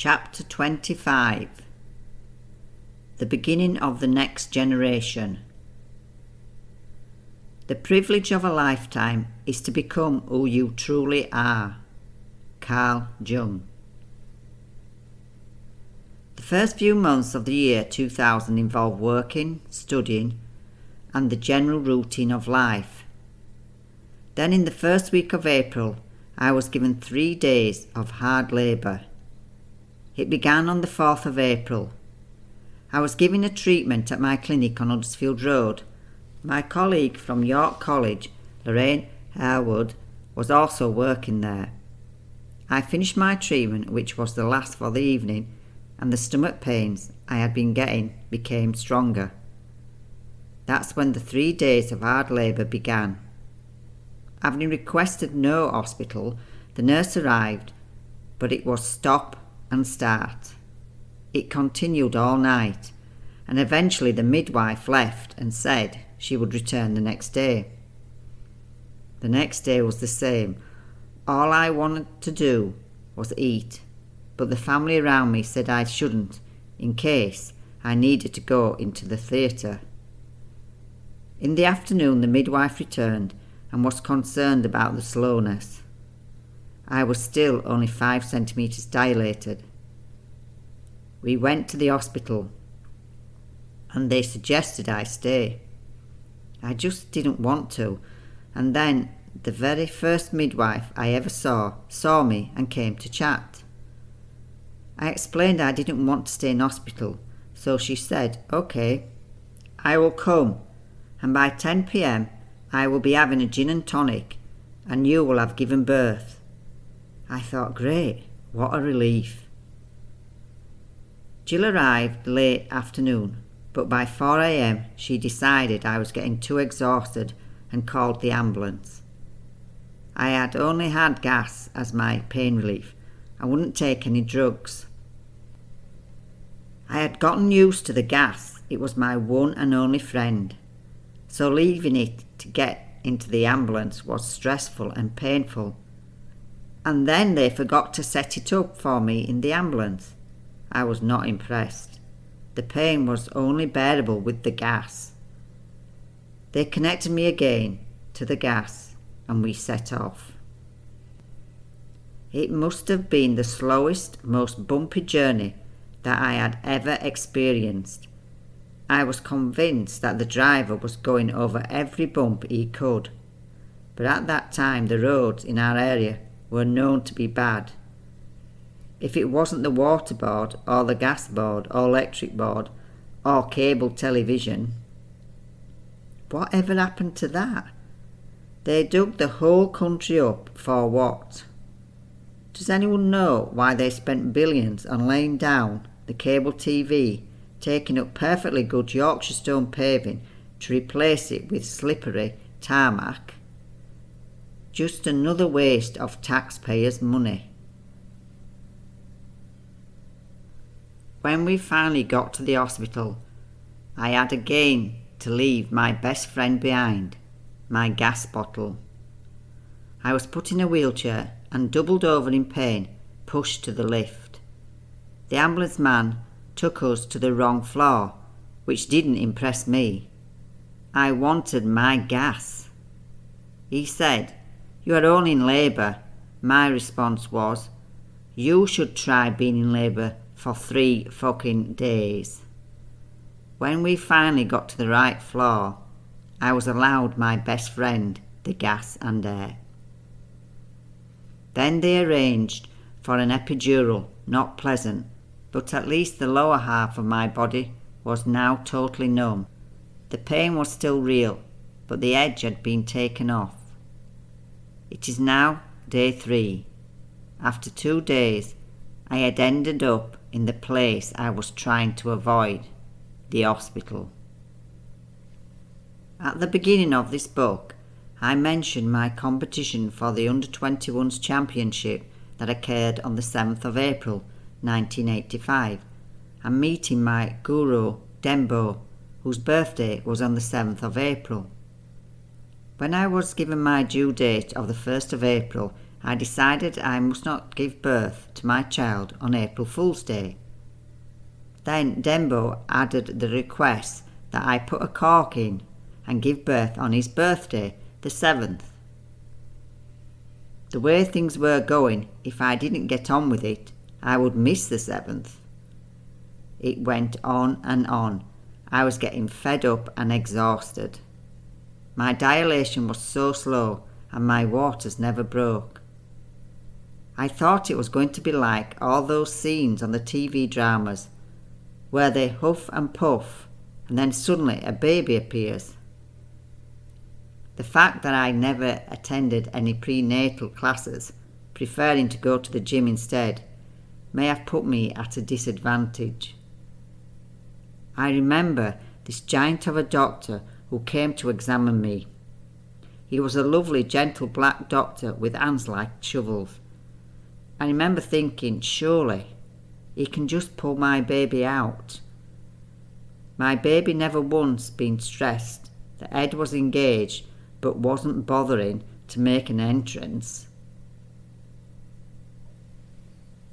Chapter 25. The beginning of the next generation. The privilege of a lifetime is to become who you truly are. Carl Jung. The first few months of the year 2000 involved working, studying, and the general routine of life. Then in the first week of April, I was given 3 days of hard labour. It began on the 4th of April. I was given a treatment at my clinic on Huddersfield Road. My colleague from York College, Lorraine Harewood, was also working there. I finished my treatment, which was the last for the evening, and the stomach pains I had been getting became stronger. That's when the 3 days of hard labour began. Having requested no hospital, the nurse arrived, but it was stop and start. It continued all night, and eventually the midwife left and said she would return the next day. The next day was the same. All I wanted to do was eat, but the family around me said I shouldn't, in case I needed to go into the theatre. In the afternoon the midwife returned and was concerned about the slowness. I was still only 5 centimetres dilated. We went to the hospital and they suggested I stay. I just didn't want to, and then the very first midwife I ever saw me and came to chat. I explained I didn't want to stay in hospital, so she said, "OK, I will come, and by 10 p.m. I will be having a gin and tonic, and you will have given birth." I thought, great, what a relief. Jill arrived late afternoon, but by 4 a.m. she decided I was getting too exhausted and called the ambulance. I had only had gas as my pain relief. I wouldn't take any drugs. I had gotten used to the gas. It was my one and only friend. So leaving it to get into the ambulance was stressful and painful. And then they forgot to set it up for me in the ambulance. I was not impressed. The pain was only bearable with the gas. They connected me again to the gas and we set off. It must have been the slowest, most bumpy journey that I had ever experienced. I was convinced that the driver was going over every bump he could. But at that time the roads in our area were known to be bad. If it wasn't the water board or the gas board or electric board or cable television. Whatever happened to that? They dug the whole country up for what? Does anyone know why they spent billions on laying down the cable TV, taking up perfectly good Yorkshire stone paving to replace it with slippery tarmac? Just another waste of taxpayers' money. When we finally got to the hospital, I had again to leave my best friend behind, my gas bottle. I was put in a wheelchair and doubled over in pain, pushed to the lift. The ambulance man took us to the wrong floor, which didn't impress me. I wanted my gas. He said, "You are only in labour." My response was, "You should try being in labour for 3 fucking days." When we finally got to the right floor, I was allowed my best friend, the gas and air. Then they arranged for an epidural, not pleasant, but at least the lower half of my body was now totally numb. The pain was still real, but the edge had been taken off. It is now day 3. After 2 days, I had ended up in the place I was trying to avoid, the hospital. At the beginning of this book, I mentioned my competition for the Under-21s Championship that occurred on the 7th of April 1985, and meeting my guru, Dembo, whose birthday was on the 7th of April. When I was given my due date of the 1st of April, I decided I must not give birth to my child on April Fool's Day. Then Dembo added the request that I put a cork in and give birth on his birthday, the 7th. The way things were going, if I didn't get on with it, I would miss the 7th. It went on and on. I was getting fed up and exhausted. My dilation was so slow and my waters never broke. I thought it was going to be like all those scenes on the TV dramas where they huff and puff and then suddenly a baby appears. The fact that I never attended any prenatal classes, preferring to go to the gym instead, may have put me at a disadvantage. I remember this giant of a doctor who came to examine me. He was a lovely, gentle black doctor with hands like shovels. I remember thinking, surely he can just pull my baby out. My baby never once been stressed. The head was engaged but wasn't bothering to make an entrance.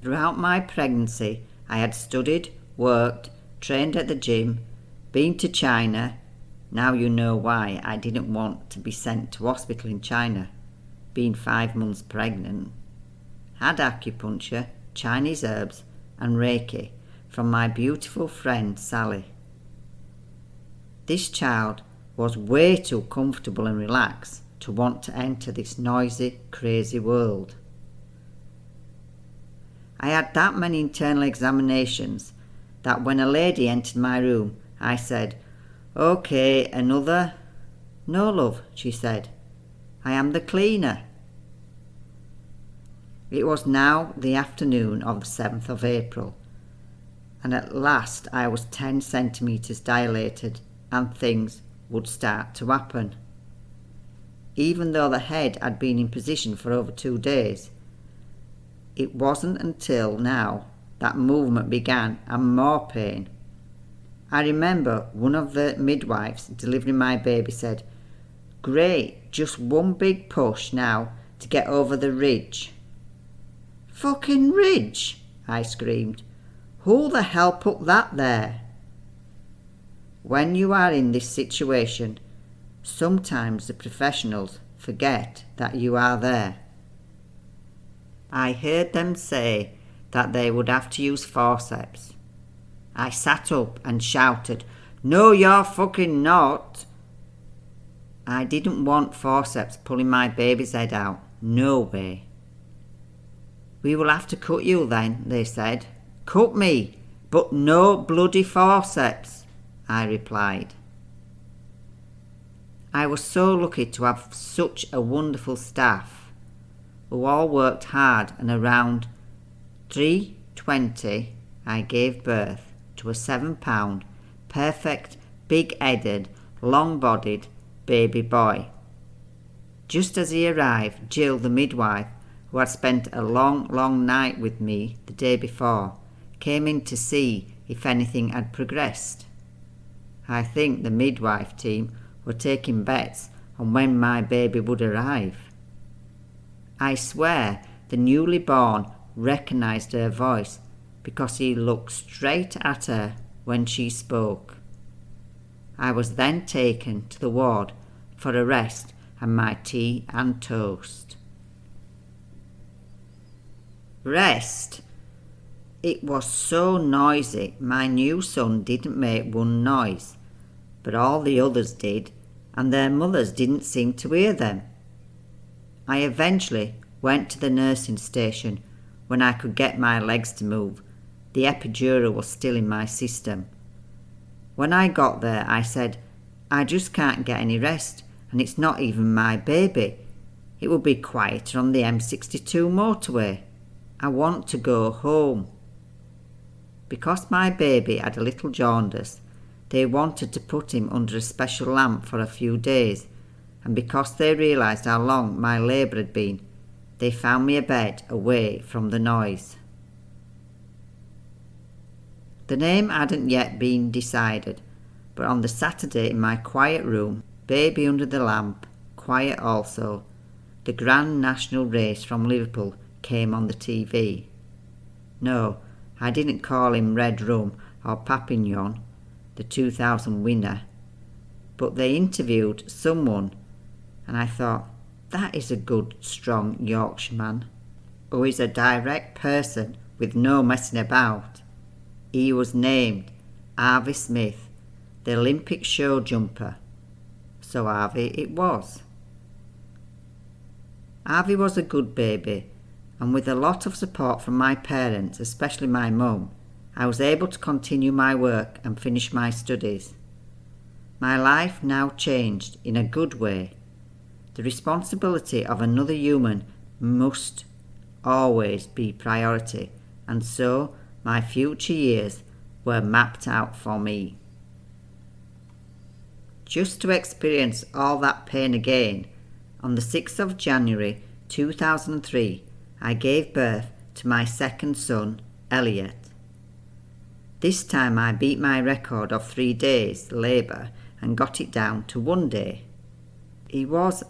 Throughout my pregnancy, I had studied, worked, trained at the gym, been to China. Now you know why I didn't want to be sent to hospital in China, being 5 months pregnant. Had acupuncture, Chinese herbs and Reiki from my beautiful friend Sally. This child was way too comfortable and relaxed to want to enter this noisy, crazy world. I had that many internal examinations that when a lady entered my room, I said, "Okay, another?" "No, love," she said. "I am the cleaner." It was now the afternoon of the 7th of April, and at last I was 10 centimetres dilated and things would start to happen. Even though the head had been in position for over 2 days, it wasn't until now that movement began and more pain. I remember one of the midwives delivering my baby said, "Great, just one big push now to get over the ridge." "Fucking ridge!" I screamed. "Who the hell put that there?" When you are in this situation, sometimes the professionals forget that you are there. I heard them say that they would have to use forceps. I sat up and shouted, "No, you're fucking not!" I didn't want forceps pulling my baby's head out. No way. "We will have to cut you then," they said. "Cut me, but no bloody forceps," I replied. I was so lucky to have such a wonderful staff who all worked hard, and around 3:20 I gave birth to a 7-pound, perfect, big-headed, long-bodied baby boy. Just as he arrived, Jill, the midwife, who had spent a long night with me the day before, came in to see if anything had progressed. I think the midwife team were taking bets on when my baby would arrive. I swear the newly born recognised her voice because he looked straight at her when she spoke. I was then taken to the ward for a rest and my tea and toast. Rest? It was so noisy my new son didn't make one noise, but all the others did, and their mothers didn't seem to hear them. I eventually went to the nursing station when I could get my legs to move. The epidural was still in my system. When I got there, I said, "I just can't get any rest, and it's not even my baby. It will be quieter on the M62 motorway. I want to go home." Because my baby had a little jaundice, they wanted to put him under a special lamp for a few days, and because they realised how long my labour had been, they found me a bed away from the noise. The name hadn't yet been decided, but on the Saturday in my quiet room, baby under the lamp, quiet also, the Grand National race from Liverpool came on the TV. No, I didn't call him Red Rum or Papignon, the 2000 winner, but they interviewed someone and I thought, that is a good, strong Yorkshireman who is a direct person with no messing about. He was named Harvey Smith, the Olympic show jumper. So Harvey it was. Harvey was a good baby, and with a lot of support from my parents, especially my mum, I was able to continue my work and finish my studies. My life now changed in a good way. The responsibility of another human must always be priority, and so my future years were mapped out for me. Just to experience all that pain again, on the 6th of January 2003, I gave birth to my second son, Elliot. This time I beat my record of 3 days labour and got it down to 1 day. He was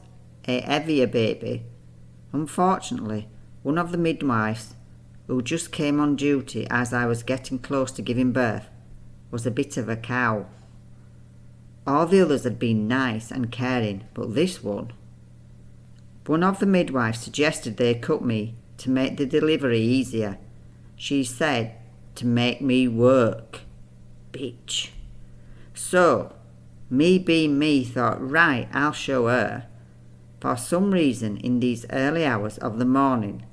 a heavier baby. Unfortunately, one of the midwives, who just came on duty as I was getting close to giving birth, was a bit of a cow. All the others had been nice and caring, but this one of the midwives suggested they cut me to make the delivery easier. She said to make me work. Bitch. So, me being me thought, right, I'll show her. For some reason, in these early hours of the morning,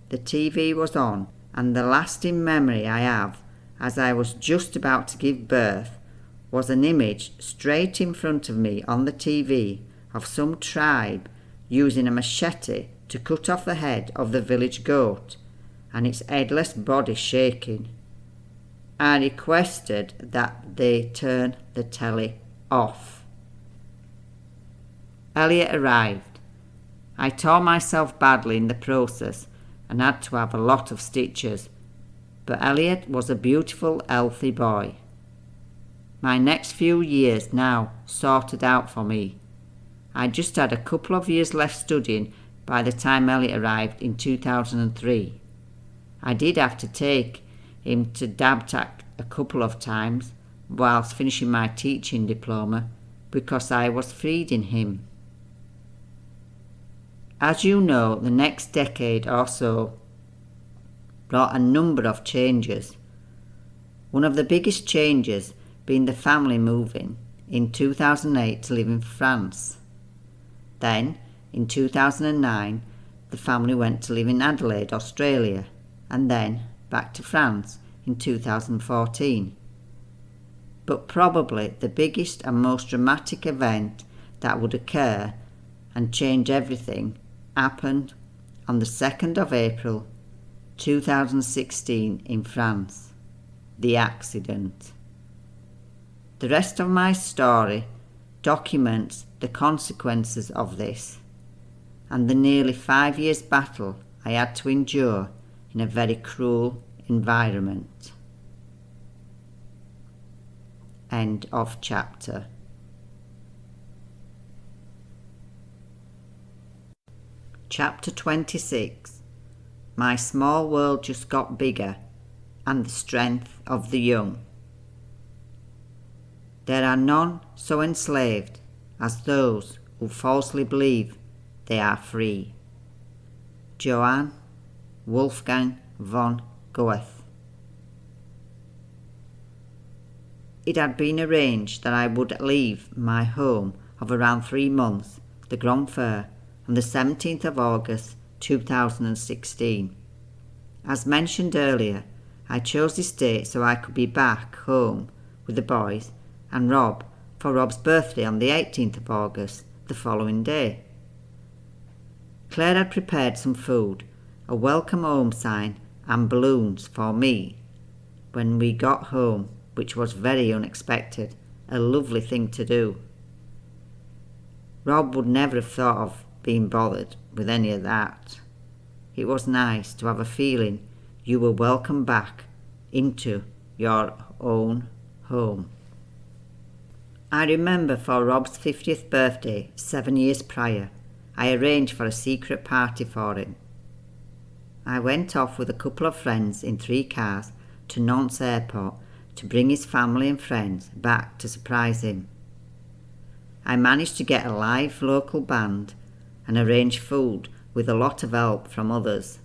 the TV was on, and the lasting memory I have, as I was just about to give birth, was an image straight in front of me on the TV of some tribe using a machete to cut off the head of the village goat and its headless body shaking. I requested that they turn the telly off. Elliot arrived. I tore myself badly in the process and had to have a lot of stitches, but Elliot was a beautiful, healthy boy. My next few years now sorted out for me. I just had a couple of years left studying by the time Elliot arrived in 2003. I did have to take him to Dabtac a couple of times whilst finishing my teaching diploma because I was feeding him. As you know, the next decade or so brought a number of changes. One of the biggest changes being the family moving in 2008 to live in France. Then, in 2009, the family went to live in Adelaide, Australia, and then back to France in 2014. But probably the biggest and most dramatic event that would occur and change everything happened on the 2nd of April 2016 in France. The accident. The rest of my story documents the consequences of this and the nearly 5 years battle I had to endure in a very cruel environment. End of chapter. Chapter 26. My small world just got bigger, and the strength of the young. There are none so enslaved as those who falsely believe they are free. Johann Wolfgang von Goethe. It had been arranged that I would leave my home of around 3 months, the Grand Fair, on the 17th of August 2016. As mentioned earlier, I chose this date so I could be back home with the boys and Rob for Rob's birthday on the 18th of August, the following day. Claire had prepared some food, a welcome home sign and balloons for me when we got home, which was very unexpected, a lovely thing to do. Rob would never have thought of being bothered with any of that. It was nice to have a feeling you were welcome back into your own home. I remember for Rob's 50th birthday 7 years prior, I arranged for a secret party for him. I went off with a couple of friends in 3 cars to Nantes Airport to bring his family and friends back to surprise him. I managed to get a live local band and arrange food with a lot of help from others.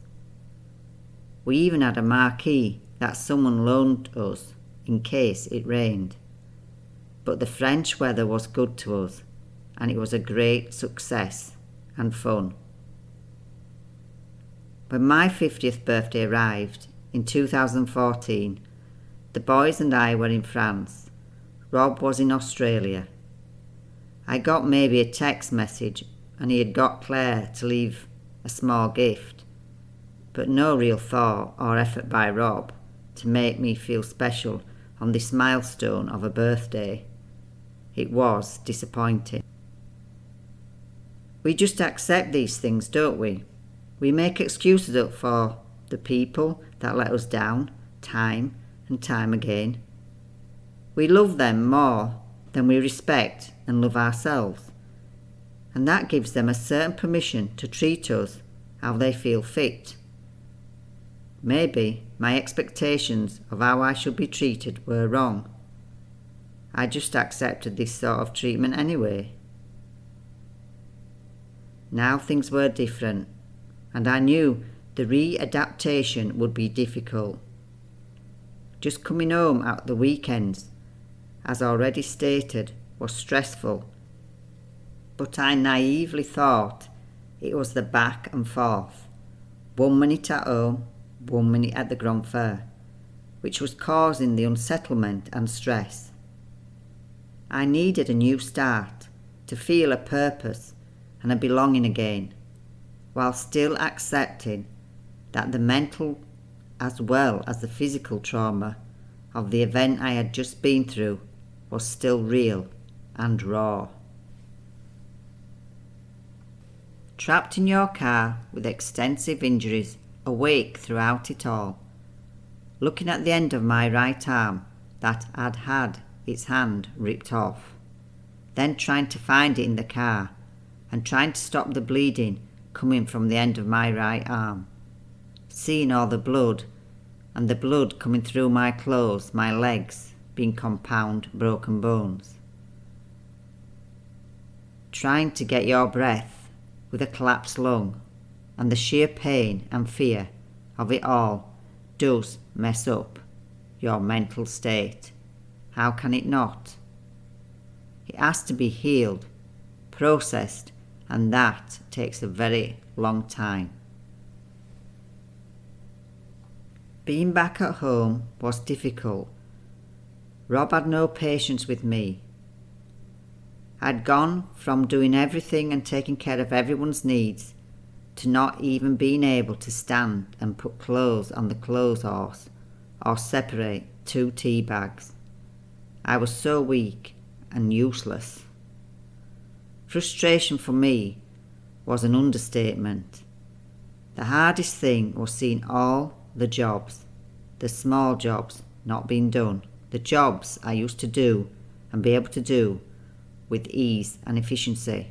We even had a marquee that someone loaned us in case it rained. But the French weather was good to us, and it was a great success and fun. When my 50th birthday arrived in 2014, the boys and I were in France. Rob was in Australia. I got maybe a text message and he had got Claire to leave a small gift, but no real thought or effort by Rob to make me feel special on this milestone of a birthday. It was disappointing. We just accept these things, don't we? We make excuses up for the people that let us down time and time again. We love them more than we respect and love ourselves, and that gives them a certain permission to treat us how they feel fit. Maybe my expectations of how I should be treated were wrong. I just accepted this sort of treatment anyway. Now things were different, and I knew the readaptation would be difficult. Just coming home at the weekends, as already stated, was stressful, but I naively thought it was the back and forth, 1 minute at home, 1 minute at the Grand Fair, which was causing the unsettlement and stress. I needed a new start, to feel a purpose and a belonging again, while still accepting that the mental as well as the physical trauma of the event I had just been through was still real and raw. Trapped in your car with extensive injuries, awake throughout it all, looking at the end of my right arm that had its hand ripped off, then trying to find it in the car and trying to stop the bleeding coming from the end of my right arm, seeing all the blood and the blood coming through my clothes, my legs being compound broken bones. Trying to get your breath with a collapsed lung, and the sheer pain and fear of it all does mess up your mental state. How can it not? It has to be healed, processed, and that takes a very long time. Being back at home was difficult. Rob had no patience with me. I'd gone from doing everything and taking care of everyone's needs to not even being able to stand and put clothes on the clothes horse or separate 2 tea bags. I was so weak and useless. Frustration for me was an understatement. The hardest thing was seeing all the jobs, the small jobs, not being done, the jobs I used to do and be able to do with ease and efficiency.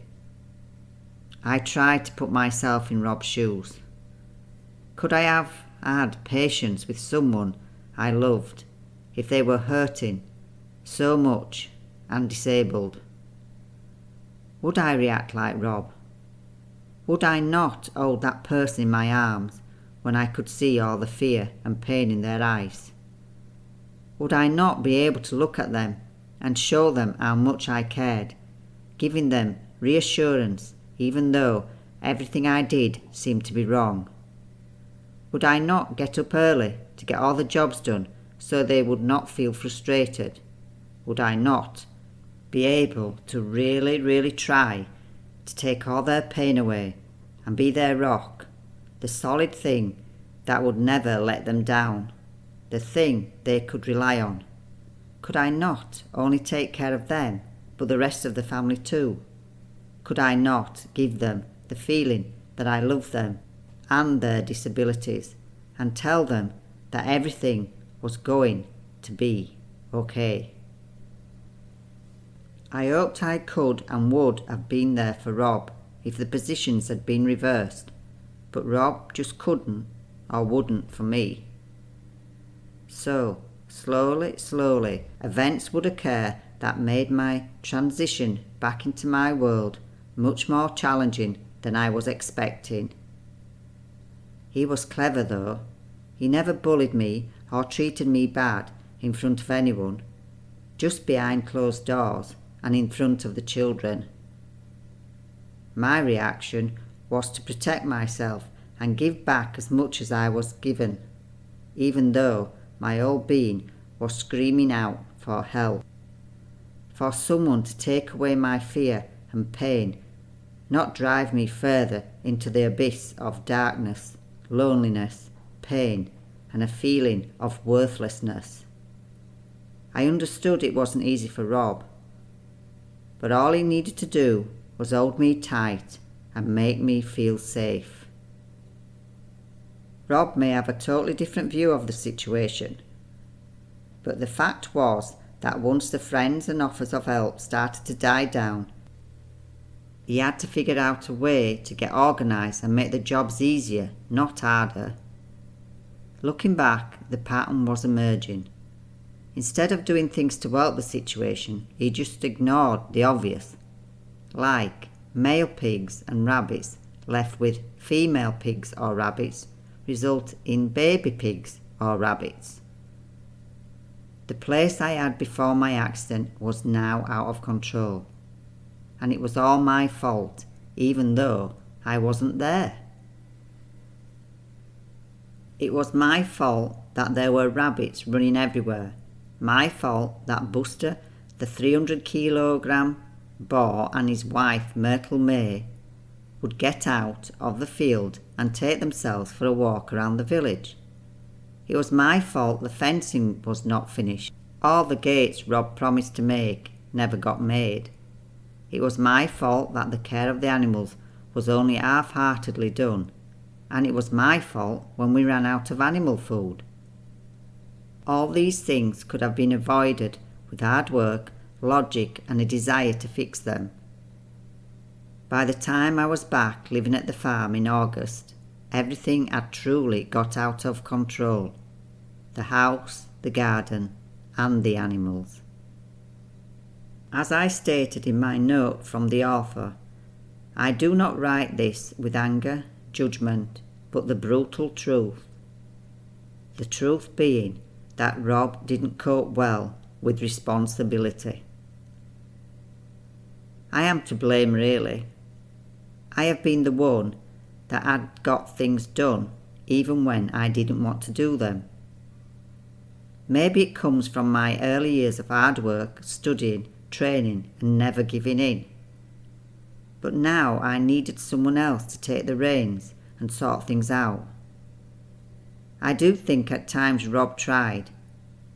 I tried to put myself in Rob's shoes. Could I have had patience with someone I loved if they were hurting so much and disabled? Would I react like Rob? Would I not hold that person in my arms when I could see all the fear and pain in their eyes? Would I not be able to look at them and show them how much I cared, giving them reassurance even though everything I did seemed to be wrong? Would I not get up early to get all the jobs done so they would not feel frustrated? Would I not be able to really try to take all their pain away and be their rock, the solid thing that would never let them down, the thing they could rely on? Could I not only take care of them, but the rest of the family too? Could I not give them the feeling that I love them and their disabilities and tell them that everything was going to be okay? I hoped I could and would have been there for Rob if the positions had been reversed, but Rob just couldn't or wouldn't for me. So, slowly, events would occur that made my transition back into my world much more challenging than I was expecting. He was clever though. He never bullied me or treated me bad in front of anyone, just behind closed doors and in front of the children. My reaction was to protect myself and give back as much as I was given, even though my whole being was screaming out for help. For someone to take away my fear and pain, not drive me further into the abyss of darkness, loneliness, pain, and a feeling of worthlessness. I understood it wasn't easy for Rob, but all he needed to do was hold me tight and make me feel safe. Rob may have a totally different view of the situation, but the fact was that once the friends and offers of help started to die down, he had to figure out a way to get organised and make the jobs easier, not harder. Looking back, the pattern was emerging. Instead of doing things to help the situation, he just ignored the obvious, like male pigs and rabbits left with female pigs or rabbits result in baby pigs or rabbits. The place I had before my accident was now out of control, and it was all my fault, even though I wasn't there. It was my fault that there were rabbits running everywhere. My fault that Buster, the 300-kilogram boar, and his wife Myrtle May would get out of the field and take themselves for a walk around the village. It was my fault the fencing was not finished. All the gates Rob promised to make never got made. It was my fault that the care of the animals was only half-heartedly done, and it was my fault when we ran out of animal food. All these things could have been avoided with hard work, logic, and a desire to fix them. By the time I was back living at the farm in August, everything had truly got out of control. The house, the garden, and the animals. As I stated in my note from the author, I do not write this with anger, judgment, but the brutal truth. The truth being that Rob didn't cope well with responsibility. I am to blame really. I have been the one that had got things done even when I didn't want to do them. Maybe it comes from my early years of hard work, studying, training, and never giving in. But now I needed someone else to take the reins and sort things out. I do think at times Rob tried,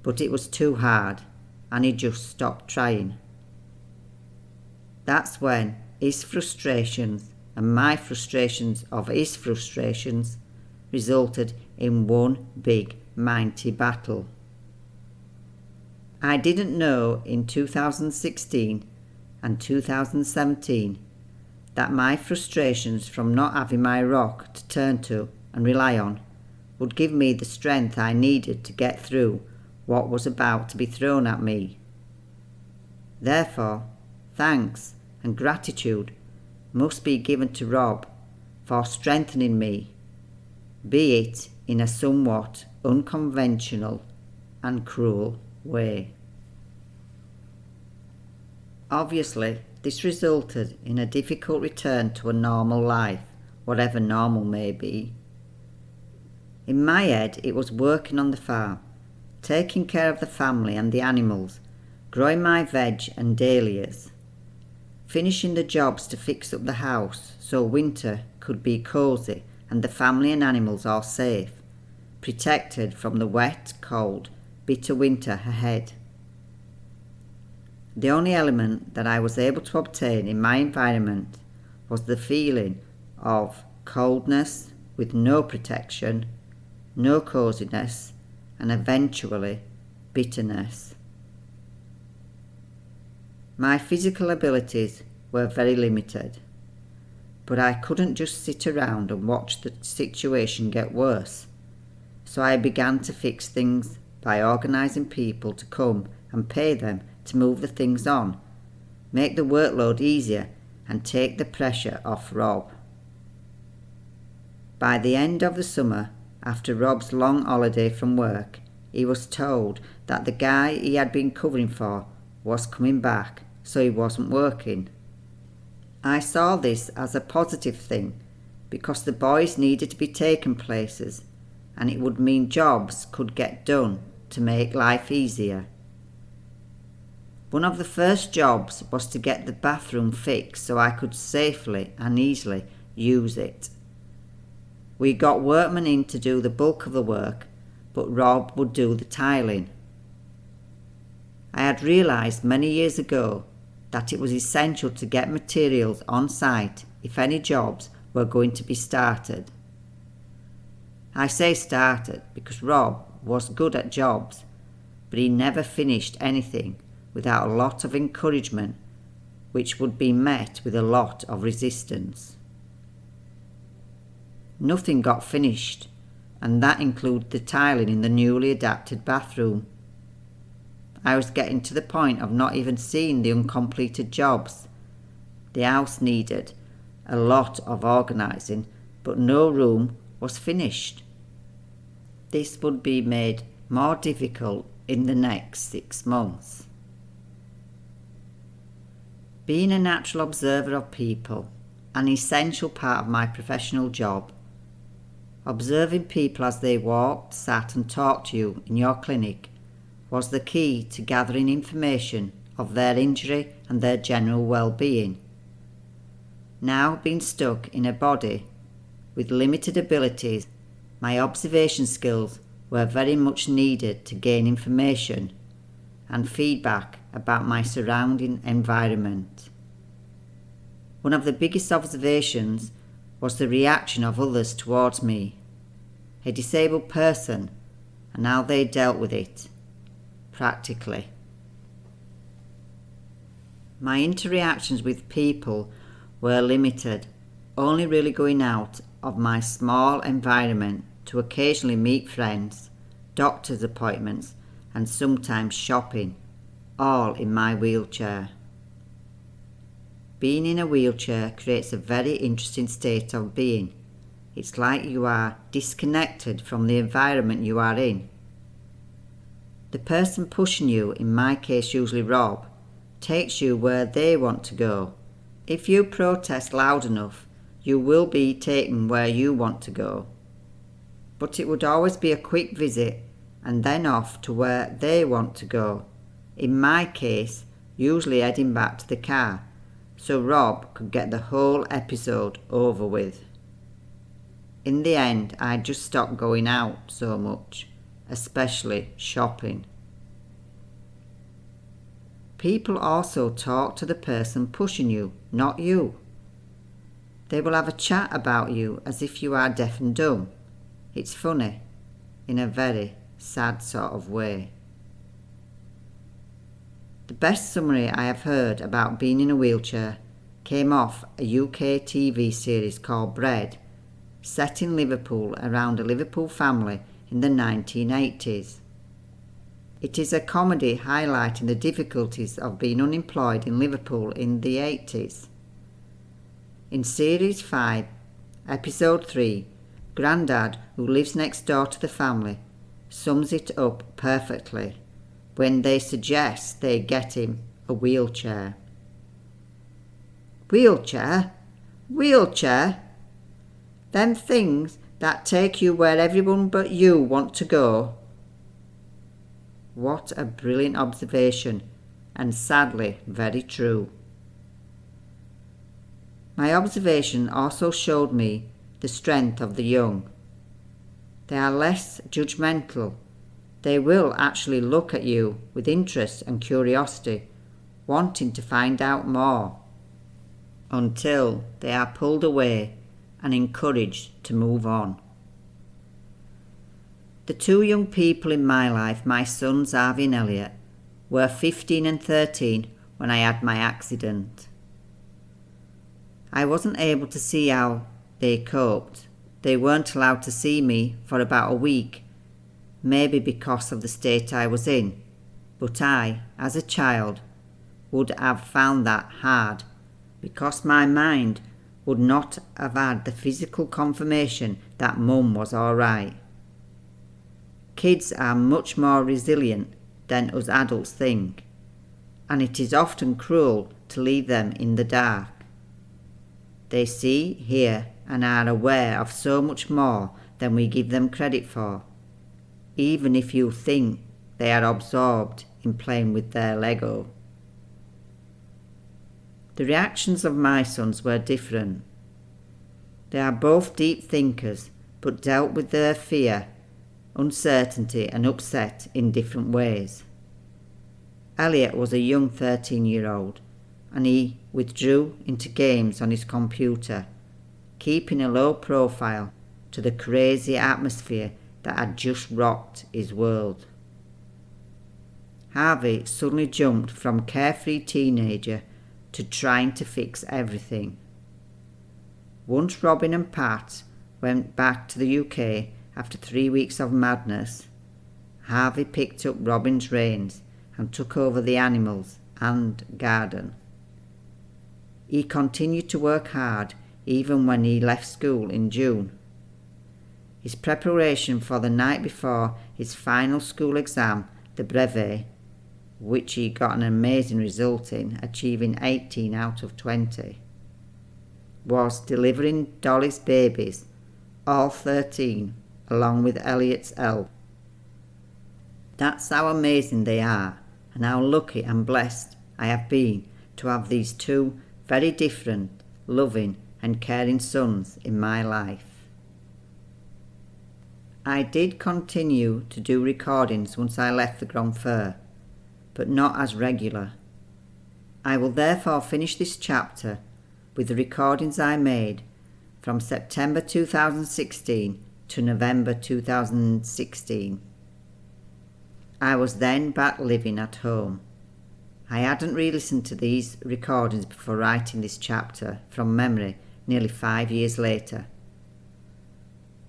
but it was too hard and he just stopped trying. That's when his frustrations and my frustrations of his frustrations resulted in one big mighty battle. I didn't know in 2016 and 2017 that my frustrations from not having my rock to turn to and rely on would give me the strength I needed to get through what was about to be thrown at me. Therefore, thanks and gratitude must be given to Rob for strengthening me, be it in a somewhat unconventional and cruel way. Obviously, this resulted in a difficult return to a normal life, whatever normal may be. In my head, it was working on the farm, taking care of the family and the animals, growing my veg and dahlias, finishing the jobs to fix up the house so winter could be cosy and the family and animals are safe, protected from the wet, cold, bitter winter ahead. The only element that I was able to obtain in my environment was the feeling of coldness with no protection, no coziness, and eventually bitterness. My physical abilities were very limited. but I couldn't just sit around and watch the situation get worse. So I began to fix things by organising people to come and pay them to move the things on, make the workload easier and take the pressure off Rob. By the end of the summer, after Rob's long holiday from work, he was told that the guy he had been covering for was coming back, so he wasn't working. I saw this as a positive thing because the boys needed to be taken places and it would mean jobs could get done to make life easier. One of the first jobs was to get the bathroom fixed so I could safely and easily use it. We got workmen in to do the bulk of the work, but Rob would do the tiling. I had realised many years ago that it was essential to get materials on site if any jobs were going to be started. I say started because Rob was good at jobs, but he never finished anything without a lot of encouragement, which would be met with a lot of resistance. Nothing got finished, and that included the tiling in the newly adapted bathroom. I was getting to the point of not even seeing the uncompleted jobs. The house needed a lot of organising, but no room was finished. This would be made more difficult in the next 6 months. Being a natural observer of people, an essential part of my professional job, observing people as they walked, sat and talked to you in your clinic was the key to gathering information of their injury and their general well-being. Now being stuck in a body with limited abilities, my observation skills were very much needed to gain information and feedback about my surrounding environment. One of the biggest observations was the reaction of others towards me, a disabled person, and how they dealt with it, practically. My interactions with people were limited, only really going out of my small environment to occasionally meet friends, doctor's appointments, and sometimes shopping, all in my wheelchair. Being in a wheelchair creates a very interesting state of being. It's like you are disconnected from the environment you are in. The person pushing you, in my case usually Rob, takes you where they want to go. If you protest loud enough, you will be taken where you want to go. But it would always be a quick visit and then off to where they want to go. In my case, usually heading back to the car, so Rob could get the whole episode over with. In the end, I just stopped going out so much, especially shopping. People also talk to the person pushing you, not you. They will have a chat about you as if you are deaf and dumb. It's funny, in a very sad sort of way. The best summary I have heard about being in a wheelchair came off a UK TV series called Bread, set in Liverpool around a Liverpool family in the 1980s. It is a comedy highlighting the difficulties of being unemployed in Liverpool in the 80s. In Series 5, Episode 3, Grandad, who lives next door to the family, sums it up perfectly when they suggest they get him a wheelchair. Wheelchair? Wheelchair? Them things that take you where everyone but you want to go. What a brilliant observation, and sadly very true. My observation also showed me the strength of the young. They are less judgmental. They will actually look at you with interest and curiosity, wanting to find out more, until they are pulled away and encouraged to move on. The two young people in my life, my sons Harvey and Elliot, were 15 and 13 when I had my accident. I wasn't able to see how they coped. They weren't allowed to see me for about a week, maybe because of the state I was in. But I, as a child, would have found that hard, because my mind would not have had the physical confirmation that Mum was all right. Kids are much more resilient than us adults think, and it is often cruel to leave them in the dark. They see, hear, and are aware of so much more than we give them credit for, even if you think they are absorbed in playing with their Lego. The reactions of my sons were different. They are both deep thinkers, but dealt with their fear, uncertainty and upset in different ways. Elliot was a young 13-year-old, and he withdrew into games on his computer, keeping a low profile to the crazy atmosphere that had just rocked his world. Harvey suddenly jumped from carefree teenager to trying to fix everything. Once Robin and Pat went back to the UK after 3 weeks of madness, Harvey picked up Robin's reins and took over the animals and garden. He continued to work hard even when he left school in June. His preparation for the night before his final school exam, the brevet, which he got an amazing result in, achieving 18 out of 20, was delivering Dolly's babies, all 13, along with Elliot's help. That's how amazing they are, and how lucky and blessed I have been to have these two very different, loving and caring sons in my life. I did continue to do recordings once I left the Grand Fair, but not as regular. I will therefore finish this chapter with the recordings I made from September 2016 to November 2016. I was then back living at home. I hadn't re-listened to these recordings before writing this chapter from memory nearly 5 years later.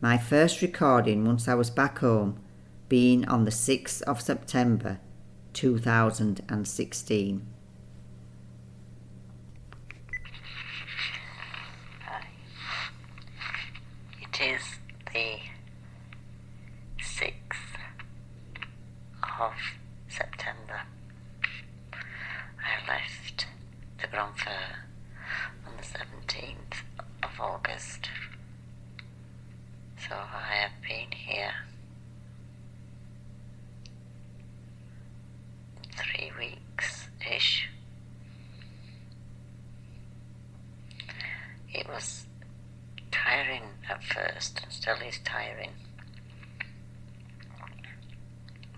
My first recording once I was back home being on the 6th of September 2016. It is the 6th of September. I left the Grand Fair on the 17th of August. So I have been here 3 weeks-ish. It was tiring at first, and still is tiring.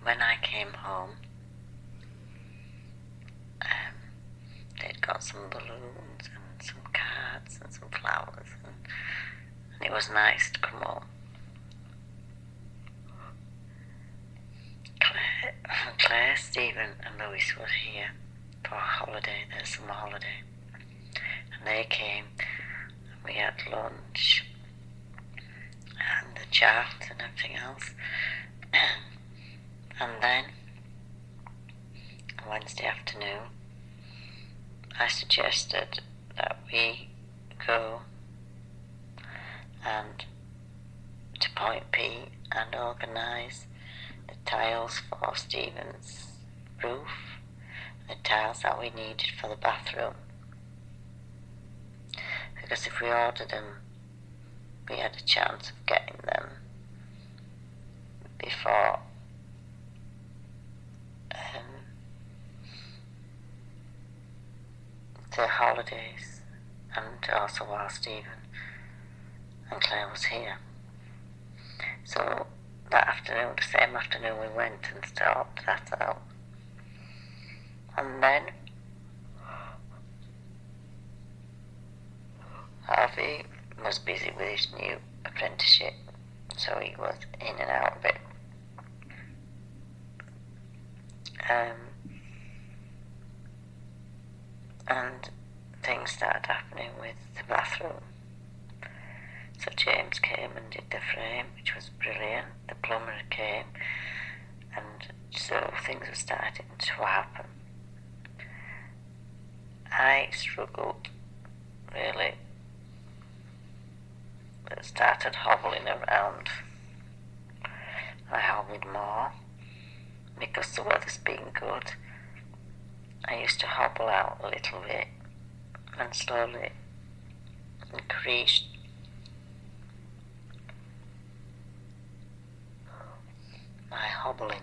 When I came home, they'd got some balloons and some cards and some flowers, and it was nice to come home. Claire, Stephen and Louis were here for a holiday, their summer holiday, and they came and we had lunch and the chat and everything else. And then on Wednesday afternoon I suggested that we go and to Point P and organise the tiles for Stephen's roof, the tiles that we needed for the bathroom, because if we ordered them we had a chance of getting them before the holidays, and also while Stephen and Claire was here. So that afternoon, the same afternoon, we went and sorted that out. And then Harvey was busy with his new apprenticeship, so he was in and out of it. And things started happening with the bathroom. So James came and did the frame, which was brilliant. The plumber came, and so things were starting to happen. I struggled, really. I started hobbling around. I hobbled more because the weather's been good. I used to hobble out a little bit and slowly increased my hobbling.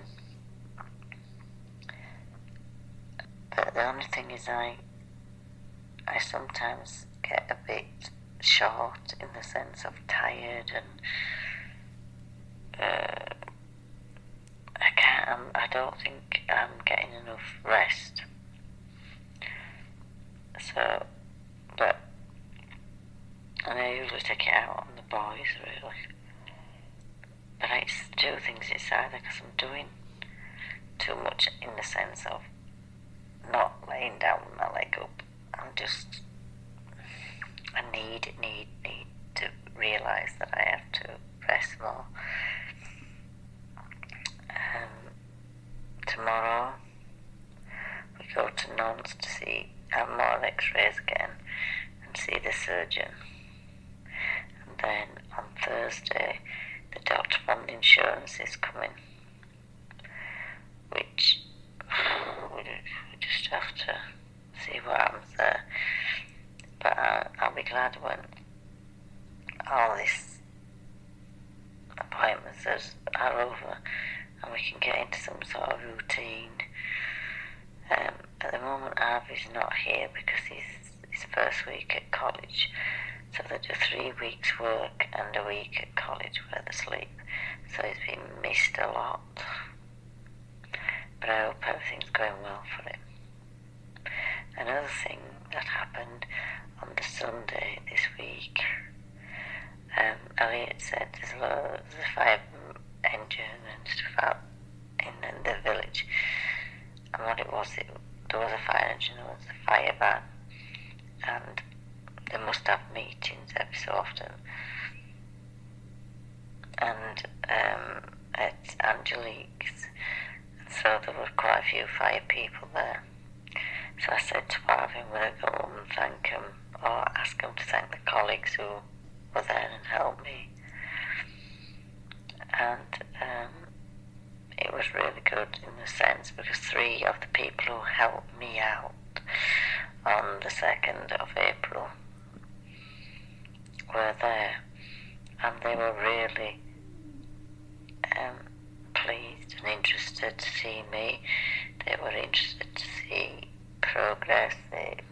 But the only thing is I sometimes get a bit short in the sense of tired, and I don't think I'm getting enough rest. So, and I usually take it out on the boys, really. But I do things inside because I'm doing too much in the sense of not laying down with my leg up. I need to realise that I have to rest more. Tomorrow we go to Nons to have more x-rays again and see the surgeon. And then on Thursday the doctor from the insurance is coming, which we just have to see what happens there. But I'll be glad when all these appointments are over and we can get into some sort of routine. At the moment Harvey's not here because he's his first week at college, so they do 3 weeks work and a week at college where they sleep, so he's been missed a lot. But I hope everything's going well for him. Another thing that happened on the Sunday this week, Elliot said there's a fire engine and stuff out in the village, and what it was, there was a fire engine, there was a fire van, and they must have meetings every so often, and at Angelique's, and so there were quite a few fire people there. So I said to Harvey, I'm going to go home and thank him, or ask him to thank the colleagues who were there and helped me. And it was really good in the sense because 3 of the people who helped me out on the 2nd of April were there, and they were really pleased and interested to see me. They were interested to see progress.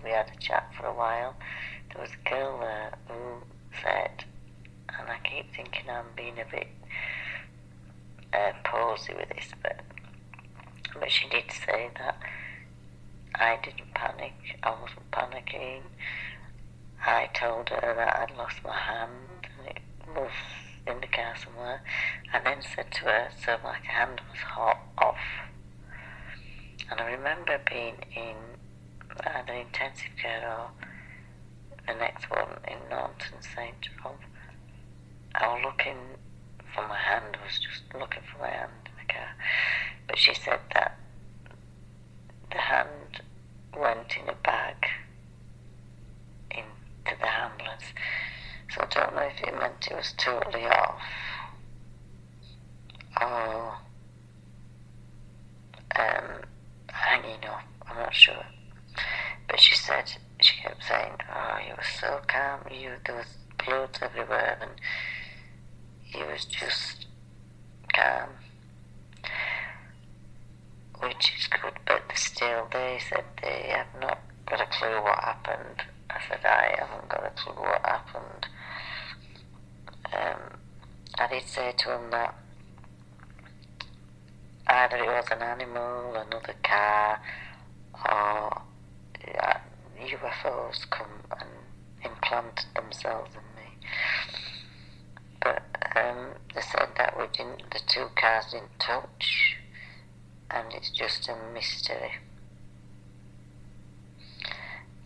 We had a chat for a while. There was a girl there who said, and I keep thinking I'm being a bit posy with this, but she did say that I didn't panic. I wasn't panicking. I told her that I'd lost my hand and it was in the car somewhere, and then said to her, so my hand was off. And I remember being in either intensive care or the next one in Norton St. Rob. I was looking for my hand, I was just looking for my hand in the car. But she said that the hand went in a bag into the ambulance. So I don't know if it meant it was totally off or hanging off, I'm not sure. But she kept saying, oh, you were so calm, there was blood everywhere and you was just calm, which is good, but still they said they have not got a clue what happened. I said I haven't got a clue what happened. I did say to him that either it was an animal, another car, or UFOs come and implanted themselves in me. But they said that the 2 cars didn't touch, and it's just a mystery.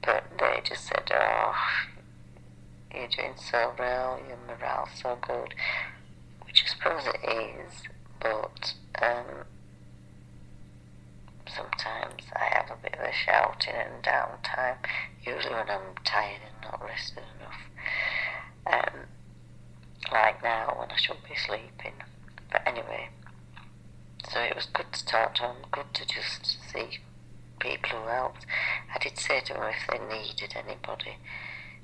but they just said, oh, you're doing so well, your morale's so good, which I suppose it is, but sometimes I have a bit of a shouting and downtime, usually when I'm tired and not rested enough, like now when I should be sleeping. But anyway, so it was good to talk to them, good to just see people who helped. I did say to them if they needed anybody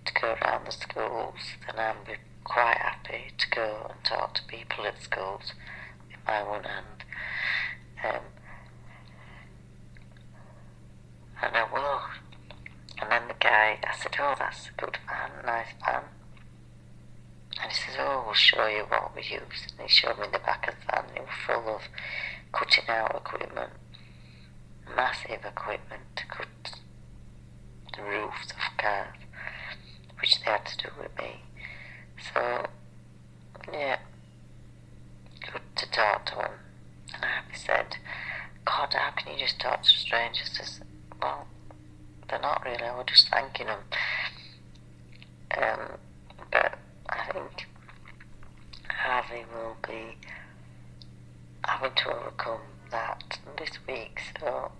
to go around the schools, then I'd be quite happy to go and talk to people at schools with my one hand. And I will. And then the guy, I said, oh, that's a good van, nice van. And he says, oh, we'll show you what we use. And he showed me the back of the van. It was full of cutting out equipment, massive equipment to cut the roofs of cars, which they had to do with me. So, yeah, good to talk to him. And I said, God, how can you just talk to strangers? I said, well, they're not really, I was just thanking them. But I think Harvey will be having to overcome that this week, so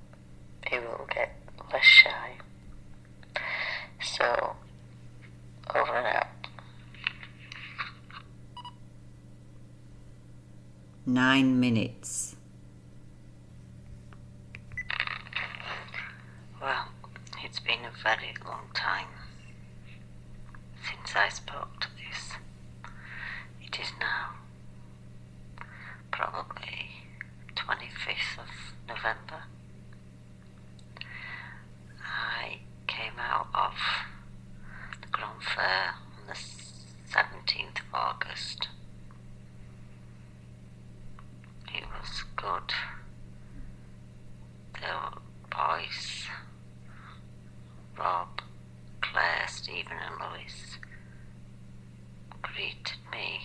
he will get less shy. So, over and out. 9 minutes. Well, it's been a very long time since I spoke to this. It is now probably 25th of November. I came out of the Grand Fair on the 17th of August. It was good. There were boys, Rob, Claire, Stephen and Louis greeted me,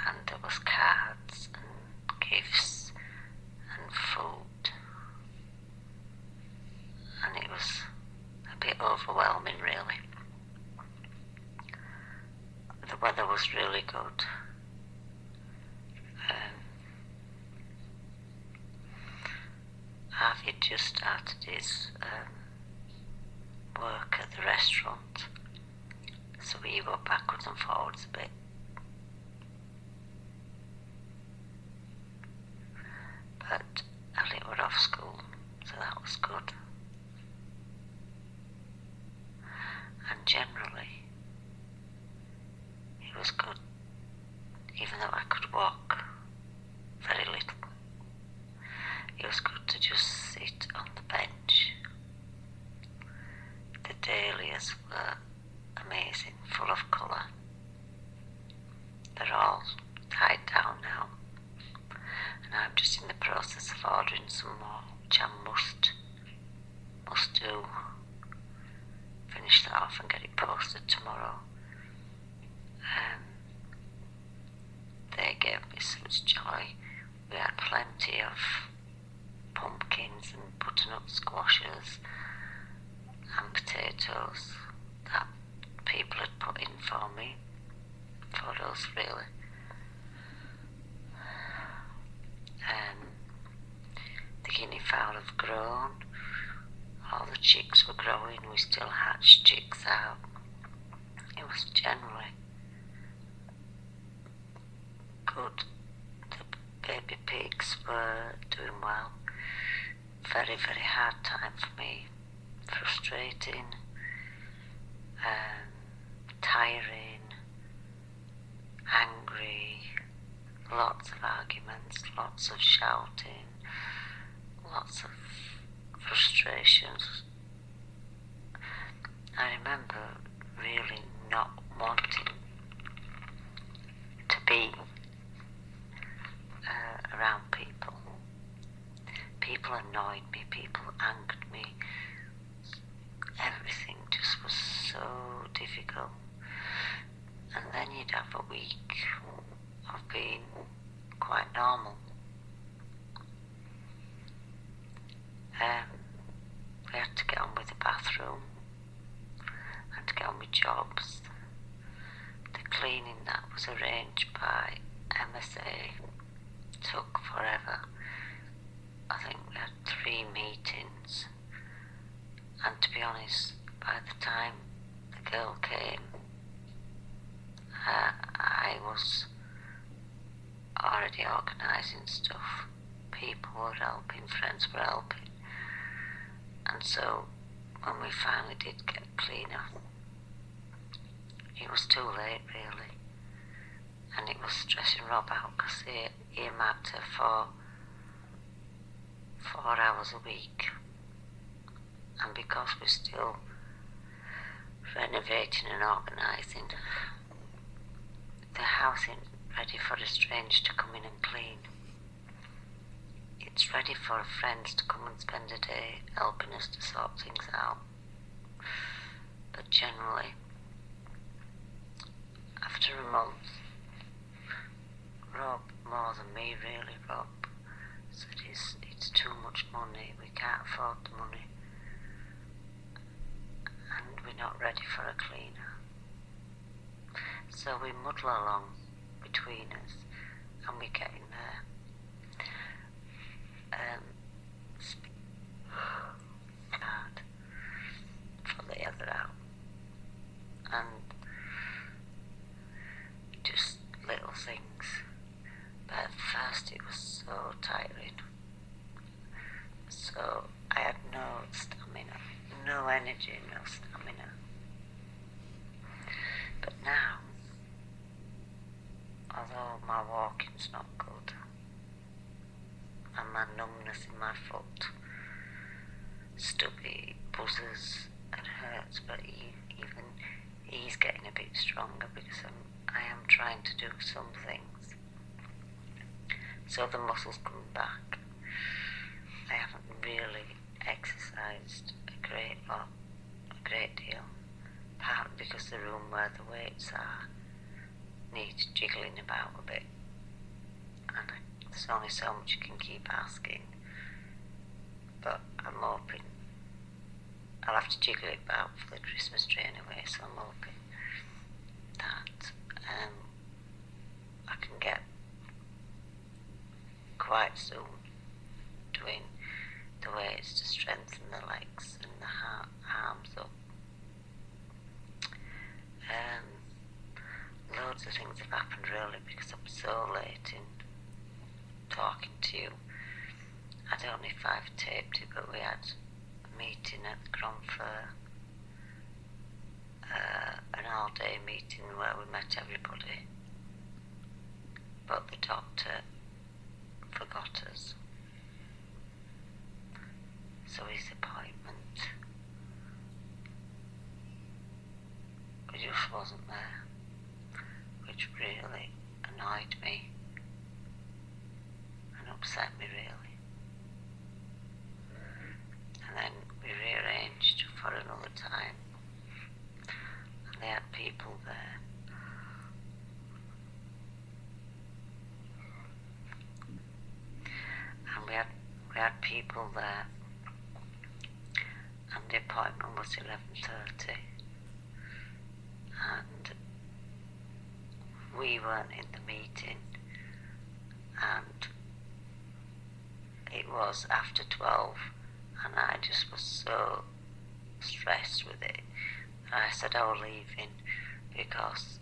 and there was cards and gifts and food, and it was a bit overwhelming really. The weather was really good. Harvey just started his work at the restaurant, so we go backwards and forwards a bit. But Elliot were off school, so that was good. And generally, it was good, even though I could walk very little. It was good to just sit on the bench. The dahlias were amazing, full of colour. They're all tied down now, and I'm just in the process of ordering some more, which I must do. Finish that off and get it posted tomorrow. They gave me such joy. We had plenty of pumpkins and butternut squashes and potatoes that people had put in for me. Photos really. The guinea fowl have grown. All the chicks were growing. We still hatched chicks out. It was generally good. The baby pigs were doing well. Very, very hard time for me. Frustrating, tiring, angry, lots of arguments, lots of shouting, lots of frustrations. I remember really not wanting to be around people. People annoyed me, people angered me. Everything just was so difficult. And then you'd have a week of being quite normal. We had to get on with the bathroom. with jobs. The cleaning that was arranged by MSA took forever. I think we had 3 meetings, and to be honest, by the time the girl came, I was already organising stuff. People were helping, friends were helping, and so when we finally did get a cleaner, it was too late really, and it was stressing Rob out because he earmarked her for 4 hours a week, and because we're still renovating and organising, the house isn't ready for a stranger to come in and clean. It's ready for friends to come and spend a day helping us to sort things out. But generally, after a month, Rob, more than me really, Rob, said it's too much money, we can't afford the money, and we're not ready for a cleaner. So we muddle along between us, and we're getting there. Hard for the other out, and just little things. But at first it was so tiring. So I had no stamina, no energy, no stamina. But now, although my walking's not good, and my numbness in my foot, stubby, buzzes and hurts, but even he's getting a bit stronger because I am trying to do some things. So the muscles come back. I haven't really exercised a great deal, partly because the room where the weights are needs jiggling about a bit, and there's only so much you can keep asking, but I'm hoping I'll have to jiggle it about for the Christmas tree anyway, so I'm hoping that I can get quite soon doing the weights to strengthen the legs and the arms up. Loads of things have happened really because I'm so late in talking to you. I don't know if I've taped it, but we had a meeting at the Grand Fair, an all-day meeting where we met everybody, but the doctor forgot us. So his appointment, it just wasn't there, which really annoyed me and upset me really. And then we rearranged for another time, and they had people there. And we had people there, and the appointment was 11:30, and we weren't in the meeting, and it was after 12, and I just was so stressed with it that I said I was leaving, because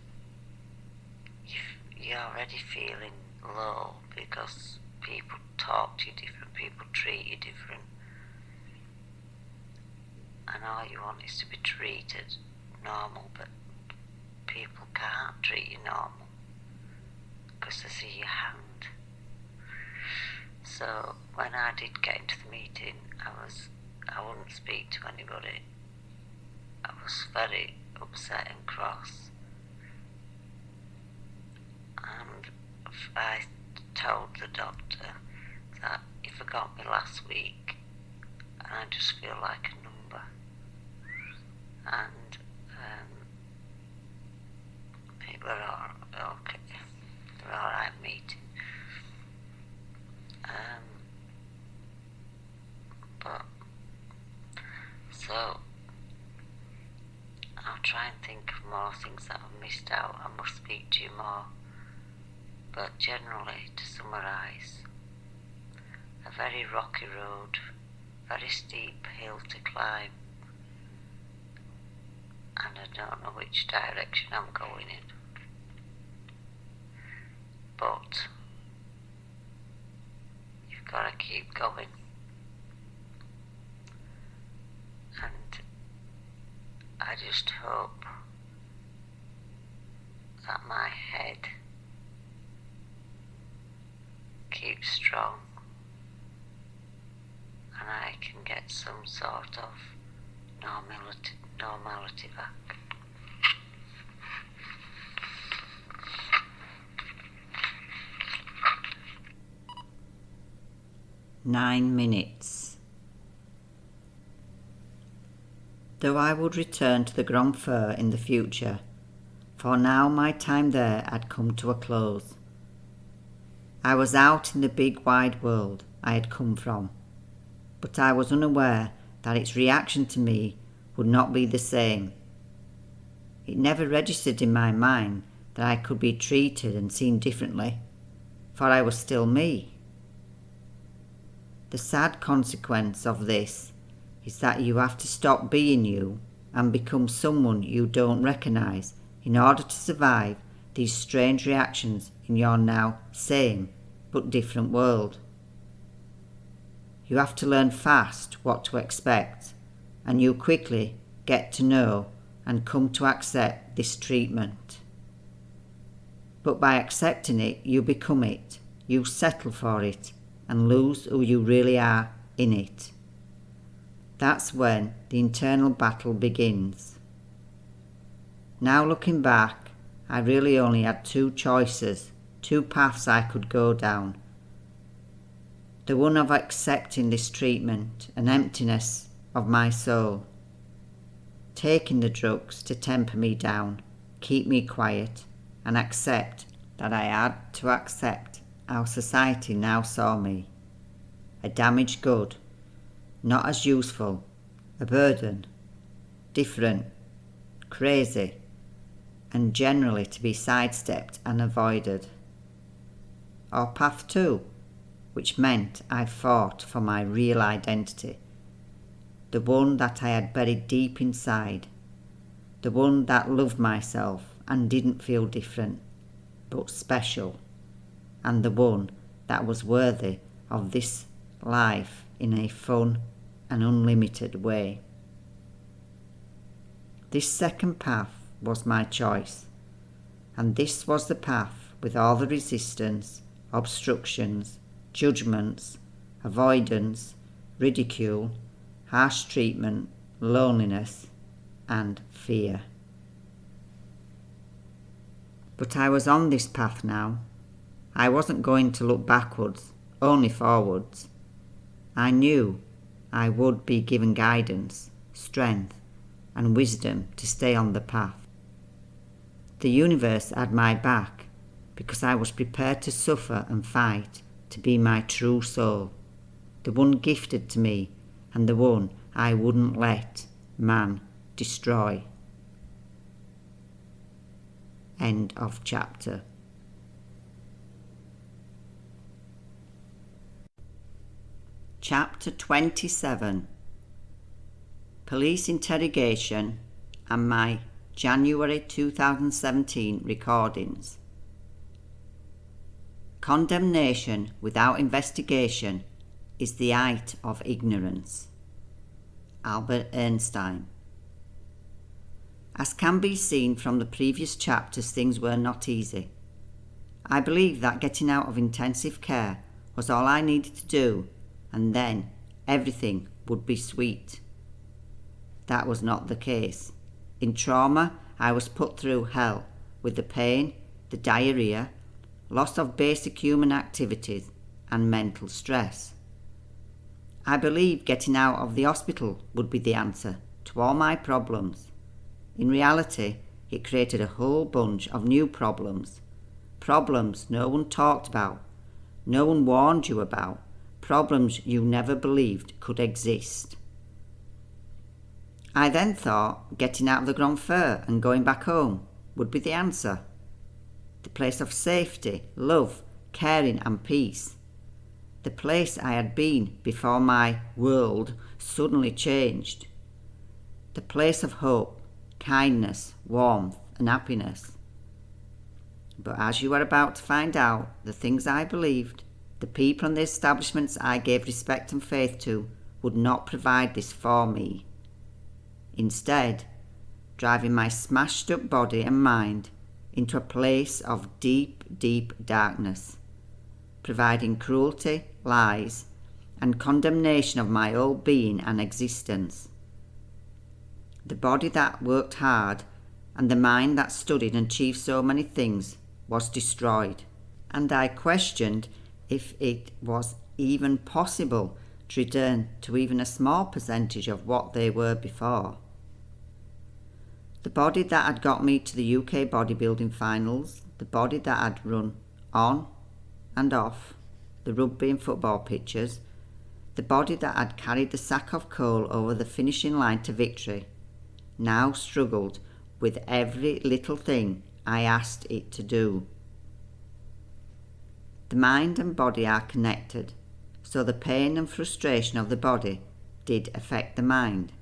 you're already feeling low because people talk to you different, people treat you different, and all you want is to be treated normal, but people can't treat you normal because they see your hand. So when I did get into the meeting, I wouldn't speak to anybody. I was very upset and cross, and I told the doctor that he forgot me last week and I just feel like a number, and it were all okay. They were alright meeting. But so I'll try and think more things that I've missed out. I must speak to you more. But generally, to summarise, a very rocky road, very steep hill to climb, and I don't know which direction I'm going in. But you've got to keep going. And I just hope that my head keeps strong and I can get some sort of normality back. "9 minutes. Though I would return to the Grand Fair in the future, for now my time there had come to a close. I was out in the big wide world I had come from, but I was unaware that its reaction to me would not be the same. It never registered in my mind that I could be treated and seen differently, for I was still me. The sad consequence of this is that you have to stop being you and become someone you don't recognise in order to survive these strange reactions in your now same but different world. You have to learn fast what to expect, and you quickly get to know and come to accept this treatment. But by accepting it, you become it, you settle for it, and lose who you really are in it. That's when the internal battle begins. Now looking back, I really only had two choices, two paths I could go down. The one of accepting this treatment and emptiness of my soul, taking the drugs to temper me down, keep me quiet, and accept that I had to accept how society now saw me. A damaged good, not as useful, a burden, different, crazy, and generally to be sidestepped and avoided. Or path 2, which meant I fought for my real identity, the one that I had buried deep inside, the one that loved myself and didn't feel different, but special, and the one that was worthy of this life in a fun and unlimited way. This second path was my choice, and this was the path with all the resistance, obstructions, judgments, avoidance, ridicule, harsh treatment, loneliness, and fear. But I was on this path now. I wasn't going to look backwards, only forwards. I knew I would be given guidance, strength, and wisdom to stay on the path. The universe had my back because I was prepared to suffer and fight to be my true soul, the one gifted to me and the one I wouldn't let man destroy. End of chapter. Chapter 27. Police Interrogation and my January 2017 recordings. Condemnation without investigation is the height of ignorance. Albert Einstein. As can be seen from the previous chapters, things were not easy. I believed that getting out of intensive care was all I needed to do, and then everything would be sweet. That was not the case. In trauma, I was put through hell with the pain, the diarrhea, loss of basic human activities, and mental stress. I believed getting out of the hospital would be the answer to all my problems. In reality, it created a whole bunch of new problems. Problems no one talked about, no one warned you about, problems you never believed could exist. I then thought getting out of the Grand Fair and going back home would be the answer. The place of safety, love, caring and peace. The place I had been before my world suddenly changed. The place of hope, kindness, warmth and happiness. But as you are about to find out, the things I believed, the people and the establishments I gave respect and faith to, would not provide this for me. Instead, driving my smashed up body and mind into a place of deep, deep darkness, providing cruelty, lies, and condemnation of my whole being and existence. The body that worked hard and the mind that studied and achieved so many things was destroyed, and I questioned if it was even possible to return to even a small percentage of what they were before. The body that had got me to the UK bodybuilding finals, the body that had run on and off the rugby and football pitches, the body that had carried the sack of coal over the finishing line to victory, now struggled with every little thing I asked it to do. The mind and body are connected, so the pain and frustration of the body did affect the mind.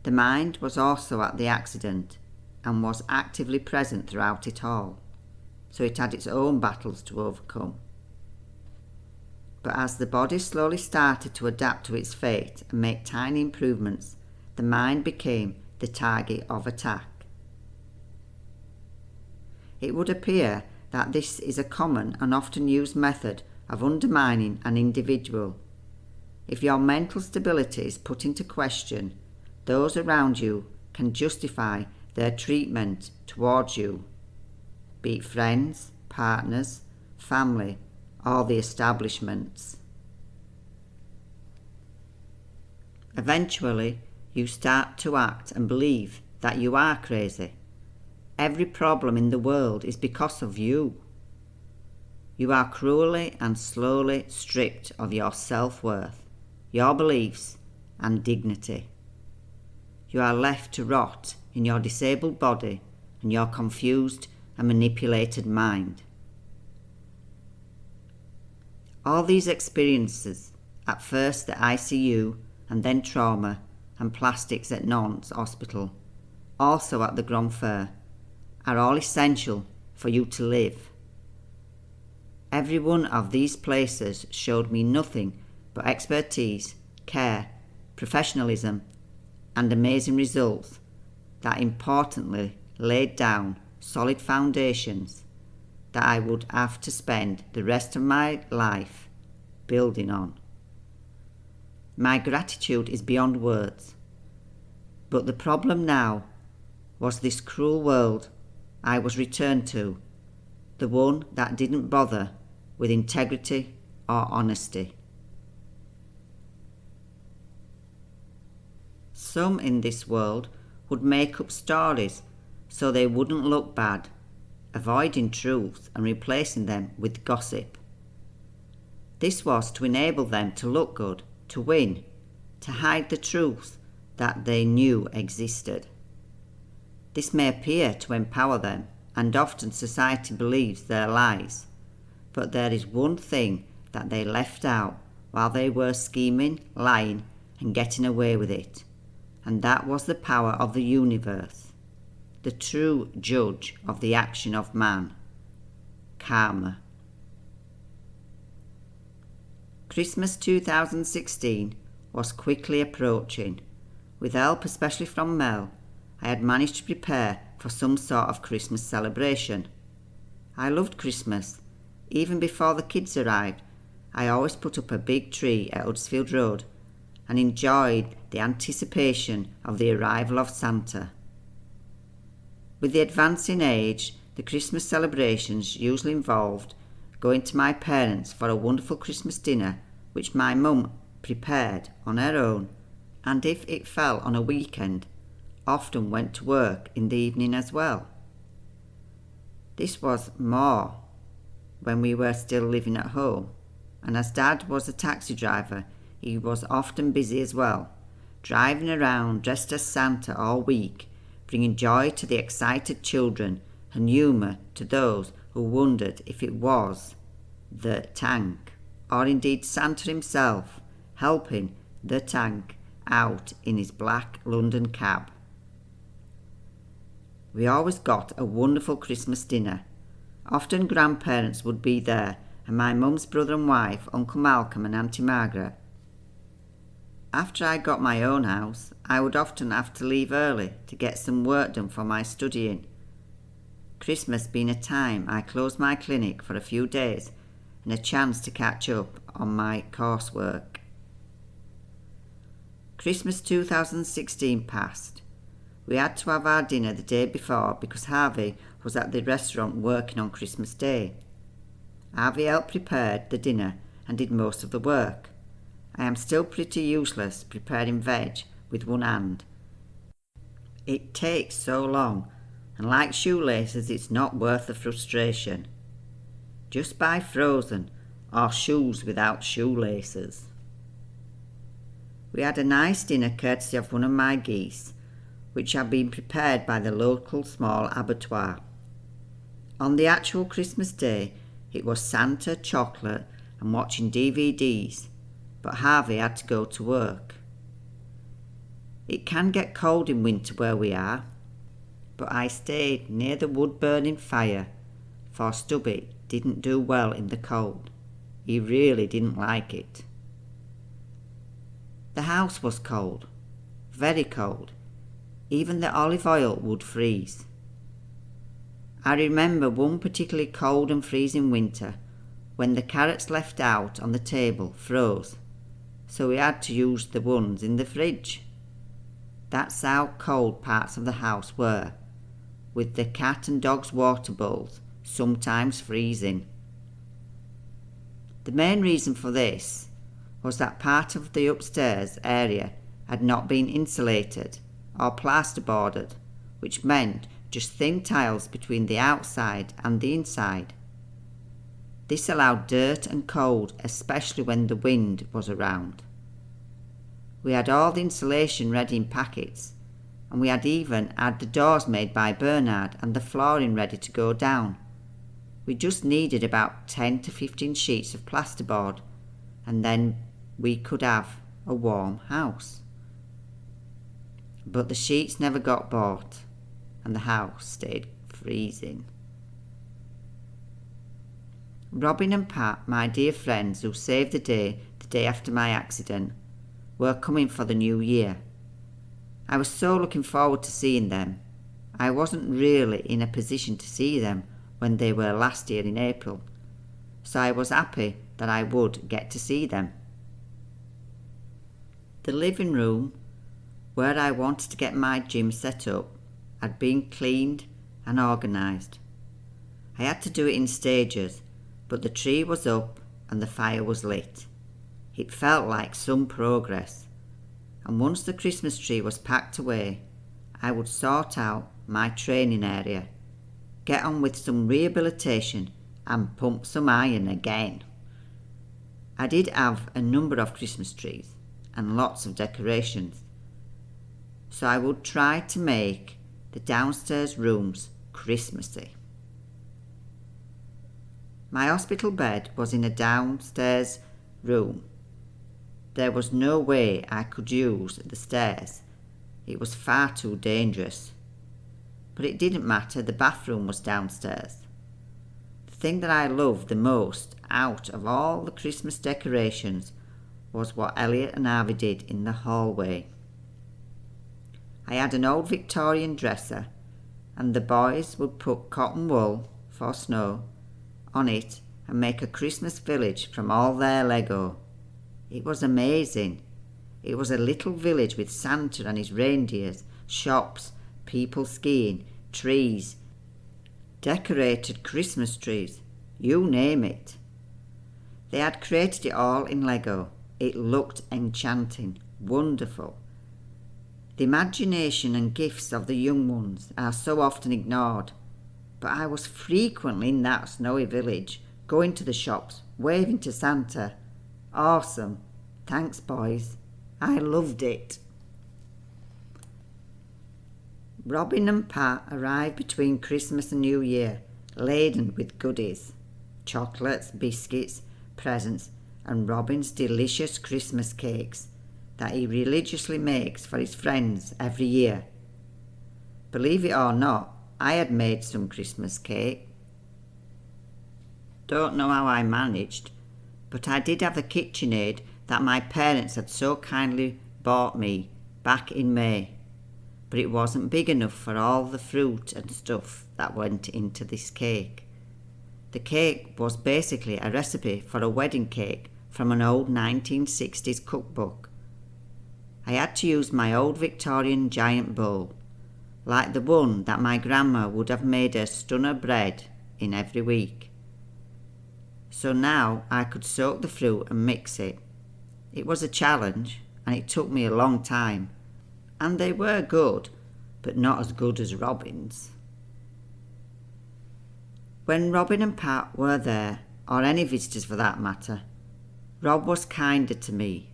The mind was also at the accident and was actively present throughout it all, so it had its own battles to overcome. But as the body slowly started to adapt to its fate and make tiny improvements, the mind became the target of attack. It would appear that this is a common and often used method of undermining an individual. If your mental stability is put into question, those around you can justify their treatment towards you, be it friends, partners, family, or the establishments. Eventually, you start to act and believe that you are crazy. Every problem in the world is because of you. You are cruelly and slowly stripped of your self-worth, your beliefs and dignity. You are left to rot in your disabled body and your confused and manipulated mind. All these experiences, at first the ICU and then trauma and plastics at Nantes Hospital, also at the Grand Fair, are all essential for you to live. Every one of these places showed me nothing but expertise, care, professionalism, and amazing results that importantly laid down solid foundations that I would have to spend the rest of my life building on. My gratitude is beyond words, but the problem now was this cruel world I was returned to, the one that didn't bother with integrity or honesty. Some in this world would make up stories so they wouldn't look bad, avoiding truth and replacing them with gossip. This was to enable them to look good, to win, to hide the truth that they knew existed. This may appear to empower them, and often society believes their lies, but there is one thing that they left out while they were scheming, lying, and getting away with it, and that was the power of the universe, the true judge of the action of man, karma. Christmas 2016 was quickly approaching. With help especially from Mel, I had managed to prepare for some sort of Christmas celebration. I loved Christmas. Even before the kids arrived, I always put up a big tree at Huddersfield Road and enjoyed the anticipation of the arrival of Santa. With the advancing age, the Christmas celebrations usually involved going to my parents for a wonderful Christmas dinner which my mum prepared on her own, and if it fell on a weekend, often went to work in the evening as well. This was more when we were still living at home, and as Dad was a taxi driver, he was often busy as well, driving around dressed as Santa all week, bringing joy to the excited children and humour to those who wondered if it was the tank, or indeed Santa himself, helping the tank out in his black London cab. We always got a wonderful Christmas dinner. Often grandparents would be there, and my mum's brother and wife, Uncle Malcolm and Auntie Margaret. After I got my own house, I would often have to leave early to get some work done for my studying. Christmas being a time I closed my clinic for a few days and a chance to catch up on my coursework. Christmas 2016 passed. We had to have our dinner the day before because Harvey was at the restaurant working on Christmas Day. Harvey helped prepare the dinner and did most of the work. I am still pretty useless preparing veg with one hand. It takes so long, and like shoelaces, it's not worth the frustration. Just buy frozen or shoes without shoelaces. We had a nice dinner courtesy of one of my geese, which had been prepared by the local small abattoir. On the actual Christmas Day, it was Santa, chocolate and watching DVDs, but Harvey had to go to work. It can get cold in winter where we are, but I stayed near the wood-burning fire, for Stubby didn't do well in the cold. He really didn't like it. The house was cold, very cold. Even the olive oil would freeze. I remember one particularly cold and freezing winter when the carrots left out on the table froze, so we had to use the ones in the fridge. That's how cold parts of the house were, with the cat and dog's water bowls sometimes freezing. The main reason for this was that part of the upstairs area had not been insulated or plasterboarded, which meant just thin tiles between the outside and the inside. This allowed dirt and cold, especially when the wind was around. We had all the insulation ready in packets, and we had even had the doors made by Bernard and the flooring ready to go down. We just needed about 10 to 15 sheets of plasterboard, and then we could have a warm house. But the sheets never got bought, and the house stayed freezing. Robin and Pat, my dear friends who saved the day after my accident, were coming for the new year. I was so looking forward to seeing them. I wasn't really in a position to see them when they were last year in April, so I was happy that I would get to see them. The living room, where I wanted to get my gym set up, had been cleaned and organised. I had to do it in stages, but the tree was up and the fire was lit. It felt like some progress, and once the Christmas tree was packed away, I would sort out my training area, get on with some rehabilitation and pump some iron again. I did have a number of Christmas trees and lots of decorations, so I would try to make the downstairs rooms Christmassy. My hospital bed was in a downstairs room. There was no way I could use the stairs. It was far too dangerous. But it didn't matter, the bathroom was downstairs. The thing that I loved the most out of all the Christmas decorations was what Elliot and Harvey did in the hallway. I had an old Victorian dresser, and the boys would put cotton wool, for snow, on it and make a Christmas village from all their Lego. It was amazing. It was a little village with Santa and his reindeers, shops, people skiing, trees, decorated Christmas trees, you name it. They had created it all in Lego. It looked enchanting, wonderful. The imagination and gifts of the young ones are so often ignored, but I was frequently in that snowy village, going to the shops, waving to Santa. Awesome. Thanks, boys. I loved it. Robin and Pat arrived between Christmas and New Year, laden with goodies, chocolates, biscuits, presents, and Robin's delicious Christmas cakes that he religiously makes for his friends every year. Believe it or not, I had made some Christmas cake. Don't know how I managed, but I did have the KitchenAid that my parents had so kindly bought me back in May. But it wasn't big enough for all the fruit and stuff that went into this cake. The cake was basically a recipe for a wedding cake from an old 1960s cookbook. I had to use my old Victorian giant bowl, like the one that my grandma would have made her stunner bread in every week. So now I could soak the fruit and mix it. It was a challenge, and it took me a long time, and they were good, but not as good as Robin's. When Robin and Pat were there, or any visitors for that matter, Rob was kinder to me.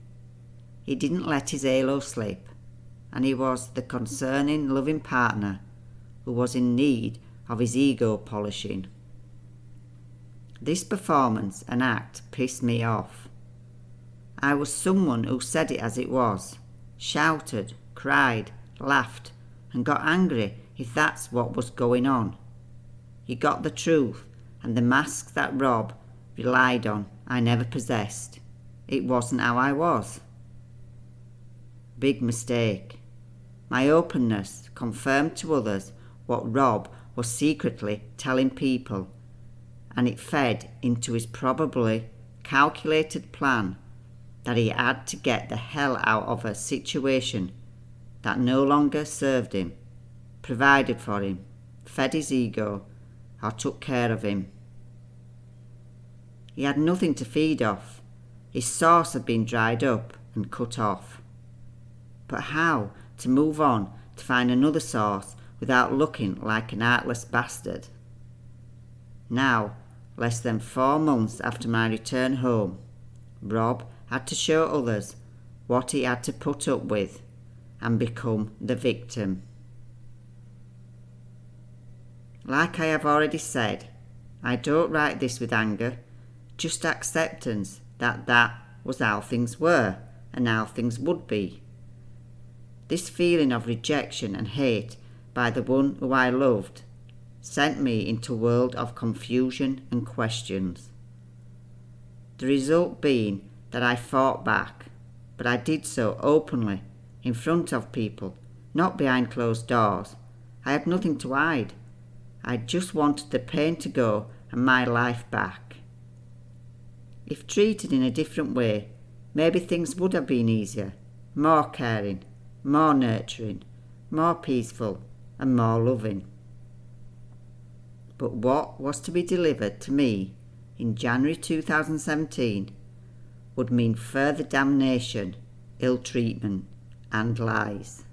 He didn't let his halo slip, and he was the concerning, loving partner who was in need of his ego polishing. This performance and act pissed me off. I was someone who said it as it was, shouted, cried, laughed, and got angry if that's what was going on. He got the truth, and the mask that Rob relied on I never possessed. It wasn't how I was. Big mistake. My openness confirmed to others what Rob was secretly telling people, and it fed into his probably calculated plan that he had to get the hell out of a situation that no longer served him, provided for him, fed his ego, or took care of him. He had nothing to feed off. His source had been dried up and cut off. But how to move on to find another source without looking like an artless bastard? Now, less than 4 months after my return home, Rob had to show others what he had to put up with and become the victim. Like I have already said, I don't write this with anger, just acceptance that was how things were and how things would be. This feeling of rejection and hate by the one who I loved sent me into a world of confusion and questions. The result being that I fought back, but I did so openly, in front of people, not behind closed doors. I had nothing to hide. I just wanted the pain to go and my life back. If treated in a different way, maybe things would have been easier, more caring, more nurturing, more peaceful, and more loving. But what was to be delivered to me in January 2017 would mean further damnation, ill treatment, and lies.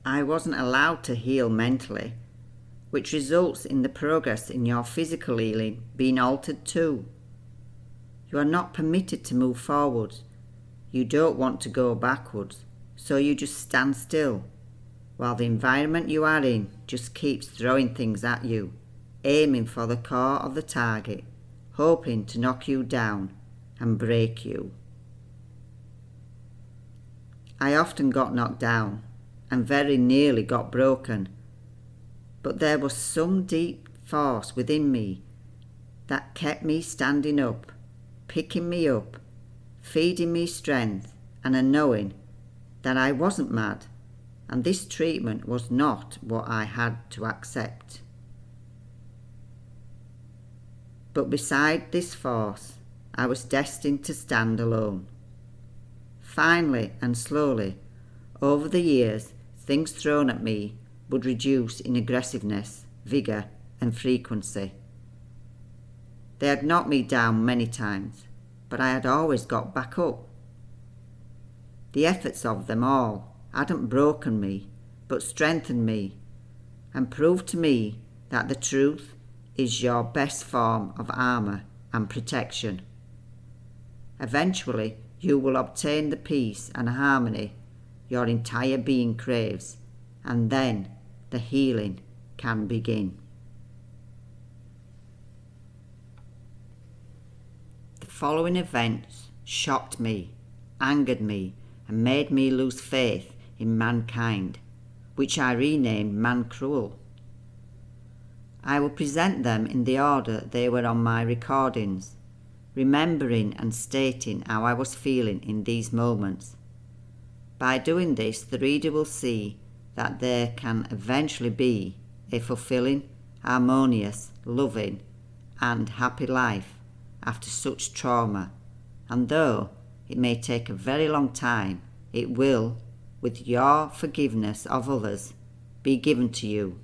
I wasn't allowed to heal mentally, which results in the progress in your physical healing being altered too. You are not permitted to move forwards. You don't want to go backwards, so you just stand still, while the environment you are in just keeps throwing things at you, aiming for the core of the target, hoping to knock you down and break you. I often got knocked down and very nearly got broken, but there was some deep force within me that kept me standing up, picking me up, feeding me strength and a knowing that I wasn't mad, and this treatment was not what I had to accept. But beside this force, I was destined to stand alone. Finally and slowly, over the years, things thrown at me would reduce in aggressiveness, vigour and frequency. They had knocked me down many times, but I had always got back up. The efforts of them all hadn't broken me, but strengthened me, and proved to me that the truth is your best form of armour and protection. Eventually, you will obtain the peace and harmony your entire being craves, and then the healing can begin. The following events shocked me, angered me, and made me lose faith in mankind, which I renamed Man Cruel. I will present them in the order they were on my recordings, remembering and stating how I was feeling in these moments. By doing this, the reader will see that there can eventually be a fulfilling, harmonious, loving, and happy life after such trauma, and though it may take a very long time, it will, with your forgiveness of others, be given to you.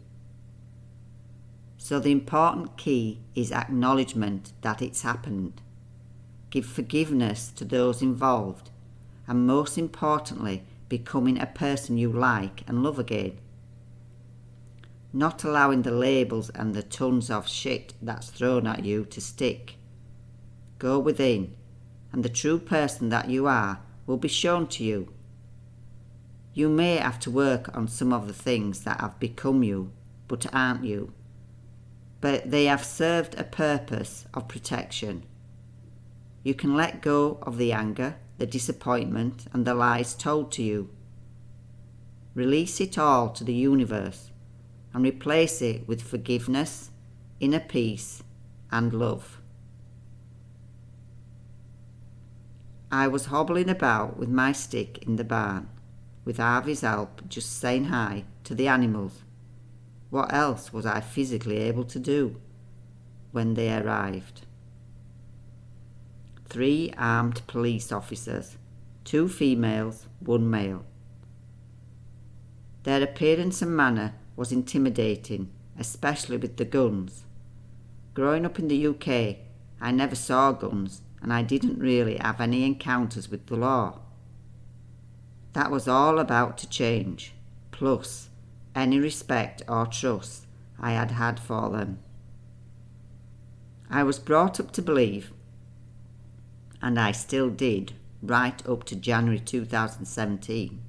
So the important key is acknowledgement that it's happened. Give forgiveness to those involved, and most importantly, becoming a person you like and love again. Not allowing the labels and the tons of shit that's thrown at you to stick. Go within, and the true person that you are will be shown to you. You may have to work on some of the things that have become you, but aren't you. But they have served a purpose of protection. You can let go of the anger, the disappointment, and the lies told to you. Release it all to the universe and replace it with forgiveness, inner peace, and love. I was hobbling about with my stick in the barn, with Harvey's help, just saying hi to the animals. What else was I physically able to do when they arrived? 3 armed police officers, 2 females, 1 male. Their appearance and manner was intimidating, especially with the guns. Growing up in the UK, I never saw guns, and I didn't really have any encounters with the law. That was all about to change, plus any respect or trust I had had for them. I was brought up to believe, and I still did right up to January 2017,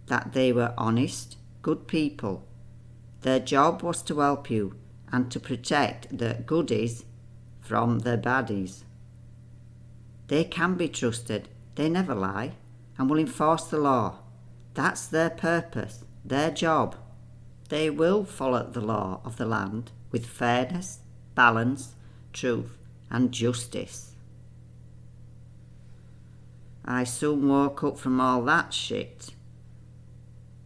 that they were honest, good people. Their job was to help you and to protect the goodies from the baddies. They can be trusted, they never lie, and will enforce the law. That's their purpose, their job. They will follow the law of the land with fairness, balance, truth, and justice. I soon woke up from all that shit,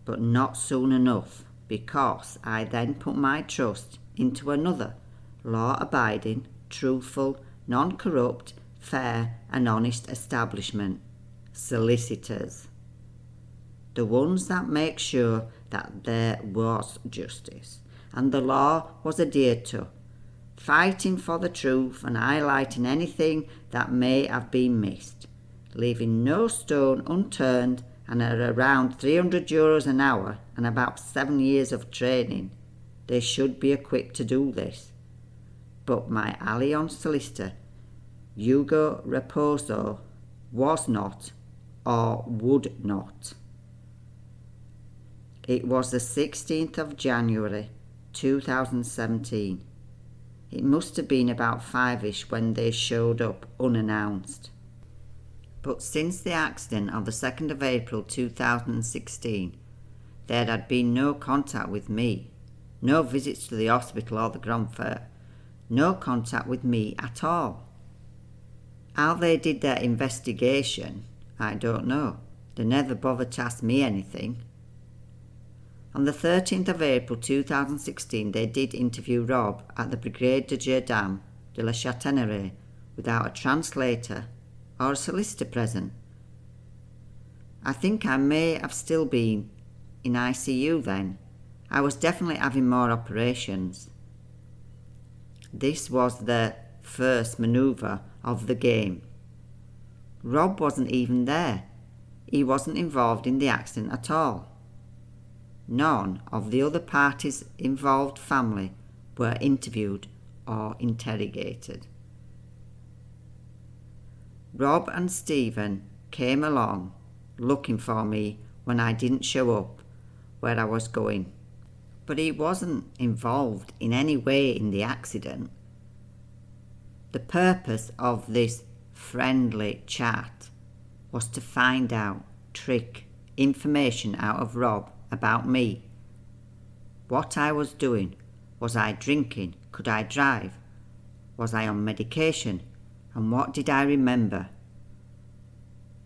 but not soon enough, because I then put my trust into another law-abiding, truthful, non-corrupt, fair and honest establishment, solicitors. The ones that make sure that there was justice and the law was adhered to, fighting for the truth and highlighting anything that may have been missed, leaving no stone unturned, and at around €300 an hour and about 7 years of training, they should be equipped to do this. But my Allianz solicitor, Hugo Raposo, was not or would not. It was the 16th of January 2017. It must have been about 5ish when they showed up unannounced. But since the accident of the 2nd of April 2016, there had been no contact with me, no visits to the hospital or the Grand Fair, no contact with me at all. How they did their investigation, I don't know. They never bothered to ask me anything. On the 13th of April 2016, they did interview Rob at the Brigade de Gendarmes de la Châtaigneraie without a translator or a solicitor present. I think I may have still been in ICU then. I was definitely having more operations. This was the first manoeuvre of the game. Rob wasn't even there. He wasn't involved in the accident at all. None of the other parties involved family were interviewed or interrogated. Rob and Stephen came along looking for me when I didn't show up where I was going. But he wasn't involved in any way in the accident. The purpose of this friendly chat was to find out, trick information out of Rob about me. What I was doing. Was I drinking? Could I drive? Was I on medication? And what did I remember?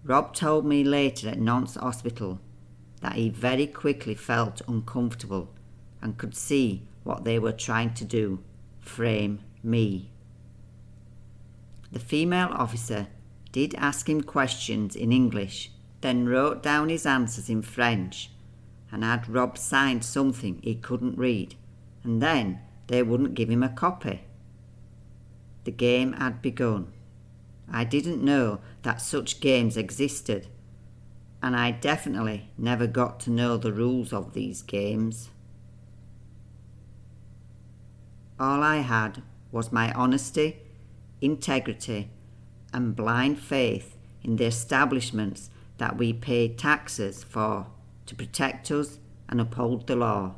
Rob told me later at Nantes Hospital that he very quickly felt uncomfortable and could see what they were trying to do, frame me. The female officer did ask him questions in English, then wrote down his answers in French and had Rob sign something he couldn't read, and then they wouldn't give him a copy. The game had begun. I didn't know that such games existed, and I definitely never got to know the rules of these games. All I had was my honesty, integrity, and blind faith in the establishments that we pay taxes for to protect us and uphold the law.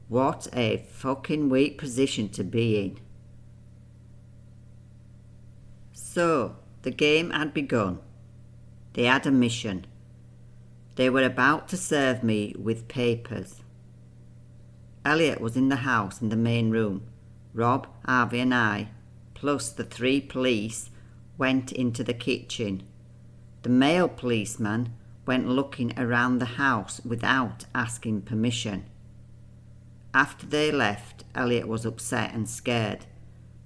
What a fucking weak position to be in. So, the game had begun. They had a mission. They were about to serve me with papers. Elliot was in the house in the main room. Rob, Harvey and I, plus the 3 police, went into the kitchen. The male policeman went looking around the house without asking permission. After they left, Elliot was upset and scared.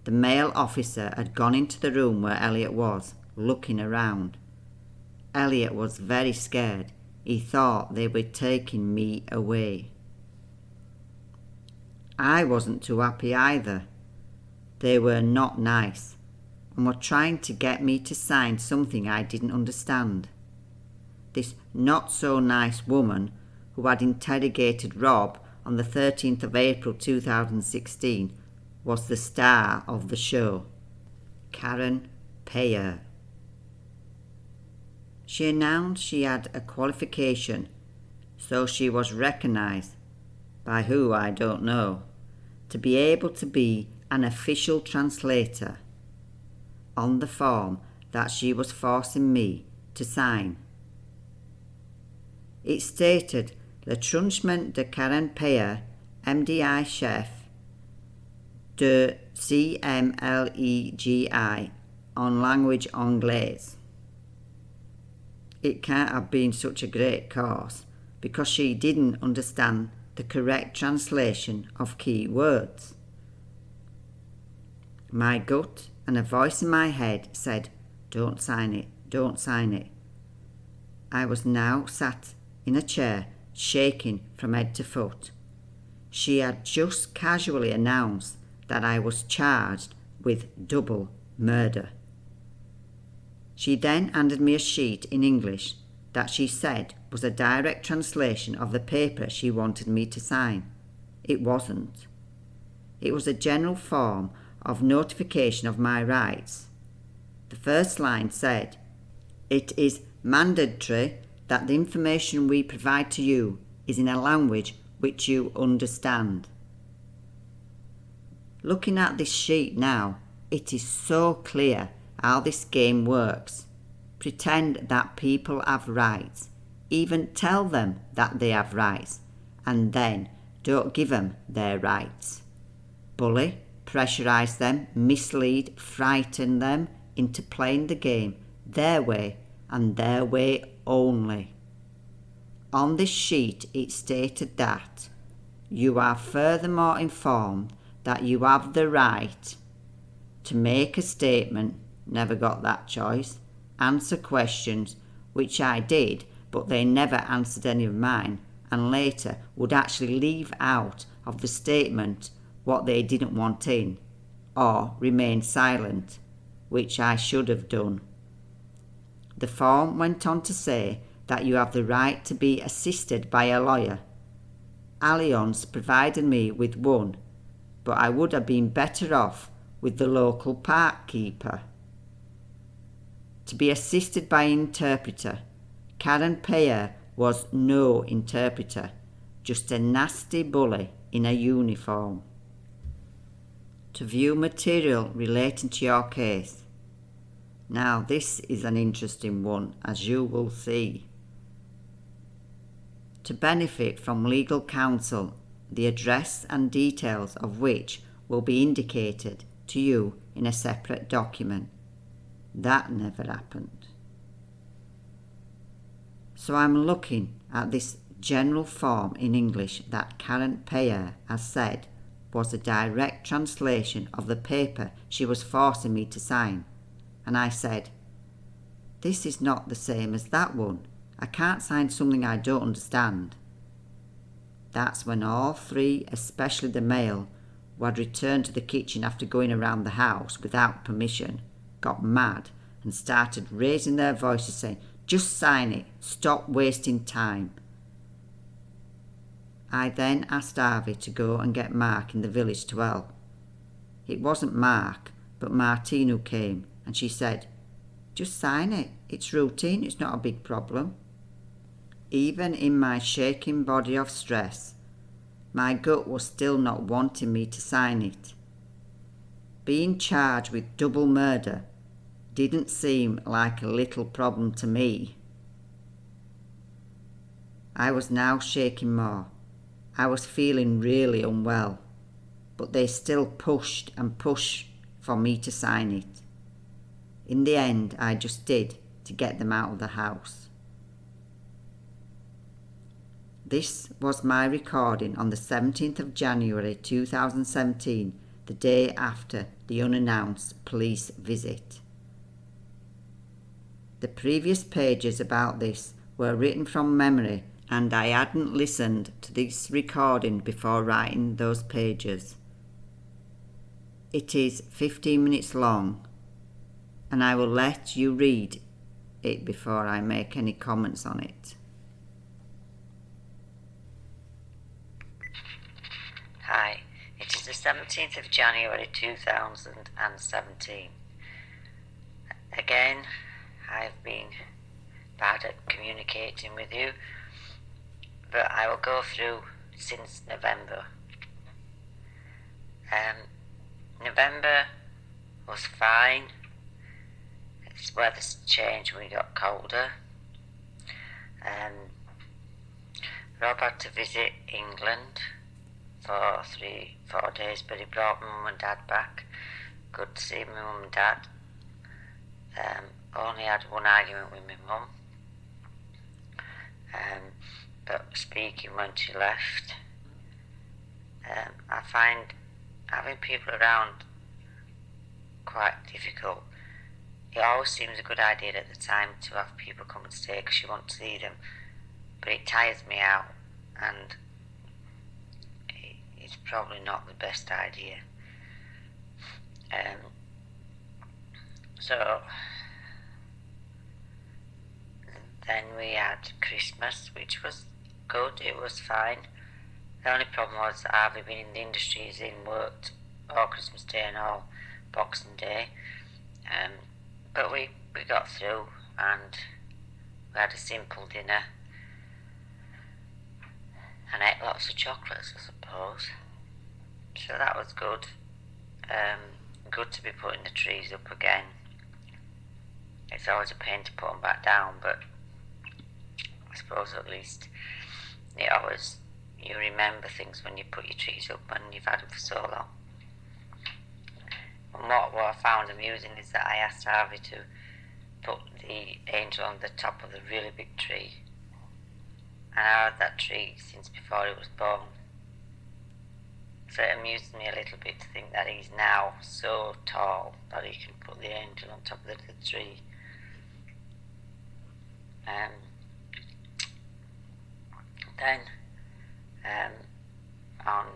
The male officer had gone into the room where Elliot was, looking around. Elliot was very scared. He thought they were taking me away. I wasn't too happy either. They were not nice and were trying to get me to sign something I didn't understand. This not-so-nice woman who had interrogated Rob on the 13th of April 2016 was the star of the show, Karen Payer. She announced she had a qualification, so she was recognised, by who I don't know, to be able to be an official translator on the form that she was forcing me to sign. It stated le truchement de 40 payer MDI chef de CMLEGI en language anglaise. It can't have been such a great course because she didn't understand the correct translation of key words. My gut and a voice in my head said, "Don't sign it, don't sign it." I was now sat in a chair, shaking from head to foot. She had just casually announced that I was charged with double murder. She then handed me a sheet in English that she said was a direct translation of the paper she wanted me to sign. It wasn't. It was a general form of notification of my rights. The first line said, "It is mandatory that the information we provide to you is in a language which you understand." Looking at this sheet now, it is so clear how this game works. Pretend that people have rights, even tell them that they have rights, and then don't give them their rights. Bully, pressurise them, mislead, frighten them into playing the game their way and their way only. On this sheet it stated that you are furthermore informed that you have the right to make a statement, never got that choice, answer questions, which I did, but they never answered any of mine, and later would actually leave out of the statement what they didn't want in, or remain silent, which I should have done. The form went on to say that you have the right to be assisted by a lawyer. Allianz provided me with one, but I would have been better off with the local park keeper. To be assisted by an interpreter, Karen Payer was no interpreter, just a nasty bully in a uniform. To view material relating to your case. Now this is an interesting one, as you will see. To benefit from legal counsel, the address and details of which will be indicated to you in a separate document. That never happened. So I'm looking at this general form in English that Karen Payer has said was a direct translation of the paper she was forcing me to sign. And I said, "This is not the same as that one. I can't sign something I don't understand." That's when all three, especially the male, who had returned to the kitchen after going around the house without permission, got mad and started raising their voices saying, "Just sign it, stop wasting time." I then asked Harvey to go and get Mark in the village to help. It wasn't Mark, but Martine who came, and she said, "Just sign it, it's routine, it's not a big problem." Even in my shaking body of stress, my gut was still not wanting me to sign it. Being charged with double murder didn't seem like a little problem to me. I was now shaking more. I was feeling really unwell, but they still pushed and pushed for me to sign it. In the end, I just did to get them out of the house. This was my recording on the 17th of January 2017, the day after the unannounced police visit. The previous pages about this were written from memory, and I hadn't listened to this recording before writing those pages. It is 15 minutes long, and I will let you read it before I make any comments on it. Hi, it is the 17th of January 2017. Again, I've been bad at communicating with you, but I will go through since November. November was fine. It's weather's changed, we got colder. Rob had to visit England for 3-4 days, but he brought my mum and dad back. Good to see my mum and dad. Only had one argument with my mum, but speaking when she left. I find having people around quite difficult. It always seems a good idea at the time to have people come and stay because you want to see them, but it tires me out, and it's probably not the best idea. So then we had Christmas, which was good, it was fine. The only problem was that Harvey been in the industry, he's in worked all Christmas Day and all Boxing Day. But we got through, and we had a simple dinner and ate lots of chocolates, I suppose. So that was good. Good to be putting the trees up again. It's always a pain to put them back down, but I suppose at least you remember things when you put your trees up and you've had them for so long. And what I found amusing is that I asked Harvey to put the angel on the top of the really big tree, and I had that tree since before he was born. So it amused me a little bit to think that he's now so tall that he can put the angel on top of the tree. Then on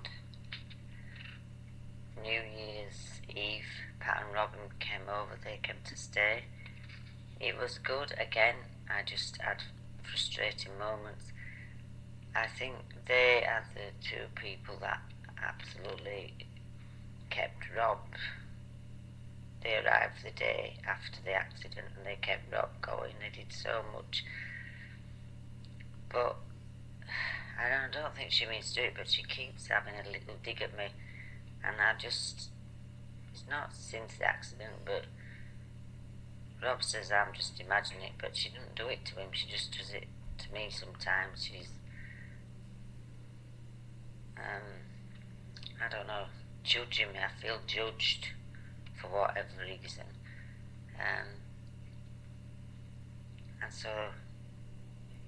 New Year's Eve, Pat and Robin came over, they came to stay. It was good again, I just had frustrating moments. I think they are the two people that absolutely kept Rob. They arrived the day after the accident and they kept Rob going. They did so much But I don't think she means to do it, but she keeps having a little dig at me, and it's not since the accident, but Rob says I'm just imagining it, but she doesn't do it to him, she just does it to me sometimes. She's, I don't know, judging me. I feel judged for whatever reason. And so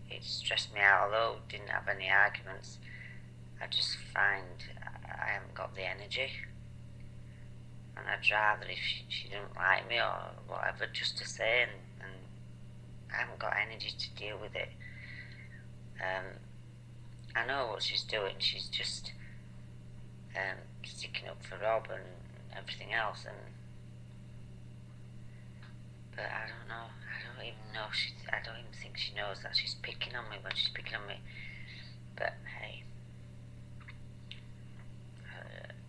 it stressed me out, although I didn't have any arguments. I just find I haven't got the energy, and I'd rather, if she didn't like me or whatever, just to say, and I haven't got energy to deal with it. I know what she's doing. She's just sticking up for Rob and everything else, but I don't know. I don't even know. I don't even think she knows that she's picking on me when she's picking on me. But hey,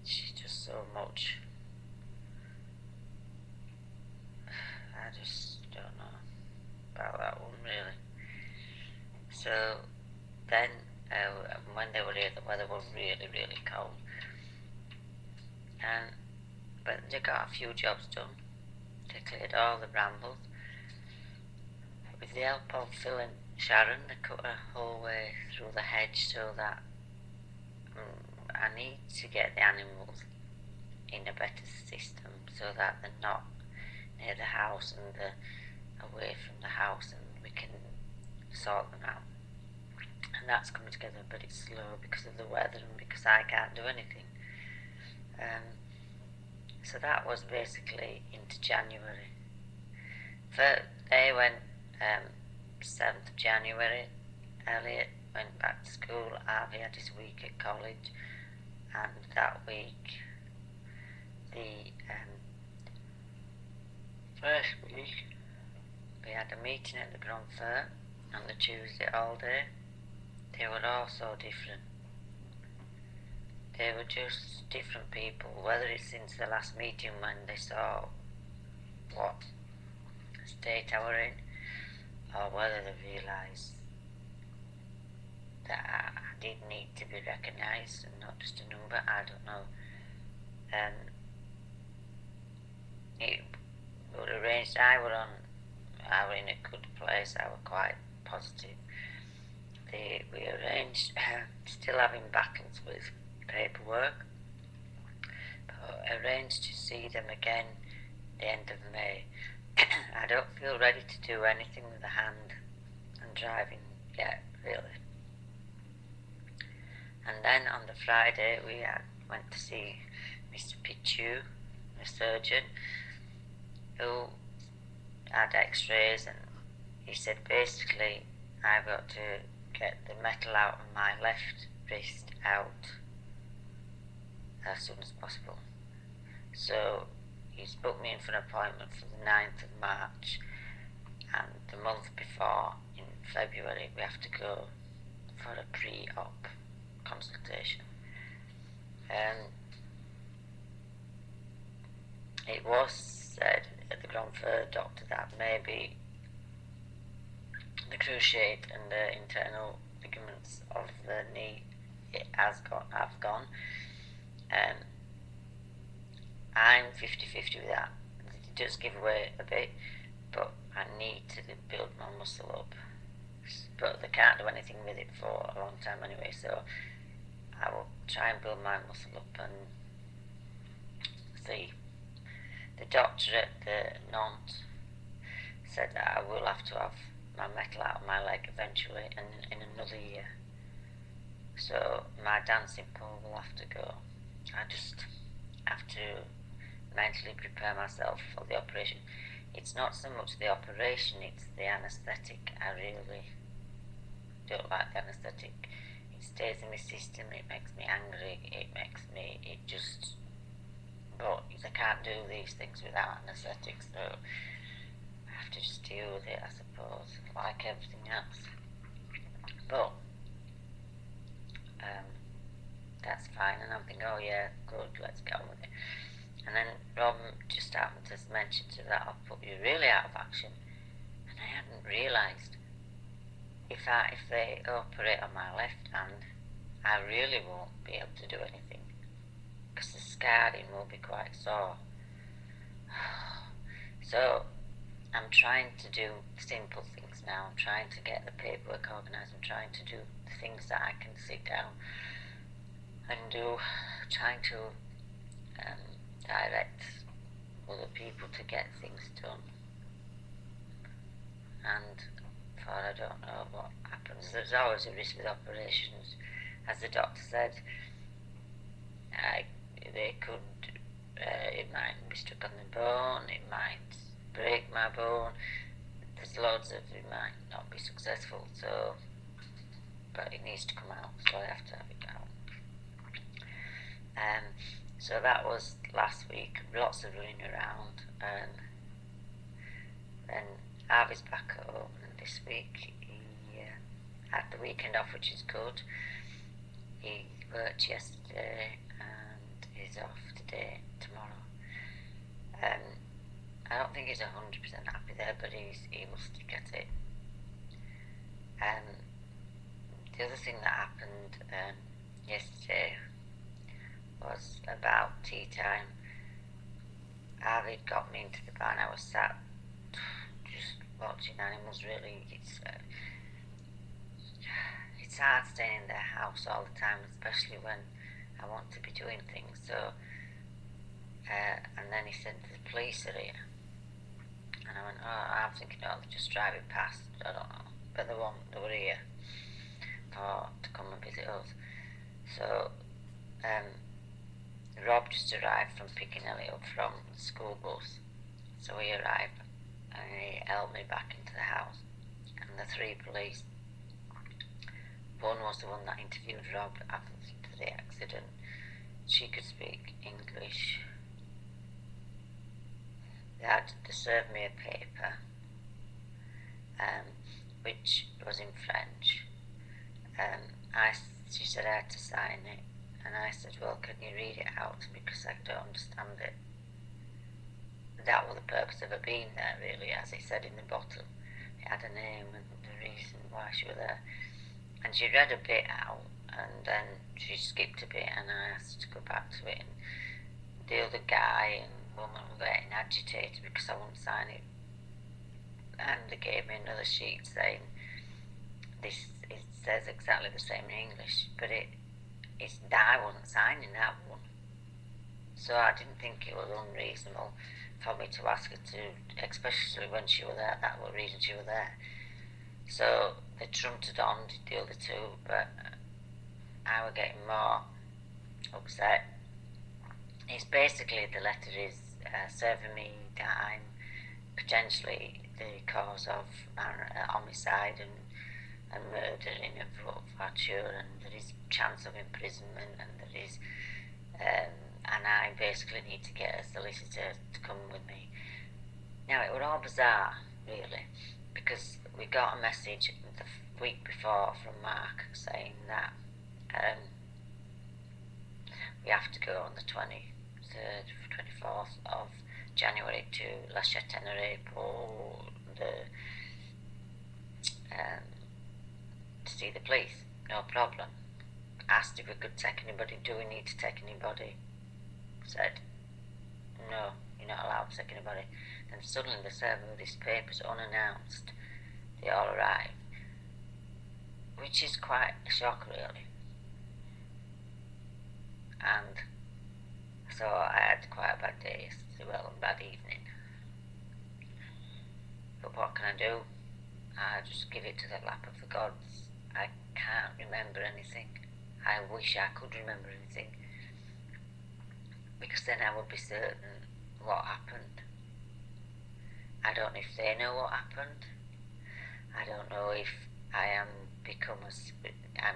she's just so much. I just don't know about that one, really. So then, when they were here, the weather was really, really cold. But they got a few jobs done. They cleared all the brambles. With the help of Phil and Sharon, they cut a whole way through the hedge so that I need to get the animals in a better system so that they're not near the house and they're away from the house, and we can sort them out. And that's coming together, but it's slow because of the weather and because I can't do anything. So that was basically into January. They went 7th of January. Elliot went back to school. Harvey had his week at college, and that week, the first week, we had a meeting at the Grand Fair on the Tuesday all day. They were all so different. They were just different people, whether it's since the last meeting when they saw what state I were in, or whether they realised that I did need to be recognised and not just a number. I don't know. It was arranged. I were in a good place. I were quite positive. We arranged, still having battles with paperwork, but arranged to see them again the end of May. I don't feel ready to do anything with the hand and driving yet, really. And then on the Friday we went to see Mr. Pichu, the surgeon, who had x-rays, and he said basically I've got to get the metal out of my left wrist out as soon as possible. So he's booked me in for an appointment for the 9th of March, and the month before, in February, we have to go for a pre-op consultation. It was said at the Grand Fair doctor that maybe the cruciate and the internal ligaments of the knee have gone. I'm 50-50 with that. It does give away a bit, but I need to build my muscle up. But they can't do anything with it for a long time anyway, so I will try and build my muscle up and see. The doctor at the Nantes said that I will have to have my metal out of my leg eventually, and in another year. So my dancing pole will have to go. I just have to mentally prepare myself for the operation. It's not so much the operation, it's the anaesthetic. I really don't like the anaesthetic. It stays in my system, it makes me angry, but I can't do these things without anaesthetic, so I have to just deal with it, I suppose, like everything else. But that's fine, and I'm thinking, oh yeah, good, let's get on with it. And then Rob just happened to mention to that, I'll put you really out of action, and I hadn't realised if they operate on my left hand, I really won't be able to do anything because the scarring will be quite sore. So I'm trying to do simple things now. I'm trying to get the paperwork organised. I'm trying to do the things that I can sit down and do. Trying to direct other people to get things done. And for I don't know what happens. There's always a risk with operations. As the doctor said, they could, it might be stuck on the bone, it might break my bone. There's loads of, it might not be successful, so, but it needs to come out, so I have to have it out. So that was last week, lots of running around, and then Harvey's back at home, and this week he had the weekend off, which is good. He worked yesterday and is off today, tomorrow. I don't think he's 100% happy there, but he must get it. The other thing that happened yesterday was about tea time. Harvey got me into the barn. I was sat just watching animals. Really, it's hard staying in their house all the time, especially when I want to be doing things. So, and then he said the police are here, and I went, oh, I'm thinking, oh, they're just driving past. I don't know, but they were here to come and visit us. So, Rob just arrived from picking Ellie up from the school bus. So he arrived and he helped me back into the house. And the three police, one was the one that interviewed Rob after the accident. She could speak English. They served me a paper, which was in French. She said I had to sign it. And I said, well, can you read it out to me because I don't understand it. That was the purpose of her being there, really, as it said in the bottle. It had a name and the reason why she was there. And she read a bit out, and then she skipped a bit, and I asked her to go back to it. And the other guy and woman were getting agitated because I wouldn't sign it. And they gave me another sheet saying, it says exactly the same in English, but it's that I wasn't signing that one. So I didn't think it was unreasonable for me to ask her to, especially when she was there, that was the reason she was there. So they trumpeted on the other two, but I was getting more upset. It's basically, the letter is serving me time, potentially the cause of homicide and murdering of voiture, and there is chance of imprisonment, and there is and I basically need to get a solicitor to come with me. Now it was all bizarre, really, because we got a message the week before from Mark saying that we have to go on the 23rd, 24th of January to La Châtaigneraie pour to see the police. No problem. Asked if we could take anybody. Do we need to take anybody? Said, no, you're not allowed to take anybody. Then suddenly the server of these papers, unannounced, they all arrived, which is quite a shock, really. And so I had quite a bad day yesterday, well, a bad evening. But what can I do? I just give it to the lap of the gods. I can't remember anything. I wish I could remember anything, because then I would be certain what happened. I don't know if they know what happened. I don't know if I'm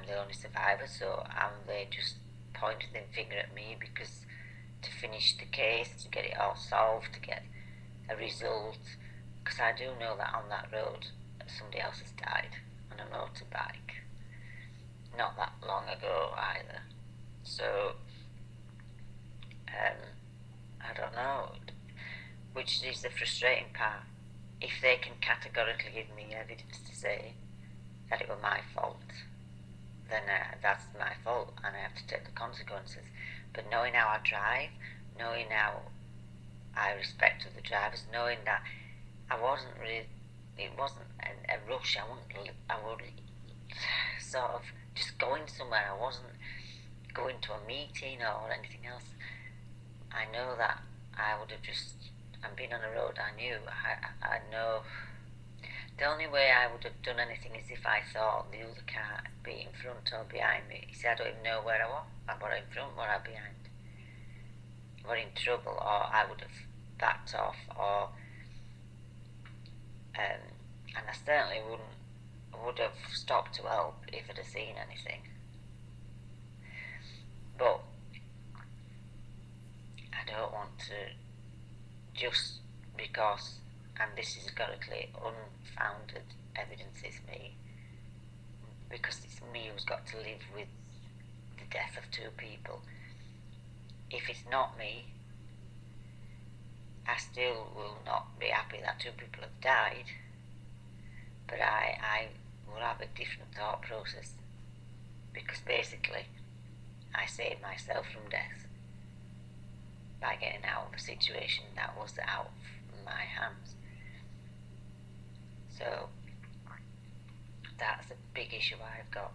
the only survivor, so am they just pointing their finger at me because to finish the case, to get it all solved, to get a result? Because I do know that on that road somebody else has died on a motorbike not that long ago either. So I don't know, which is the frustrating part. If they can categorically give me evidence to say that it was my fault, then that's my fault and I have to take the consequences. But knowing how I drive, knowing how I respect other drivers, knowing that I wasn't really, it wasn't a rush, I would sort of just going somewhere, I wasn't going to a meeting or anything else. I know that I would have just, and being on the road, I knew, I know, the only way I would have done anything is if I thought the other car be in front or behind me. You see, I don't even know where I was, were I in front, were I behind, were in trouble, or I would have backed off, or and I certainly would have stopped to help if I'd have seen anything. But I don't want to, just because, and this is categorically unfounded evidence, is me, because it's me who's got to live with the death of two people. If it's not me, I still will not be happy that two people have died, but I will have a different thought process, because basically I saved myself from death by getting out of a situation that was out of my hands. So that's a big issue I've got.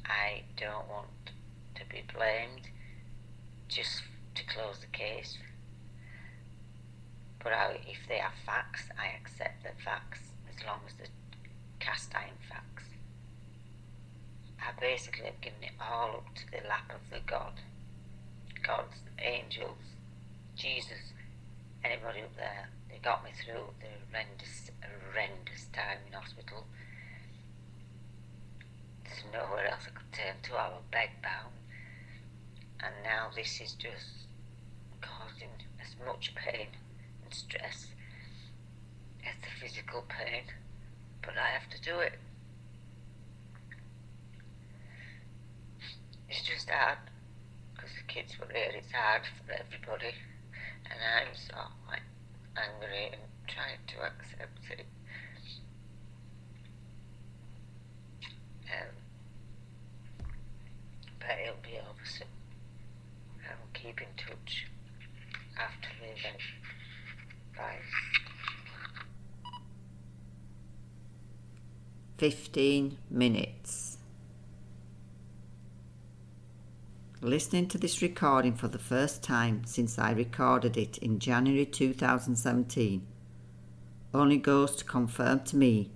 I don't want to be blamed just to close the case, but if they are facts, I accept the facts, as long as they're cast iron facts. I basically have given it all up to the lap of the God's angels, Jesus, anybody up there. They got me through the horrendous time in hospital. There's nowhere else I could turn to. I was bedbound, and now this is just causing as much pain and stress as the physical pain, but I have to do it. It's just hard, because the kids were here. It's hard for everybody, and I'm so angry and trying to accept it. But it'll be over soon. I will keep in touch after the event. Bye. 15 minutes. Listening to this recording for the first time since I recorded it in January 2017 only goes to confirm to me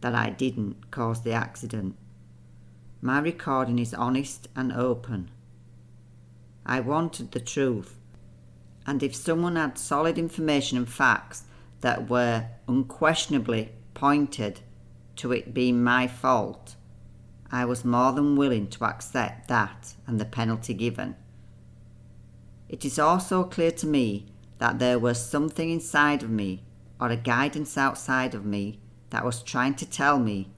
that I didn't cause the accident. My recording is honest and open. I wanted the truth, and if someone had solid information and facts that were unquestionably pointed to it being my fault, I was more than willing to accept that and the penalty given. It is also clear to me that there was something inside of me, or a guidance outside of me, that was trying to tell me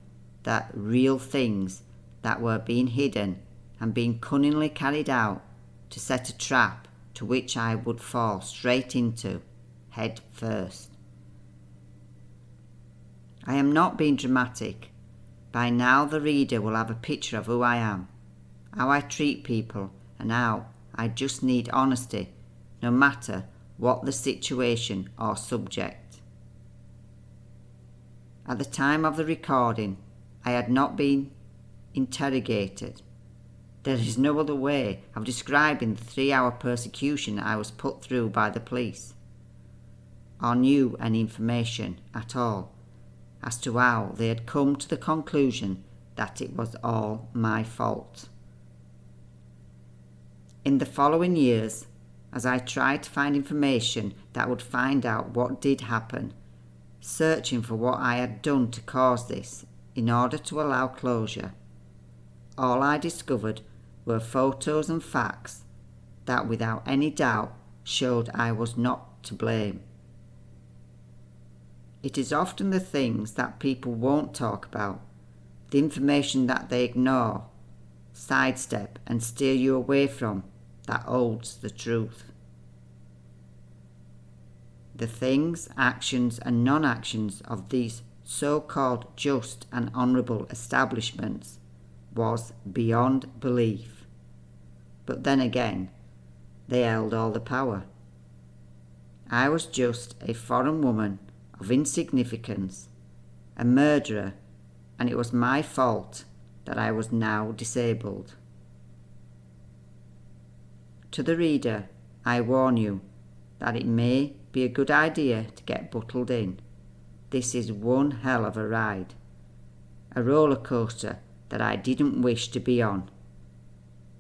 that real things that were being hidden and being cunningly carried out to set a trap to which I would fall straight into, head first. I am not being dramatic. By now the reader will have a picture of who I am, how I treat people, and how I just need honesty, no matter what the situation or subject. At the time of the recording, I had not been interrogated. There is no other way of describing the 3-hour persecution I was put through by the police, or knew any information at all as to how they had come to the conclusion that it was all my fault. In the following years, as I tried to find information that would find out what did happen, searching for what I had done to cause this in order to allow closure, all I discovered were photos and facts that without any doubt showed I was not to blame. It is often the things that people won't talk about, the information that they ignore, sidestep and steer you away from, that holds the truth. The things, actions and non-actions of these so-called just and honourable establishments was beyond belief. But then again, they held all the power. I was just a foreign woman of insignificance, a murderer, and it was my fault that I was now disabled. To the reader, I warn you that it may be a good idea to get buttled in. This is one hell of a ride. A roller coaster that I didn't wish to be on.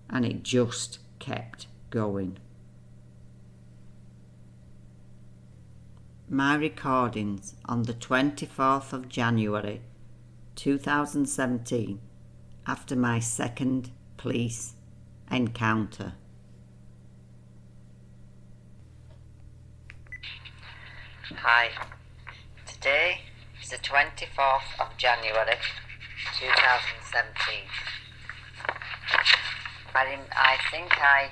And it just kept going. My recordings on the 24th of January 2017 after my second police encounter. Hi, today is the 24th of January 2017. I think I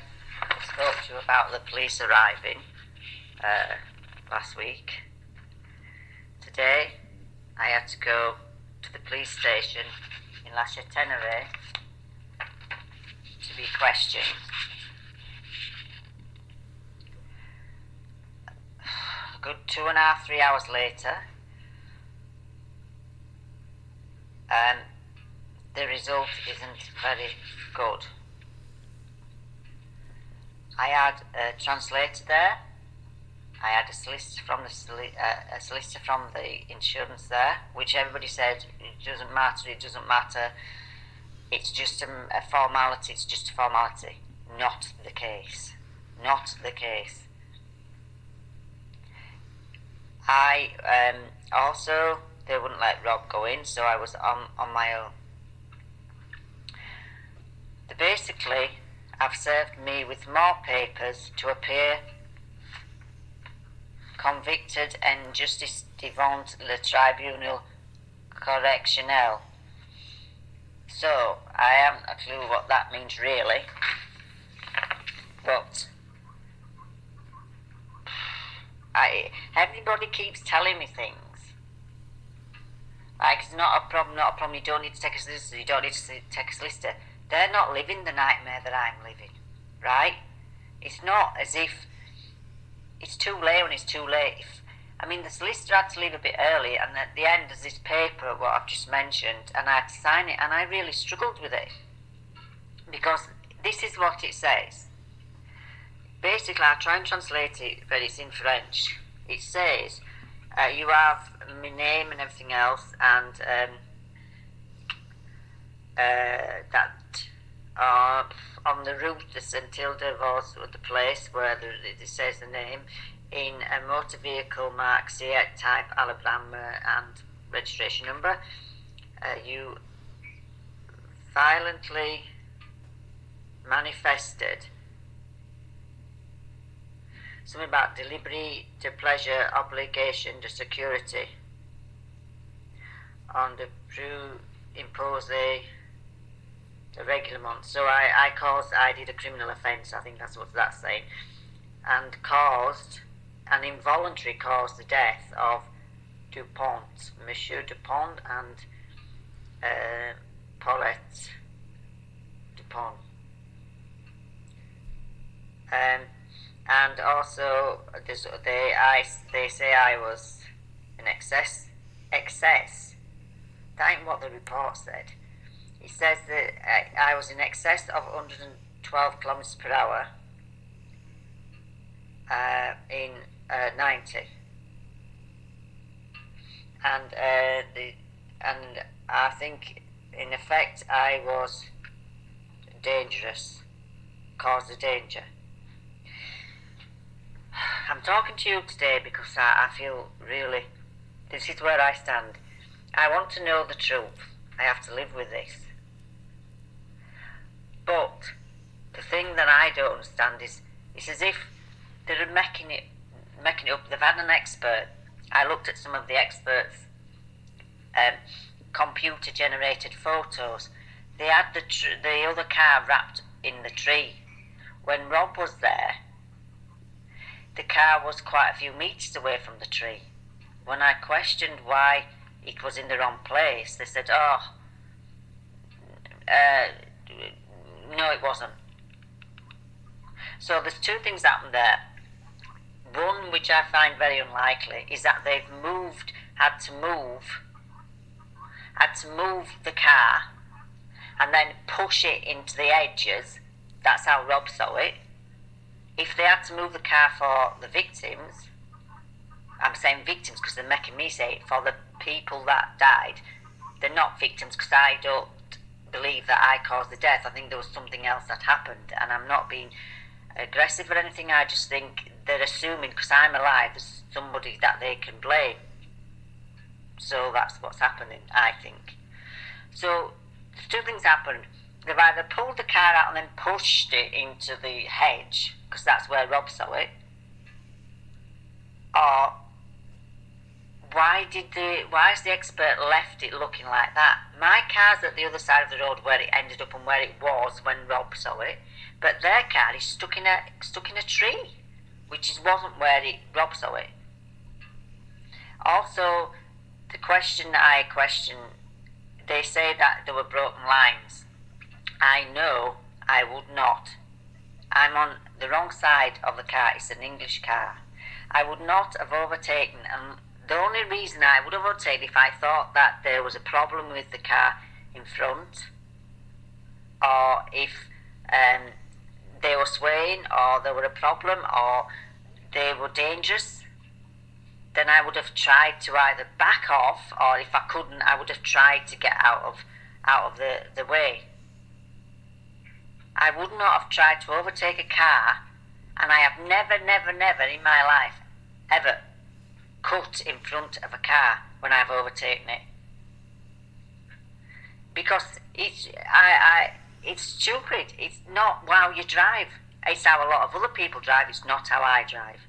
spoke to you about the police arriving last week. Today I had to go to the police station in La Châtaigneraie to be questioned. A good 2.5, 3 hours later, and the result isn't very good. I had a translator there. I had a solicitor from the insurance there, which everybody said it doesn't matter. It's just a formality. It's just a formality. Not the case. Not the case. Also, they wouldn't let Rob go in, so I was on my own. Basically, I've served me with more papers to appear convicted en justice devant le tribunal correctionnel. So, I haven't a clue what that means really, but everybody keeps telling me things. Like, it's not a problem, you don't need to take a solicitor, They're not living the nightmare that I'm living, right? It's not as if it's too late when it's too late. The solicitor had to leave a bit early, and at the end there's this paper, what I've just mentioned, and I had to sign it, and I really struggled with it. Because this is what it says. Basically, I'll try and translate it, but it's in French. It says, you have my name and everything else, and that on the route to St Kilda was the place where it says the name, in a motor vehicle mark C8 type Alabama and registration number. You violently manifested something about delivery de pleasure, obligation de security on the plus imposé the règlement. So I did a criminal offence, I think that's what that's saying, and involuntary caused the death of Dupont, Monsieur Dupont and Paulette Dupont. And also they say I was in excess. That ain't what the report said. It says that I was in excess of 112 kilometers per hour in 90, and I think in effect I was dangerous, caused a danger. I'm talking to you today because I feel really, this is where I stand. I want to know the truth. I have to live with this. But the thing that I don't understand is it's as if they're making it up. They've had an expert. I looked at some of the experts' computer-generated photos. They had the other car wrapped in the tree. When Rob was there, the car was quite a few metres away from the tree. When I questioned why it was in the wrong place. They said, no, it wasn't. So there's two things happened there. One, which I find very unlikely, is that they've had to move the car and then push it into the edges. That's how Rob saw it. If they had to move the car for the victims, I'm saying victims because they're making me say it, for the people that died, they're not victims because I don't believe that I caused the death. I think there was something else that happened, and I'm not being aggressive or anything. I just think they're assuming because I'm alive there's somebody that they can blame. So that's what's happening, I think. So two things happened. They've either pulled the car out and then pushed it into the hedge, because that's where Rob saw it, or why has the expert left it looking like that? My car's at the other side of the road where it ended up and where it was when Rob saw it, but their car is stuck in a tree, which wasn't where Rob saw it. Also, the question they say that there were broken lines. I know I would not. I'm on the wrong side of the car. It's an English car. I would not have overtaken, and the only reason I would have overtaken if I thought that there was a problem with the car in front, or if they were swaying, or there were a problem, or they were dangerous, then I would have tried to either back off, or if I couldn't, I would have tried to get out of the way. I would not have tried to overtake a car, and I have never in my life ever cut in front of a car when I've overtaken it, because it's stupid. It's not how you drive. It's how a lot of other people drive. It's not how I drive.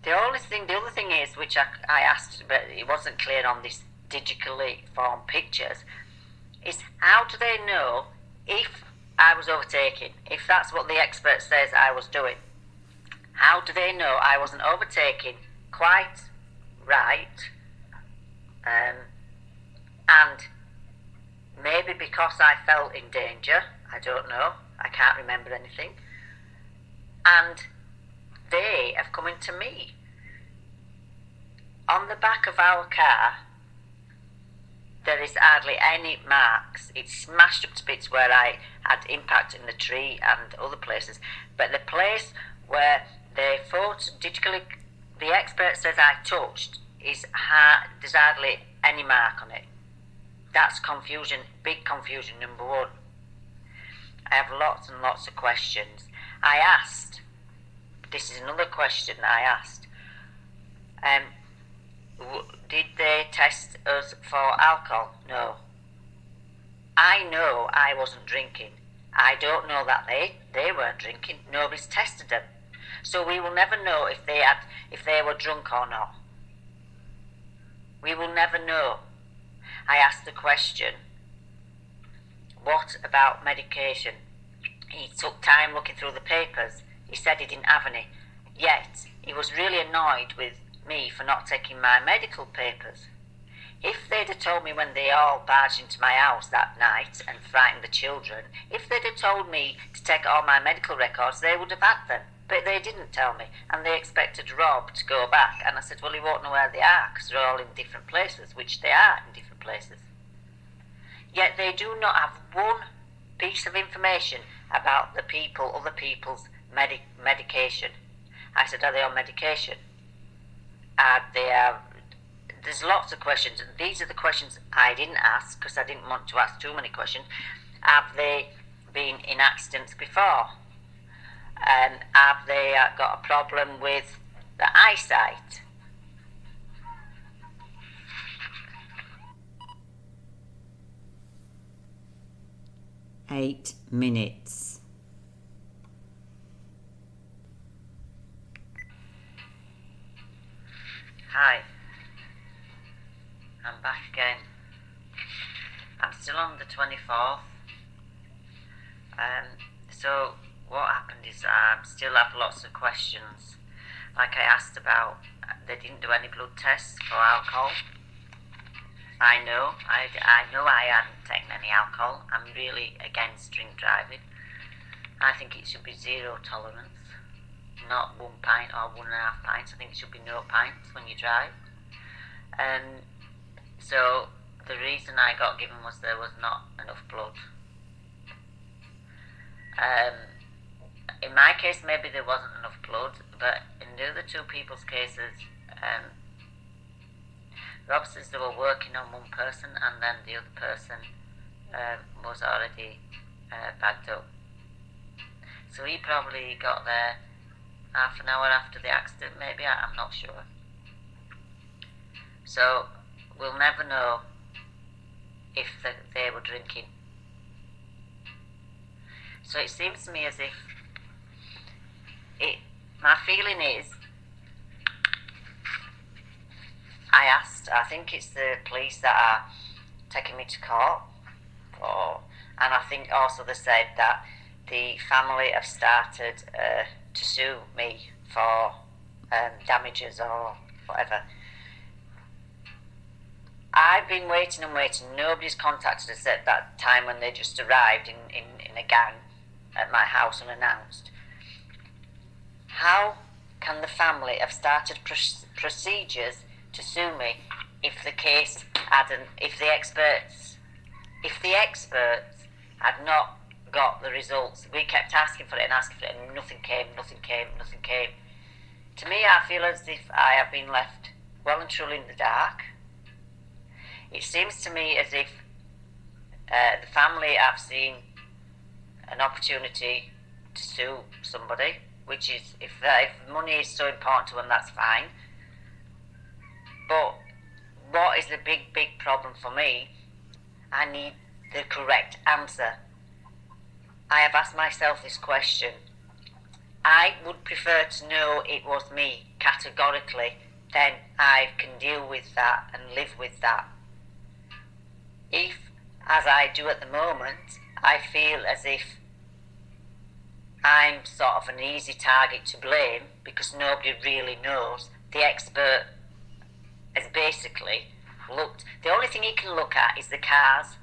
The other thing is, which I asked, but it wasn't clear on this digitally formed pictures, is how do they know if I was overtaking? If that's what the expert says I was doing, how do they know I wasn't overtaking quite right? And maybe because I felt in danger, I don't know, I can't remember anything, and they have come into me. On the back of our car, there is hardly any marks. It's smashed up to bits where I had impact in the tree and other places, but the place where they digitally, the expert says I touched, there's hardly any mark on it. That's confusion, big confusion, number one. I have lots and lots of questions. I asked, this is another question I asked, did they test us for alcohol? No. I know I wasn't drinking. I don't know that they weren't drinking. Nobody's tested them. So we will never know if they were drunk or not. We will never know. I asked the question, what about medication? He took time looking through the papers. He said he didn't have any. Yet, he was really annoyed with me for not taking my medical papers. If they'd have told me when they all barged into my house that night and frightened the children, if they'd have told me to take all my medical records, they would have had them. But they didn't tell me, and they expected Rob to go back. And I said, well, he won't know where they are, because they're all in different places, which they are in different places. Yet they do not have one piece of information about other people's medication. I said, are they on medication? There's lots of questions. These are the questions I didn't ask, because I didn't want to ask too many questions. Have they been in accidents before? Have they got a problem with the eyesight? Eight minutes. Hi, I'm back again. I'm still on the 24th. So what happened is I still have lots of questions. Like I asked about, they didn't do any blood tests for alcohol. I know I hadn't taken any alcohol. I'm really against drink driving. I think it should be zero tolerance, not 1 pint or 1.5 pints. I think it should be no pints when you drive. So the reason I got given was there was not enough blood. In my case, maybe there wasn't enough blood, but in the other two people's cases, Rob says they were working on one person and then the other person was already bagged up. So he probably got there half an hour after the accident, maybe, I'm not sure. So we'll never know if they were drinking. So it seems to me as if my feeling is, I think it's the police that are taking me to court, and I think also they said that the family have started to sue me for damages or whatever. I've been waiting and waiting. Nobody's contacted us at that time when they just arrived in a gang at my house unannounced. How can the family have started procedures to sue me if the case hadn't, if the experts had not got the results? We kept asking for it and nothing came. To me, I feel as if I have been left well and truly in the dark. It seems to me as if the family have seen an opportunity to sue somebody, which is, if money is so important to them, that's fine. But what is the big problem for me? I need the correct answer. I have asked myself this question. I would prefer to know it was me categorically, then I can deal with that and live with that. If, as I do at the moment, I feel as if I'm sort of an easy target to blame because nobody really knows, the expert has basically looked, the only thing he can look at is the cars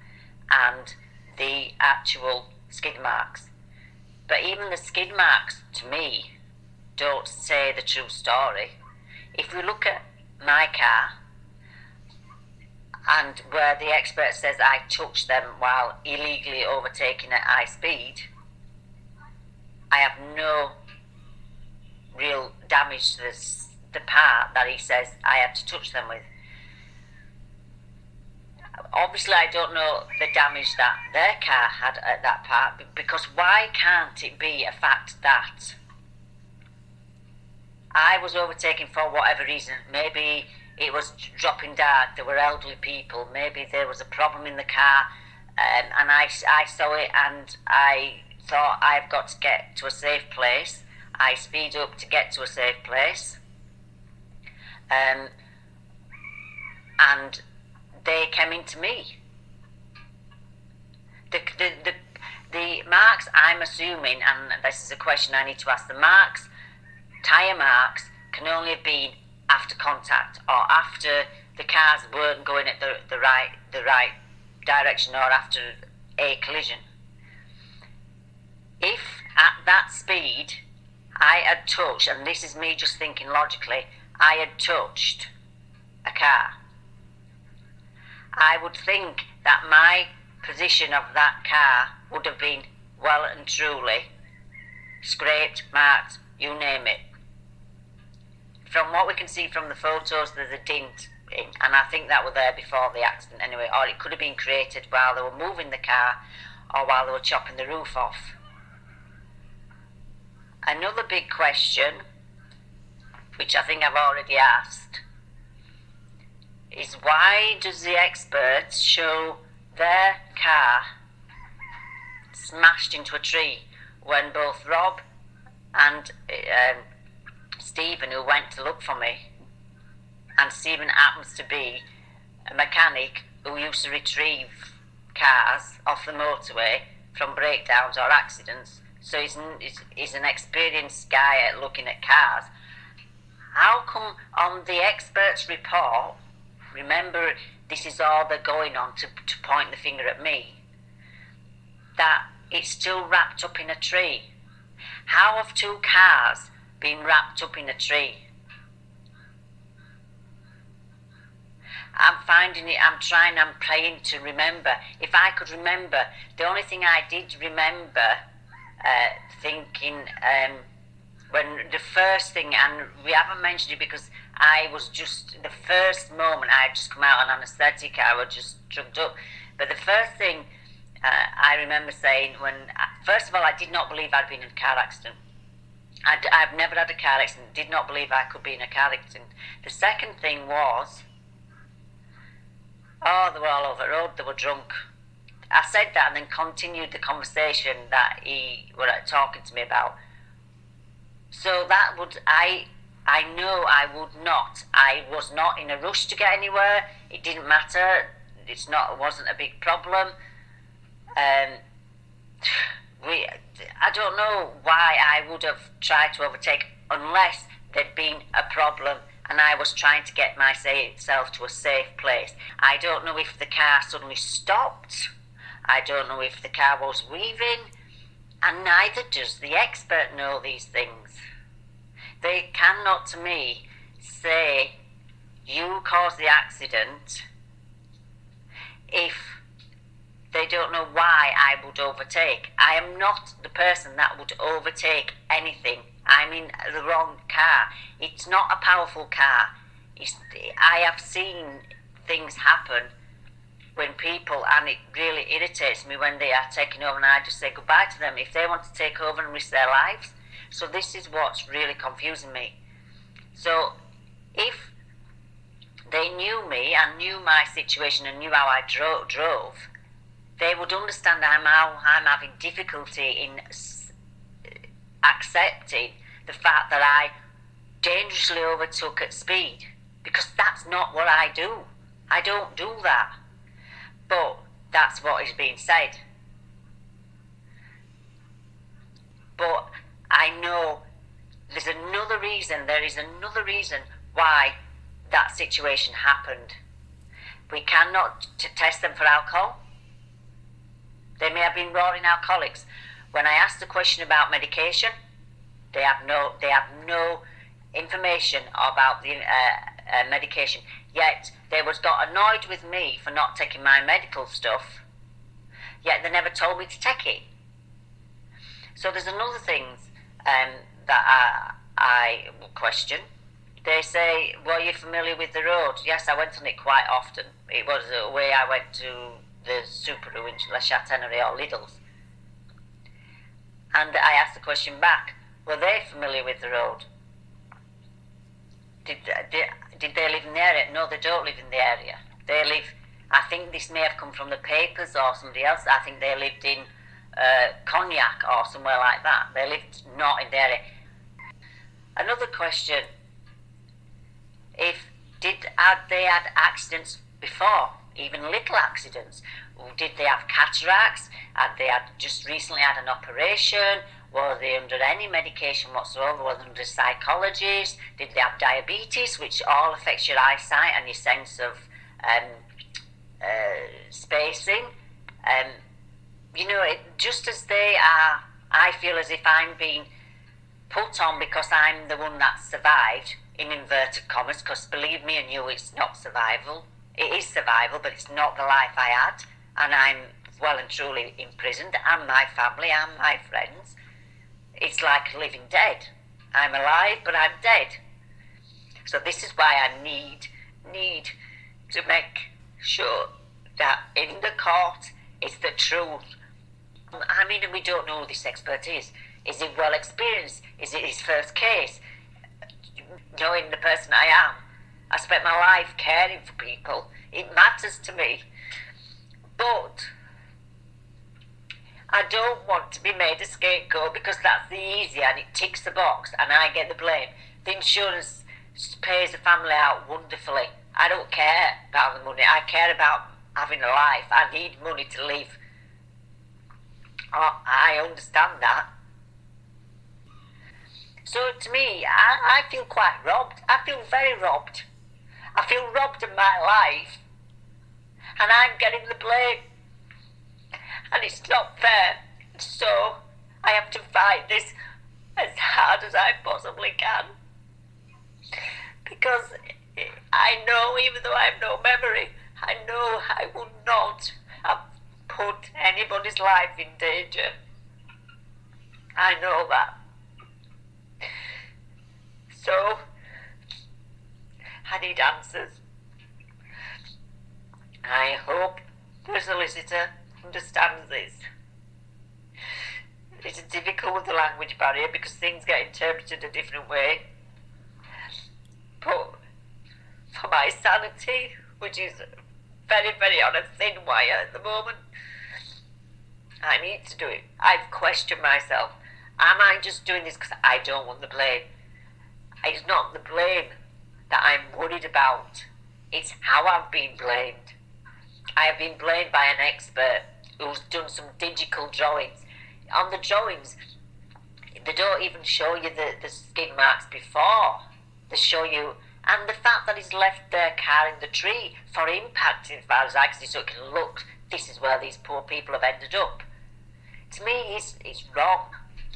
and the actual skid marks. But even the skid marks, to me, don't say the true story. If we look at my car, and where the expert says I touched them while illegally overtaking at high speed, I have no real damage to the part that he says I had to touch them with. Obviously, I don't know the damage that their car had at that part, because why can't it be a fact that I was overtaken for whatever reason? Maybe it was dropping dark, there were elderly people, maybe there was a problem in the car, and I saw it and I thought I've got to get to a safe place. I speed up to get to a safe place. And they came into me. The marks, I'm assuming, and this is a question I need to ask, the marks, tyre marks, can only have been after contact or after the cars weren't going at the right direction or after a collision. If at that speed I had touched, and this is me just thinking logically, I had touched a car, I would think that my position of that car would have been well and truly scraped, marked, you name it. From what we can see from the photos, there's a dint in, and I think that were there before the accident anyway, or it could have been created while they were moving the car or while they were chopping the roof off. Another big question, which I think I've already asked, is why does the experts show their car smashed into a tree when both Rob and Stephen, who went to look for me, and Stephen happens to be a mechanic who used to retrieve cars off the motorway from breakdowns or accidents, so he's an experienced guy at looking at cars. How come on the expert's report remember this is all they're going on to point the finger at me, that it's still wrapped up in a tree. How have two cars been wrapped up in a tree? I'm praying to remember. If I could remember, the only thing I did remember thinking, when the first thing, and we haven't mentioned it because I was just, the first moment I had just come out on anaesthetic, I was just drugged up. But the first thing I remember saying first of all, I did not believe I'd been in a car accident. I've never had a car accident, did not believe I could be in a car accident. The second thing was, they were all over the road, they were drunk. I said that and then continued the conversation that he was talking to me about. So that would, I know I would not. I was not in a rush to get anywhere. It didn't matter. It wasn't a big problem. I don't know why I would have tried to overtake unless there'd been a problem and I was trying to get myself to a safe place. I don't know if the car suddenly stopped. I don't know if the car was weaving, and neither does the expert know these things. They cannot, to me, say you caused the accident if they don't know why I would overtake. I am not the person that would overtake anything. I'm in the wrong car. It's not a powerful car. I have seen things happen when people, and it really irritates me when they are taking over and I just say goodbye to them if they want to take over and risk their lives. So this is what's really confusing me. So if they knew me and knew my situation and knew how I drove, they would understand I'm having difficulty in accepting the fact that I dangerously overtook at speed, because that's not what I do. I don't do that. But that's what is being said. But I know there is another reason why that situation happened. We cannot test them for alcohol. They may have been roaring alcoholics. When I asked the question about medication, they have no information about the medication. Yet they got annoyed with me for not taking my medical stuff. Yet they never told me to take it. So there's another thing that I question. They say, "Well, you're familiar with the road?" Yes, I went on it quite often. It was a way I went to the Subaru in La Châtaigneraie or Lidl's. And I asked the question back, were they familiar with the road? Did they live in the area? No, they don't live in the area. I think this may have come from the papers or somebody else. I think they lived in Cognac or somewhere like that. They lived not in the area. Another question, had they had accidents before, even little accidents? Did they have cataracts? Had they just recently had an operation? Were they under any medication whatsoever? Were they under psychologists? Did they have diabetes, which all affects your eyesight and your sense of spacing? Just as they are, I feel as if I'm being put on because I'm the one that survived, in inverted commas, because believe me and you, it's not survival. It is survival, but it's not the life I had, and I'm well and truly imprisoned, and my family and my friends. It's like living dead. I'm alive, but I'm dead. So this is why I need to make sure that in the court it's the truth. I mean, we don't know who this expert is. Is he well experienced? Is it his first case? Knowing the person I am, I spent my life caring for people. It matters to me. But I don't want to be made a scapegoat because that's the easy and it ticks the box and I get the blame. The insurance pays the family out wonderfully. I don't care about the money. I care about having a life. I need money to live. I understand that. So to me, I feel quite robbed. I feel very robbed. I feel robbed of my life, and I'm getting the blame. And it's not fair. So I have to fight this as hard as I possibly can. Because I know, even though I have no memory, I know I would not have put anybody's life in danger. I know that. So I need answers. I hope the solicitor understands this. It's difficult with the language barrier because things get interpreted a different way. But for my sanity, which is very, very on a thin wire at the moment, I need to do it. I've questioned myself. Am I just doing this because I don't want the blame? It's not the blame that I'm worried about. It's how I've been blamed. I have been blamed by an expert who's done some digital drawings. On the drawings, they don't even show you the skid marks before. They show you, and the fact that he's left their car in the tree for impact as far as I can see, so it can look, this is where these poor people have ended up. To me, it's wrong.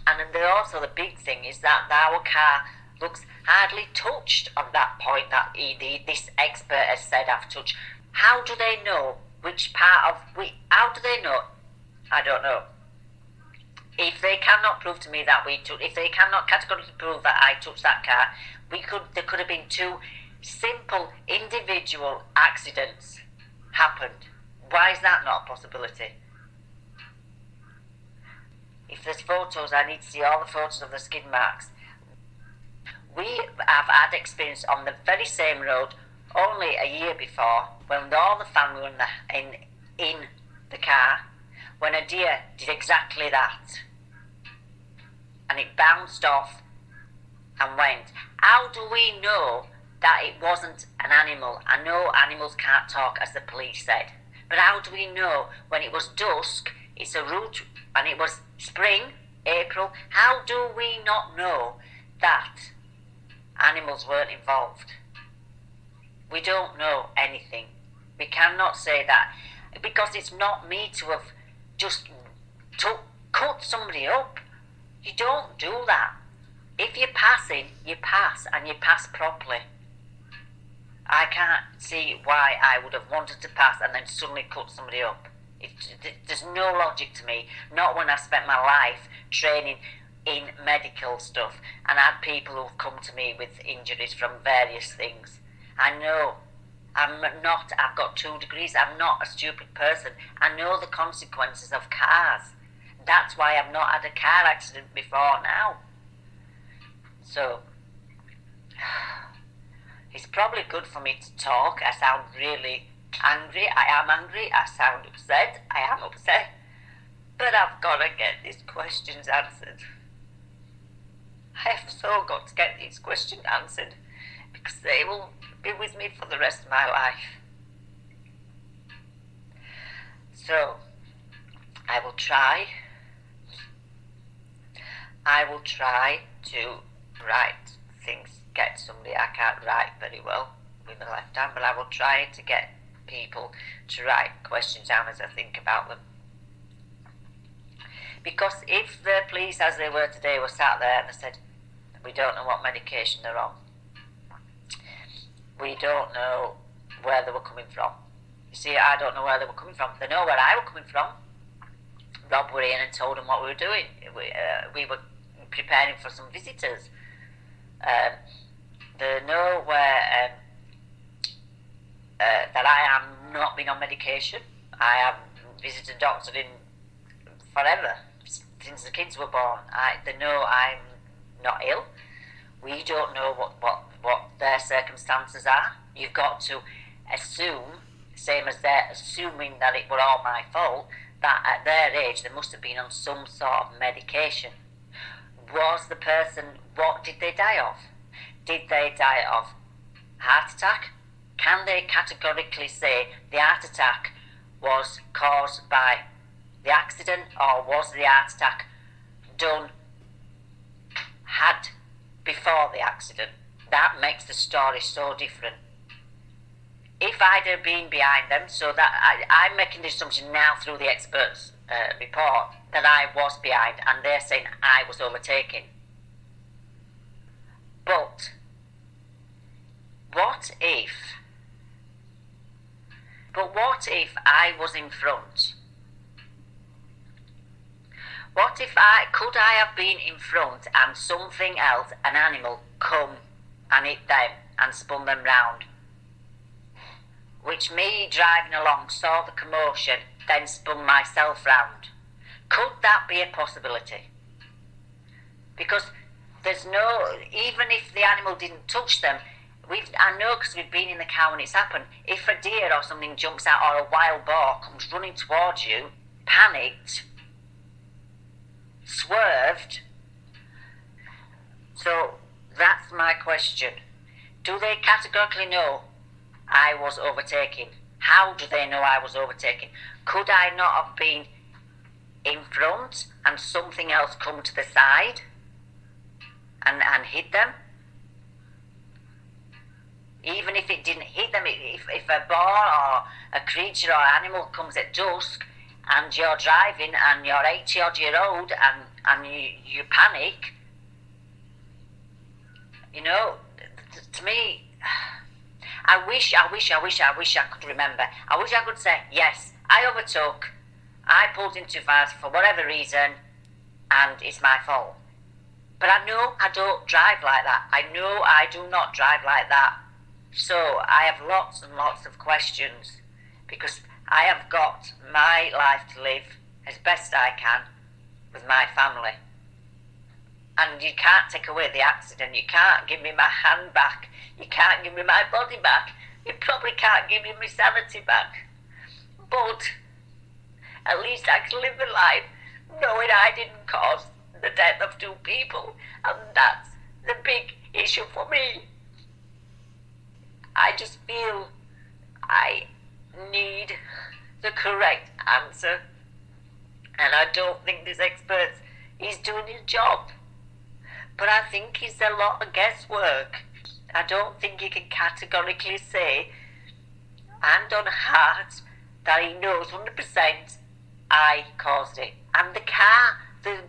And then also the big thing is that our car looks hardly touched on that point that this expert has said I've touched. How do they know which part of, how do they know? I don't know. If they cannot prove to me that if they cannot categorically prove that I touched that car, there could have been two simple individual accidents happened. Why is that not a possibility? If there's photos, I need to see all the photos of the skid marks. We have had experience on the very same road only a year before, when all the family were in the car, when a deer did exactly that. And it bounced off and went. How do we know that it wasn't an animal? I know animals can't talk, as the police said. But how do we know when it was dusk, it's a route, and it was spring, April, how do we not know that animals weren't involved? We don't know anything. We cannot say that, because it's not me to have just cut somebody up. You don't do that. If you're passing, you pass, and you pass properly. I can't see why I would have wanted to pass and then suddenly cut somebody up. There's no logic to me, not when I spent my life training in medical stuff and had people who've come to me with injuries from various things. I know I've got 2 degrees, I'm not a stupid person. I know the consequences of cars. That's why I've not had a car accident before now. So, it's probably good for me to talk. I sound really angry. I am angry. I sound upset. I am upset. But I've got to get these questions answered. I have so got to get these questions answered, because they will be with me for the rest of my life. So, I will try to write things, get somebody. I can't write very well with my left hand, but I will try to get people to write questions down as I think about them. Because if the police, as they were today, were sat there and they said, we don't know what medication they're on, we don't know where they were coming from. You see, I don't know where they were coming from. They know where I was coming from. Rob were in and told them what we were doing. We were preparing for some visitors. They know where that I am not been on medication. I have visited a doctor in forever, since the kids were born. They know I'm not ill. We don't know what their circumstances are. You've got to assume, same as they're assuming that it were all my fault, that at their age they must have been on some sort of medication. Was the person, what did they die of? Did they die of heart attack? Can they categorically say the heart attack was caused by the accident, or was the heart attack had before the accident? That makes the story so different. if I'd have been behind them, so that I'm making the assumption now through the experts' report that I was behind, and they're saying I was overtaken. But what if I was in front? What if could I have been in front and something else, an animal, come and hit them and spun them round? Which me driving along saw the commotion, then spun myself round. Could that be a possibility? Because there's no, even if the animal didn't touch them, I know because we've been in the car when it's happened, if a deer or something jumps out or a wild boar comes running towards you, panicked, swerved. So that's my question. Do they categorically know I was overtaken? How do they know I was overtaken? Could I not have been in front and something else come to the side and hit them? Even if it didn't hit them, if a boar or a creature or animal comes at dusk and you're driving and you're 80 odd year old and you panic, you know, to me, I wish I could remember. I wish I could say, yes, I overtook, I pulled in too fast for whatever reason, and it's my fault. But I know I don't drive like that. I know I do not drive like that. So I have lots and lots of questions because I have got my life to live as best I can with my family. And you can't take away the accident. You can't give me my hand back. You can't give me my body back. You probably can't give me my sanity back. But at least I can live a life knowing I didn't cause the death of two people. And that's the big issue for me. I just feel I need the correct answer. And I don't think this expert is doing his job. But I think it's a lot of guesswork. I don't think he can categorically say, hand on heart, that he knows 100% I caused it. And the car, the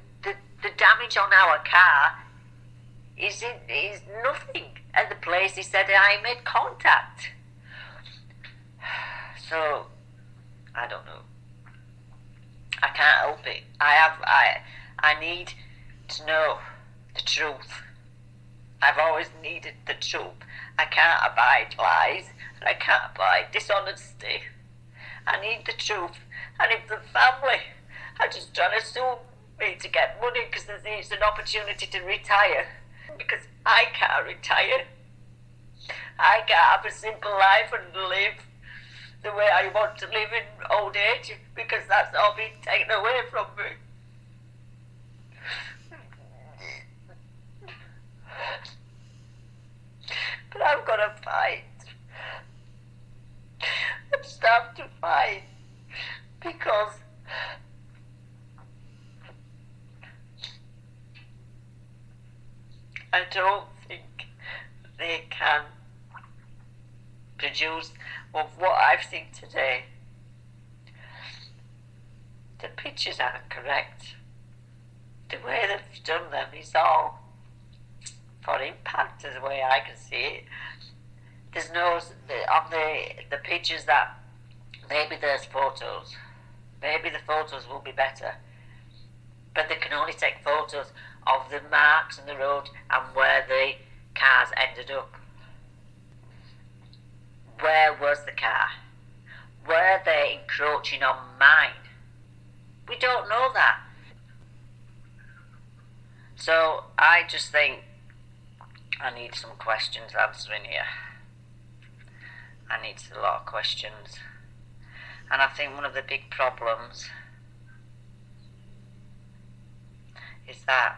damage on our car is nothing. At the place he said I made contact. So, I don't know. I can't help it. I need to know the truth. I've always needed the truth. I can't abide lies, and I can't abide dishonesty. I need the truth. And if the family are just trying to sue me to get money because it's an opportunity to retire, because I can't retire. I can't have a simple life and live the way I want to live in old age because that's all being taken away from me. But I've got to fight. I just have to fight because I don't think they can produce of what I've seen today. The pictures aren't correct. The way they've done them is all for impact, is the way I can see it. There's no, on the pictures that, maybe there's photos. Maybe the photos will be better. But they can only take photos of the marks in the road and where the cars ended up. Where was the car? Were they encroaching on mine? We don't know that. So I just think I need some questions answering here. I need a lot of questions. And I think one of the big problems is that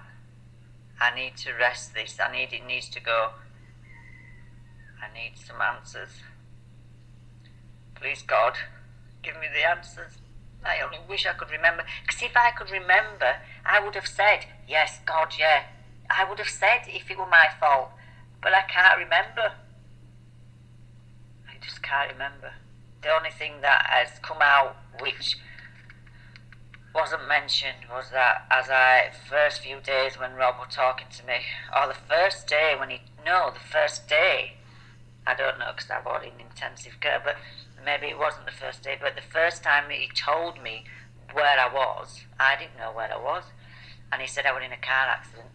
I need to rest this. It needs to go. I need some answers. Please God, give me the answers. I only wish I could remember. Because if I could remember, I would have said, yes, God, yeah. I would have said if it were my fault. But I can't remember. I just can't remember. The only thing that has come out which wasn't mentioned was that first few days when Rob was talking to me, or the first day the first day, I don't know because I was in intensive care, but maybe it wasn't the first day, but the first time he told me where I was, I didn't know where I was, and he said I was in a car accident.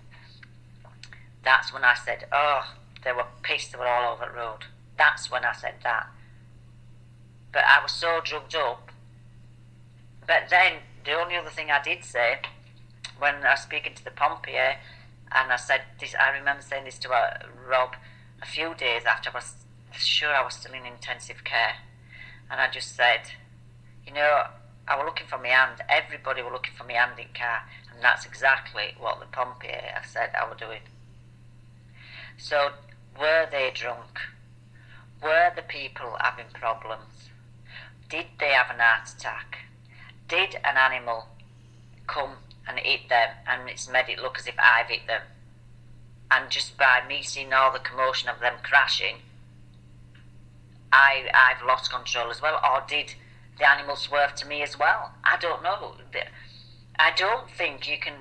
That's when I said, oh, they were pissed, they were all over the road. That's when I said that. But I was so drugged up. But then, the only other thing I did say, when I was speaking to the pompier, and I said this, I remember saying this to Rob a few days after I was sure I was still in intensive care. And I just said, I was looking for my hand. Everybody was looking for my hand in car. And that's exactly what the pompier said I was doing. So, were they drunk? Were the people having problems? Did they have an heart attack? Did an animal come and hit them and it's made it look as if I've hit them? And just by me seeing all the commotion of them crashing, I've lost control as well? Or did the animal swerve to me as well? I don't know. I don't think you can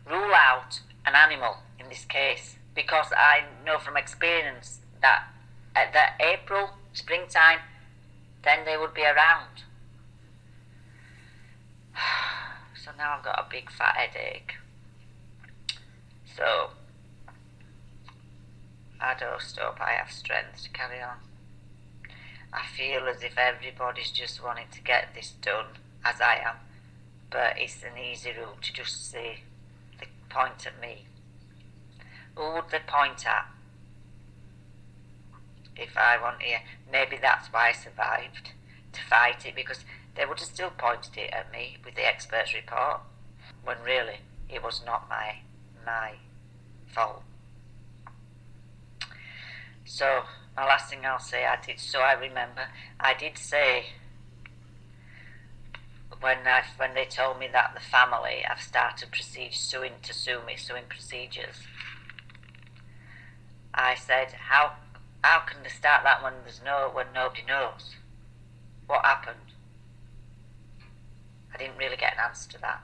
rule out an animal in this case, because I know from experience that at that April, springtime, then they would be around. So now I've got a big fat headache. So I just hope I have strength to carry on. I feel as if everybody's just wanting to get this done, as I am, but it's an easy route to just say, they point at me. Who would they point at? If I want here, maybe that's why I survived, to fight it, because they would have still pointed it at me with the expert's report, when really it was not my fault. So my last thing I'll say, I remember I did say when they told me that the family have started suing procedures, I said, how can they start that when nobody knows what happened? I didn't really get an answer to that.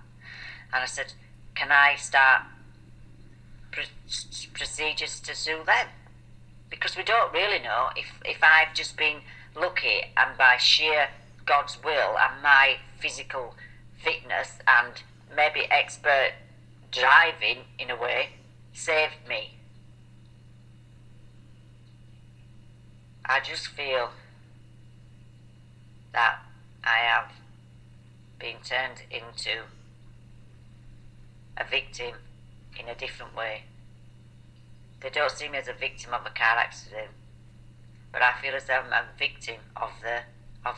And I said, can I start procedures to sue them? Because we don't really know if I've just been lucky and by sheer God's will and my physical fitness and maybe expert driving in a way saved me. I just feel that I have been turned into a victim in a different way. They don't see me as a victim of a car accident, but I feel as though I'm a victim of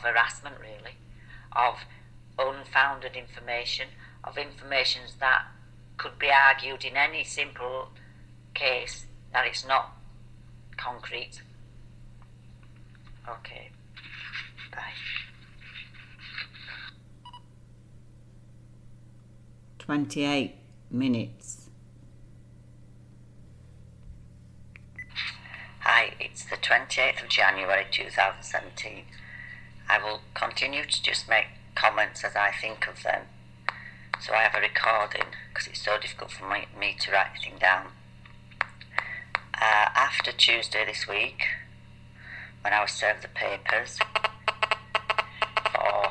harassment, really, of unfounded information, of informations that could be argued in any simple case that it's not concrete. Okay, bye. 28 minutes. Hi, it's the 28th of January 2017. I will continue to just make comments as I think of them. So I have a recording because it's so difficult for me to write anything down. After Tuesday this week, when I was served the papers for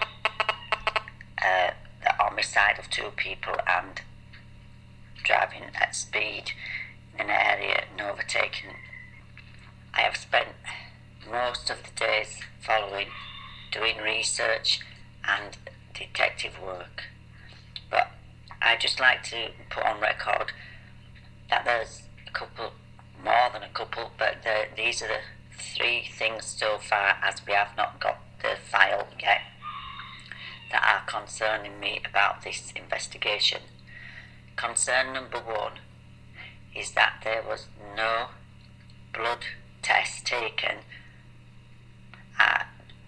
the homicide of 2 people and driving at speed in an area and overtaking, I have spent most of the days following doing research and detective work. But I'd just like to put on record that there's a couple, more than a couple, but these are the 3 things so far, as we have not got the file yet, that are concerning me about this investigation. Concern number 1 is that there was no blood test taken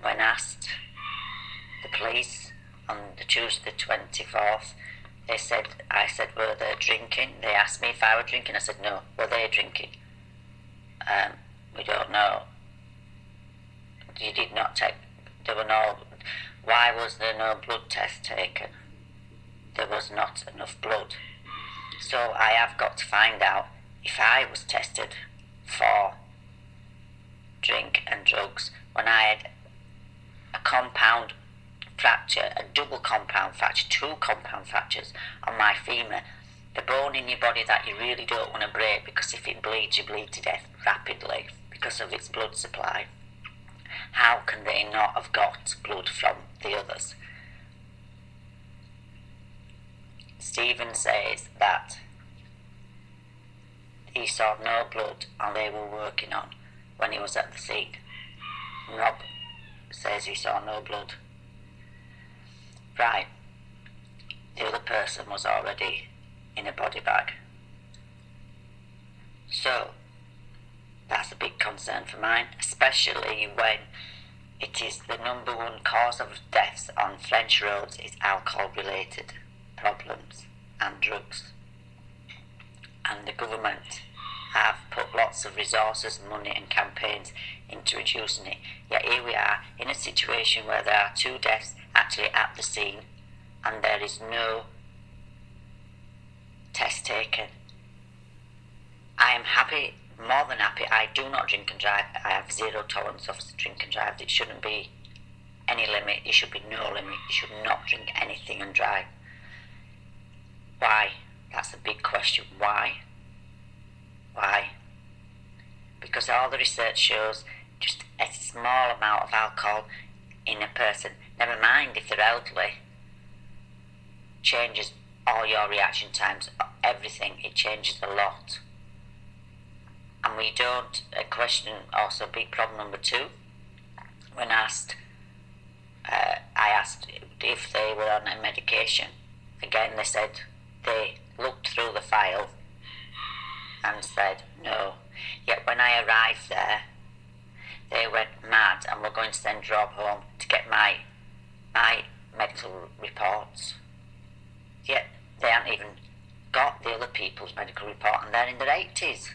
when asked the police on the Tuesday the 24th. I said, were they drinking? They asked me if I were drinking. I said, no. Were they drinking? We don't know. you did not take, there were no, why was there no blood test taken? There was not enough blood. So I have got to find out if I was tested for drink and drugs when I had a compound fracture, a double compound fracture, 2 compound fractures on my femur, the bone in your body that you really don't want to break, because if it bleeds, you bleed to death rapidly because of its blood supply. How can they not have got blood from the others? Stephen says that he saw no blood and they were working on when he was at the scene. Rob says he saw no blood. Right, the other person was already in a body bag. So, that's a big concern for mine, especially when it is the number 1 cause of deaths on French roads is alcohol-related problems and drugs. And the government have put lots of resources, money and campaigns into reducing it. Yet here we are in a situation where there are 2 deaths actually at the scene and there is no test taken. I am happy, more than happy. I do not drink and drive. I have zero tolerance of drink and drive. It shouldn't be any limit. There should be no limit. You should not drink anything and drive. Why? That's a big question. Why? Why? Because all the research shows just a small amount of alcohol in a person, never mind if they're elderly, changes all your reaction times, everything. It changes a lot. And we don't question also big problem number 2. When asked, I asked if they were on a medication. Again, they said they looked through the file and said no. Yet when I arrived there, they went mad and were going to send Rob home to get my medical reports. Yet they haven't even got the other people's medical report and they're in their 80s.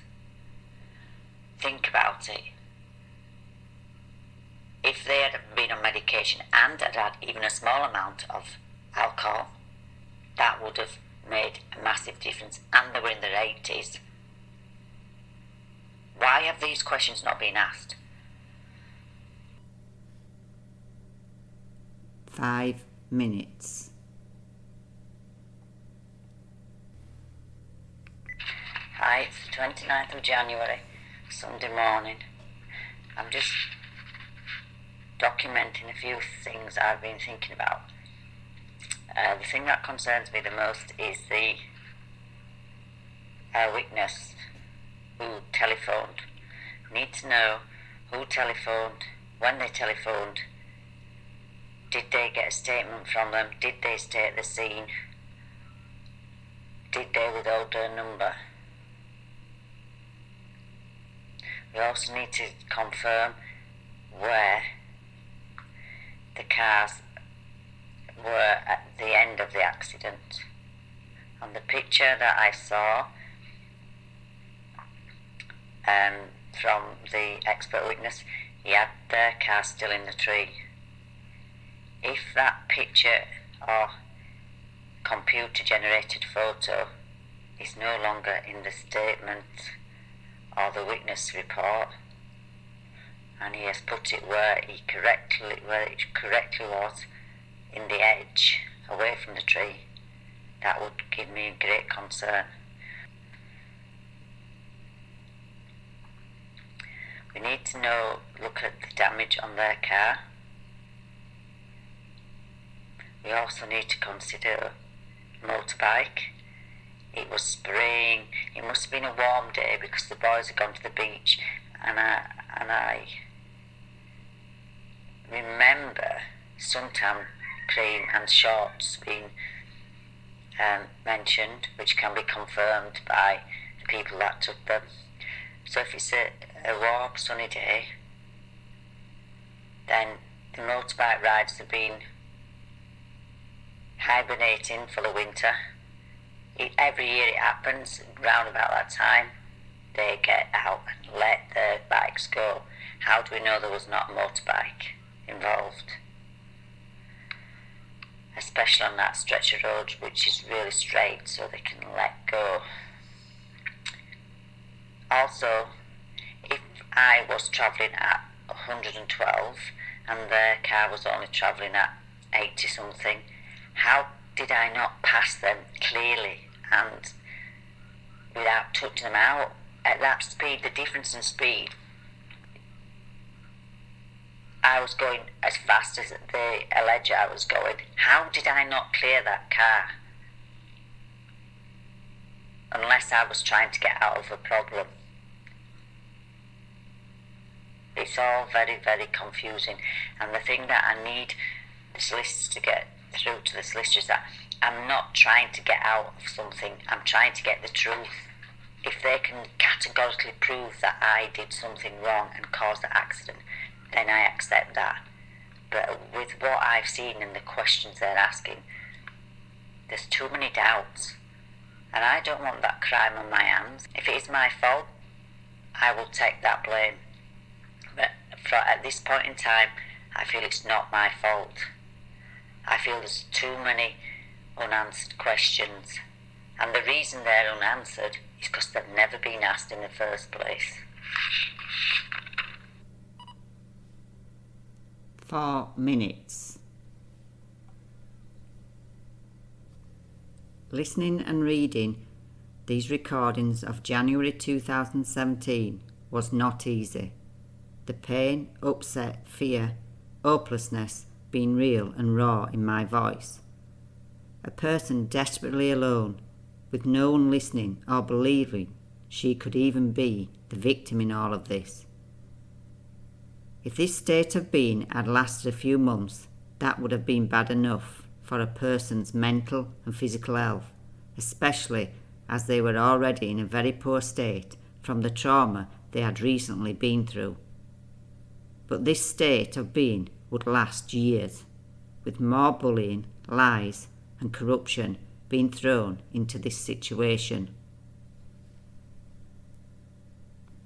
Think about it. If they had been on medication and had had even a small amount of alcohol, that would have made a massive difference, and they were in their 80s. Why have these questions not been asked? 5 minutes. Hi, it's the 29th of January, Sunday morning. I'm just documenting a few things I've been thinking about. The thing that concerns me the most is the witness who telephoned. We need to know who telephoned, when they telephoned, did they get a statement from them, did they stay at the scene, did they withhold their number. We also need to confirm where the cars were at the end of the accident. On the picture that I saw from the expert witness, he had their car still in the tree. If that picture or computer generated photo is no longer in the statement or the witness report, and he has put it where it correctly was, in the edge, away from the tree, that would give me great concern. We need to look at the damage on their car. We also need to consider motorbike. It was spraying. It must have been a warm day because the boys had gone to the beach, and I remember suntan cream and shorts being mentioned, which can be confirmed by the people that took them. So if it's a warm sunny day, then the motorbike riders have been hibernating for the winter. Every year it happens, round about that time, they get out and let their bikes go. How do we know there was not a motorbike involved? Especially on that stretch of road which is really straight so they can let go. Also, if I was travelling at 112 and their car was only travelling at 80 something, how did I not pass them clearly and without touching them out? At that speed, the difference in speed, I was going as fast as they allege I was going. How did I not clear that car? Unless I was trying to get out of a problem. It's all very, very confusing. And the thing that I need the solicitors to get through to the solicitors is that I'm not trying to get out of something. I'm trying to get the truth. If they can categorically prove that I did something wrong and caused the accident, then I accept that. But with what I've seen and the questions they're asking, there's too many doubts. And I don't want that crime on my hands. If it is my fault, I will take that blame. But at this point in time, I feel it's not my fault. I feel there's too many unanswered questions. And the reason they're unanswered is because they've never been asked in the first place. 4 minutes. Listening and reading these recordings of January 2017 was not easy. The pain, upset, fear, hopelessness being real and raw in my voice. A person desperately alone, with no one listening or believing she could even be the victim in all of this. If this state of being had lasted a few months, that would have been bad enough for a person's mental and physical health, especially as they were already in a very poor state from the trauma they had recently been through. But this state of being would last years, with more bullying, lies and corruption being thrown into this situation.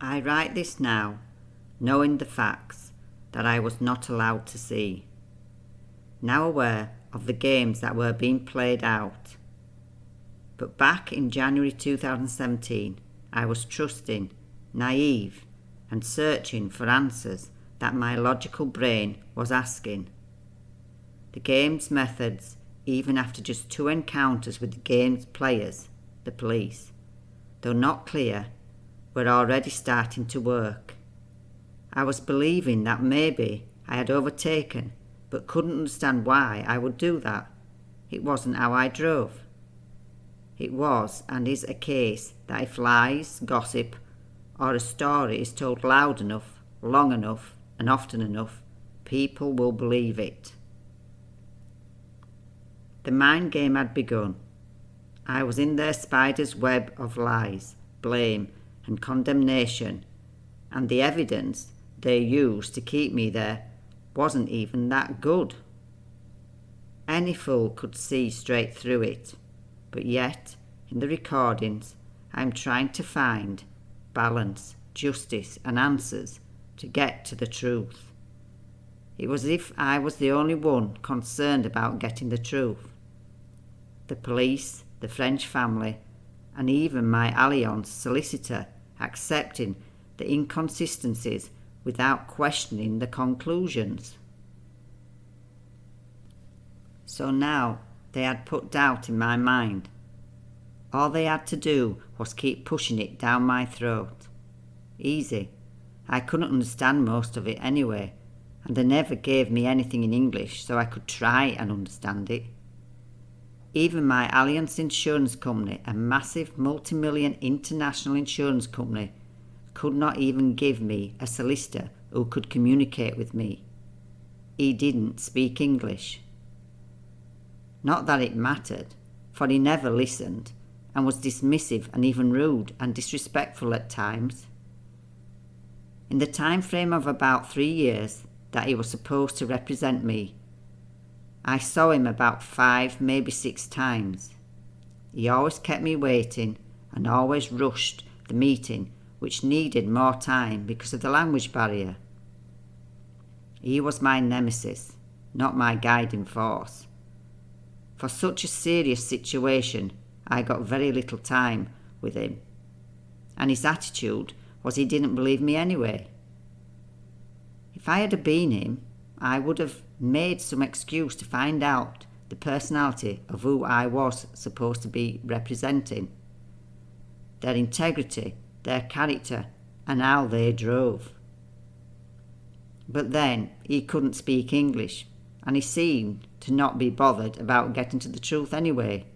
I write this now, knowing the facts that I was not allowed to see, now aware of the games that were being played out. But back in January 2017, I was trusting, naive, and searching for answers that my logical brain was asking. The game's methods, even after just 2 encounters with the game's players, the police, though not clear, were already starting to work. I was believing that maybe I had overtaken, but couldn't understand why I would do that. It wasn't how I drove. It was and is a case that if lies, gossip, or a story is told loud enough, long enough, and often enough, people will believe it. The mind game had begun. I was in their spider's web of lies, blame, and condemnation, and the evidence they used to keep me there wasn't even that good. Any fool could see straight through it, but yet, in the recordings, I'm trying to find balance, justice, and answers to get to the truth. It was as if I was the only one concerned about getting the truth. The police, the French family, and even my Allianz solicitor accepting the inconsistencies without questioning the conclusions. So now they had put doubt in my mind. All they had to do was keep pushing it down my throat. Easy. I couldn't understand most of it anyway, and they never gave me anything in English so I could try and understand it. Even my Allianz Insurance Company, a massive multi-million international insurance company, could not even give me a solicitor who could communicate with me. He didn't speak English. Not that it mattered, for he never listened and was dismissive and even rude and disrespectful at times. In the time frame of about 3 years that he was supposed to represent me, I saw him about 5, maybe 6 times. He always kept me waiting and always rushed the meeting, which needed more time because of the language barrier. He was my nemesis, not my guiding force. For such a serious situation, I got very little time with him, and his attitude was he didn't believe me anyway. If I had been him, I would have made some excuse to find out the personality of who I was supposed to be representing, their integrity, their character, and how they drove. But then he couldn't speak English, and he seemed to not be bothered about getting to the truth anyway,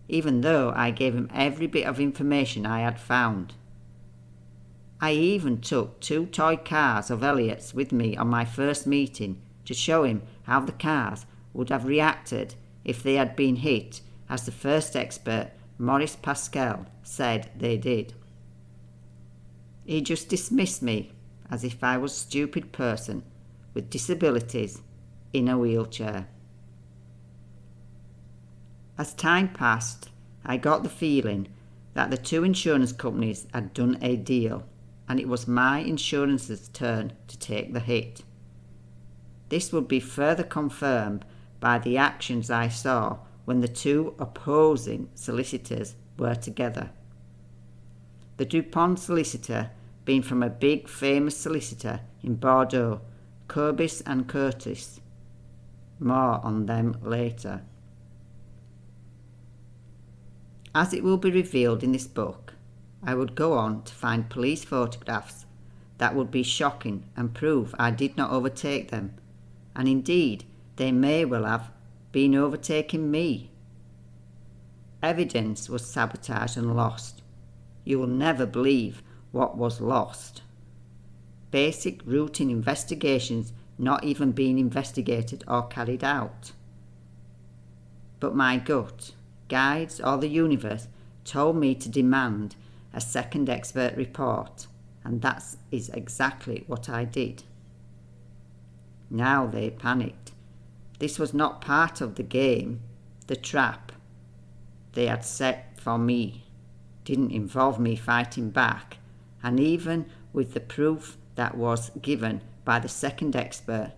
even though I gave him every bit of information I had found. I even took 2 toy cars of Elliot's with me on my first meeting to show him how the cars would have reacted if they had been hit, as the first expert, Maurice Pascal, said they did. He just dismissed me as if I was a stupid person with disabilities in a wheelchair. As time passed, I got the feeling that the 2 insurance companies had done a deal, and it was my insurance's turn to take the hit. This would be further confirmed by the actions I saw when the 2 opposing solicitors were together. The Dupont solicitor being from a big famous solicitor in Bordeaux, Corbis and Curtis. More on them later. As it will be revealed in this book, I would go on to find police photographs that would be shocking and prove I did not overtake them, and indeed they may well have been overtaking me. Evidence was sabotaged and lost. You will never believe what was lost. Basic routine investigations not even being investigated or carried out. But my gut, guides, or the universe told me to demand a second expert report, and that is exactly what I did. Now they panicked. This was not part of the game. The trap they had set for me didn't involve me fighting back, and even with the proof that was given by the second expert,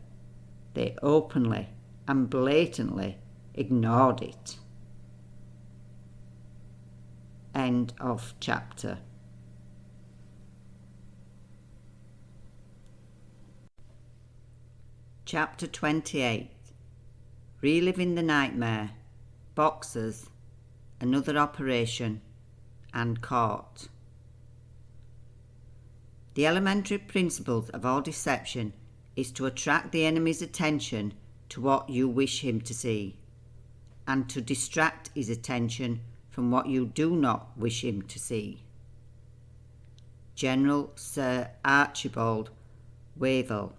they openly and blatantly ignored it. End of chapter. Chapter 28. Reliving the Nightmare, Boxers, Another Operation, and Court. The elementary principles of all deception is to attract the enemy's attention to what you wish him to see, and to distract his attention from what you do not wish him to see. General Sir Archibald Wavell.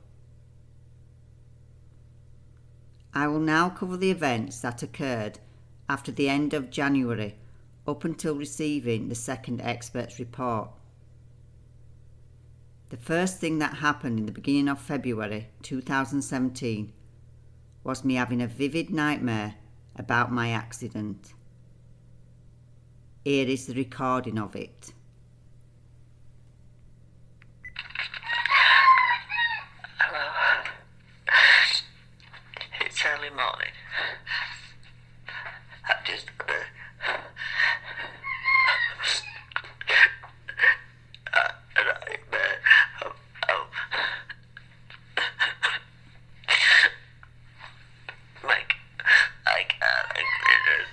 I will now cover the events that occurred after the end of January up until receiving the second expert's report. The first thing that happened in the beginning of February 2017 was me having a vivid nightmare about my accident. Here is the recording of it. Hello. It's early morning. I've just got a nightmare of like I can't explain.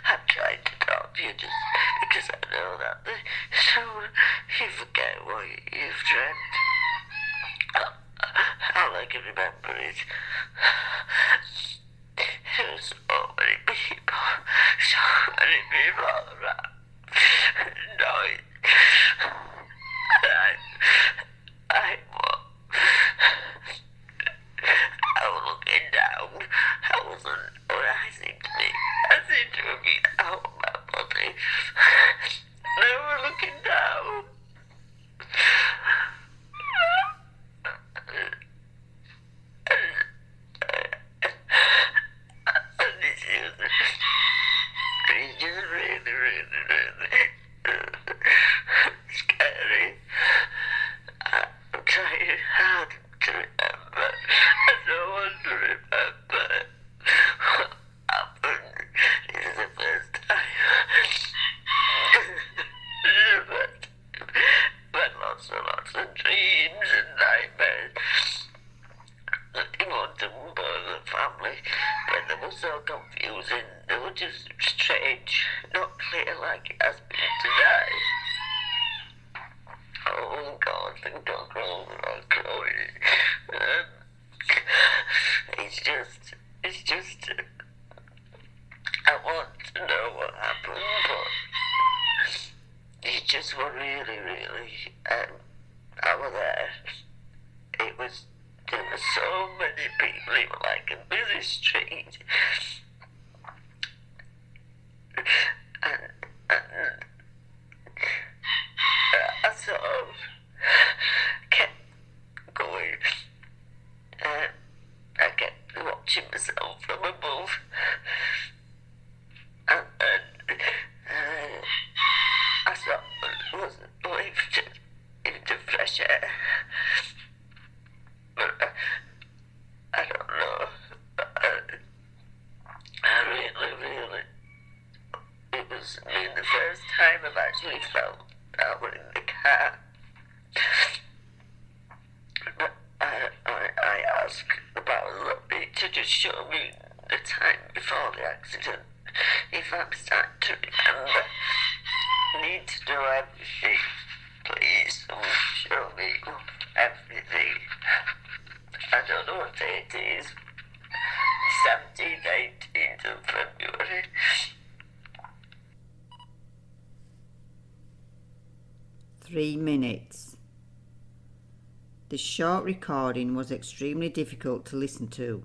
I'm trying to talk to you just because I know that soon you forget what you've dreamt. All I can remember is there were so many people around. Noise. I was looking down. I wasn't what I seemed to be. I seemed to be out of my body. They were looking down. laughing, don't grow over or growing. It's just, I want to know what happened, but it just was really, I was there. There were so many people, it was like a busy street. And I sort of kept going. I kept watching myself from above. And I sort of was lifted into fresh air. But I don't know. I really, it was the first time I've actually felt I was in the car. But I asked about a little bit to just show me the time before the accident. If I'm starting to remember, I need to know everything. Please show me everything. I don't know what date it is. 17th, 18th of February. Three minutes. The short recording was extremely difficult to listen to.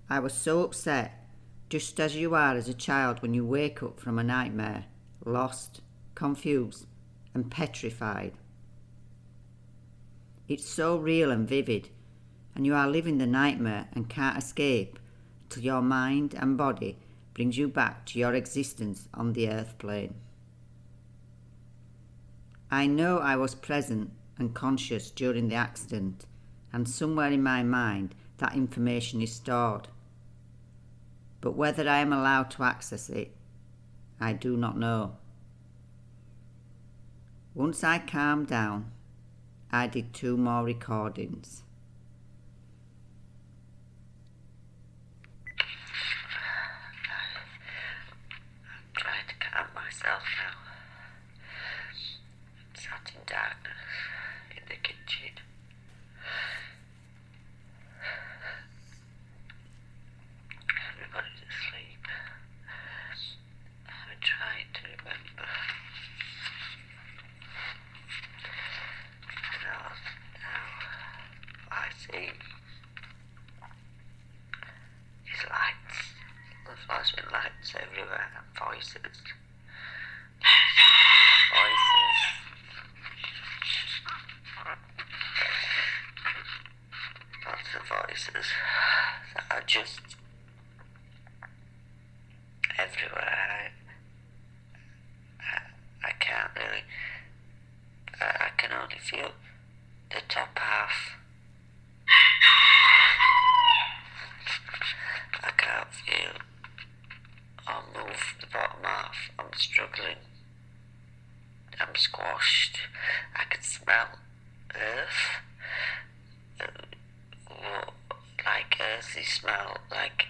I was so upset, just as you are as a child when you wake up from a nightmare, lost, confused, and petrified. It's so real and vivid, and you are living the nightmare and can't escape till your mind and body brings you back to your existence on the earth plane. I know I was present and conscious during the accident, and somewhere in my mind that information is stored. But whether I am allowed to access it, I do not know. Once I calmed down, I did 2 more recordings. I'm trying to calm myself now. I'm sat in darkness in the kitchen. Everybody's asleep. I'm trying to remember. Now I see these lights. The flashing lights everywhere and voices. Lots of voices that are just everywhere. I can't really. I can only feel the top half. I can't feel or move the bottom half. I'm struggling. I'm squashed. I can smell earth. Like earthy smell, like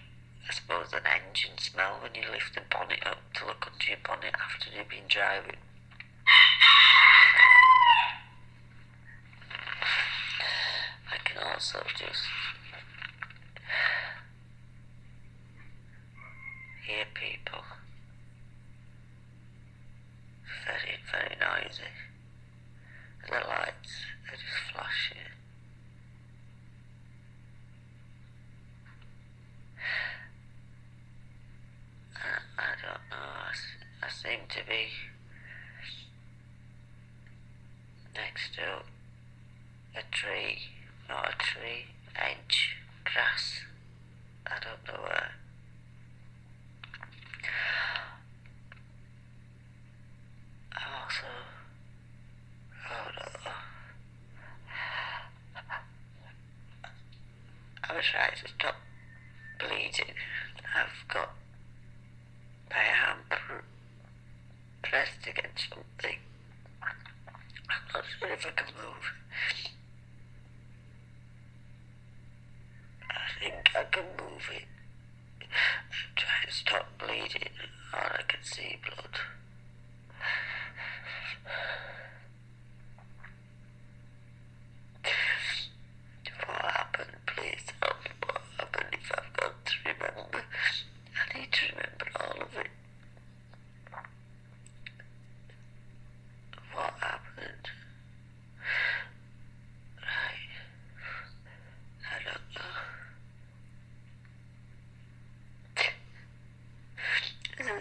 I suppose an engine smell when you lift the bonnet up to look under your bonnet after you've been driving. I can also just hear people. Very noisy. The lights are just flashing. I don't know, I seem to be next to a tree, not a tree, edge, grass, I don't know where. I'm also, I was trying to stop bleeding. I've got my hand pressed against something. I'm not sure if I can move. I think I can move it. I'm trying to stop bleeding. All I can see blood.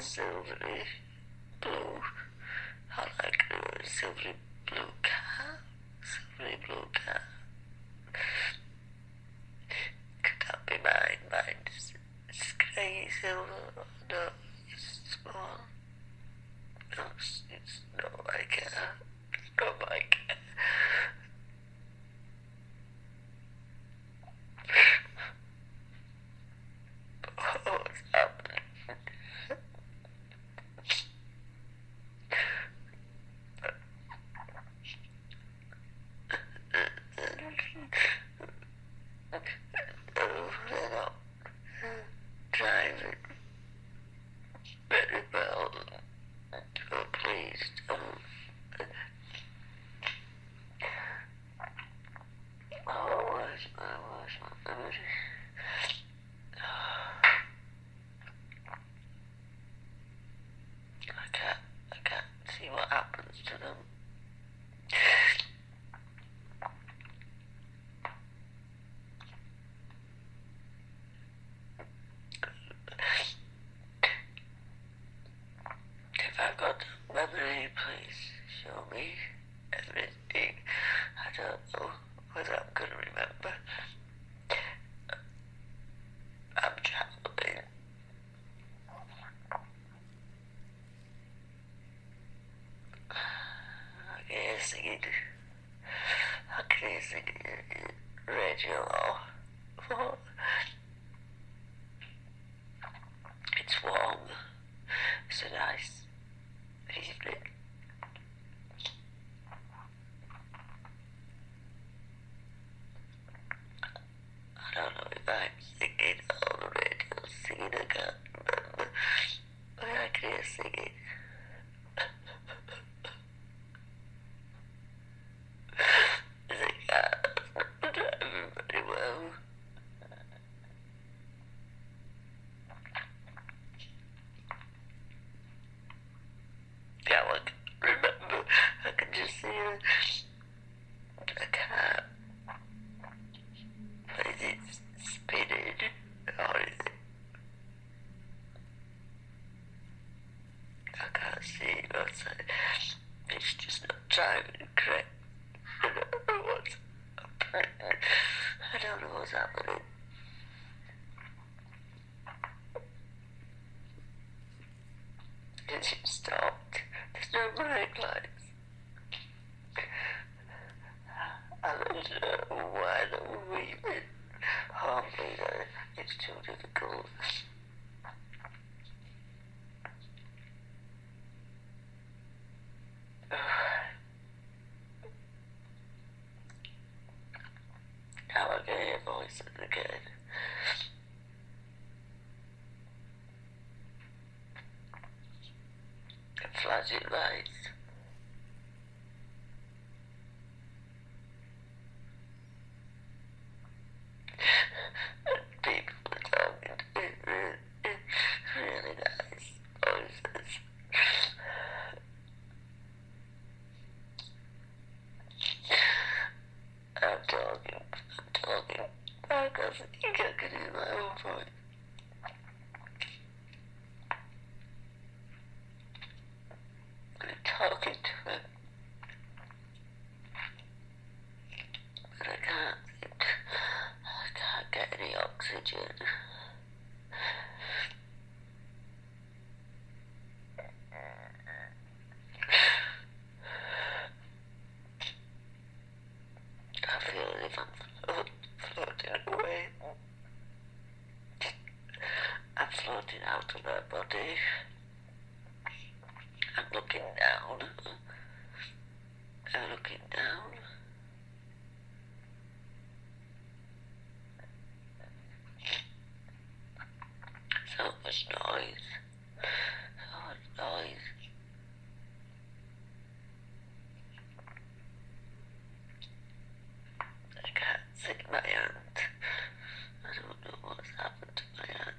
silvery blue. I like a silvery blue car. Silvery blue car. Could that be mine? Mine's grey silver. No, it's small. No, it's not my car. It's not my car. What's happening? Oh, they're not driving very well. Oh, please don't. Oh, where's my memory? I can't see what happens to them. If I got memory, please show me everything. I don't know whether I'm going to remember. I'm traveling. I can hear singing. I can hear singing radio. Oh, it's warm. It's a nice evening. I don't know if I'm singing or the radio's singing. I can't remember. But I can hear singing. The car's not driving very well. Yeah, I can remember. I can just see a car. But is it spinning? Or is it? I can't see what's it. It's just not driving correct. I don't know what's happening. I don't know what's happening. It stopped. There's no brake lights. I don't know why they're weaving. Oh, Peter, it's too difficult. Now I can hear voices again. And flashing lights. And people are talking to me really nice voices. I'm talking. I can't think I can hear my own voice. I'm talking to him. But I can't get any oxygen. I feel as if I'm floating away. I'm floating out of my body. I'm looking down. I'm looking down. So much noise. So much noise. I can't see my hand. I don't know what's happened to my hand.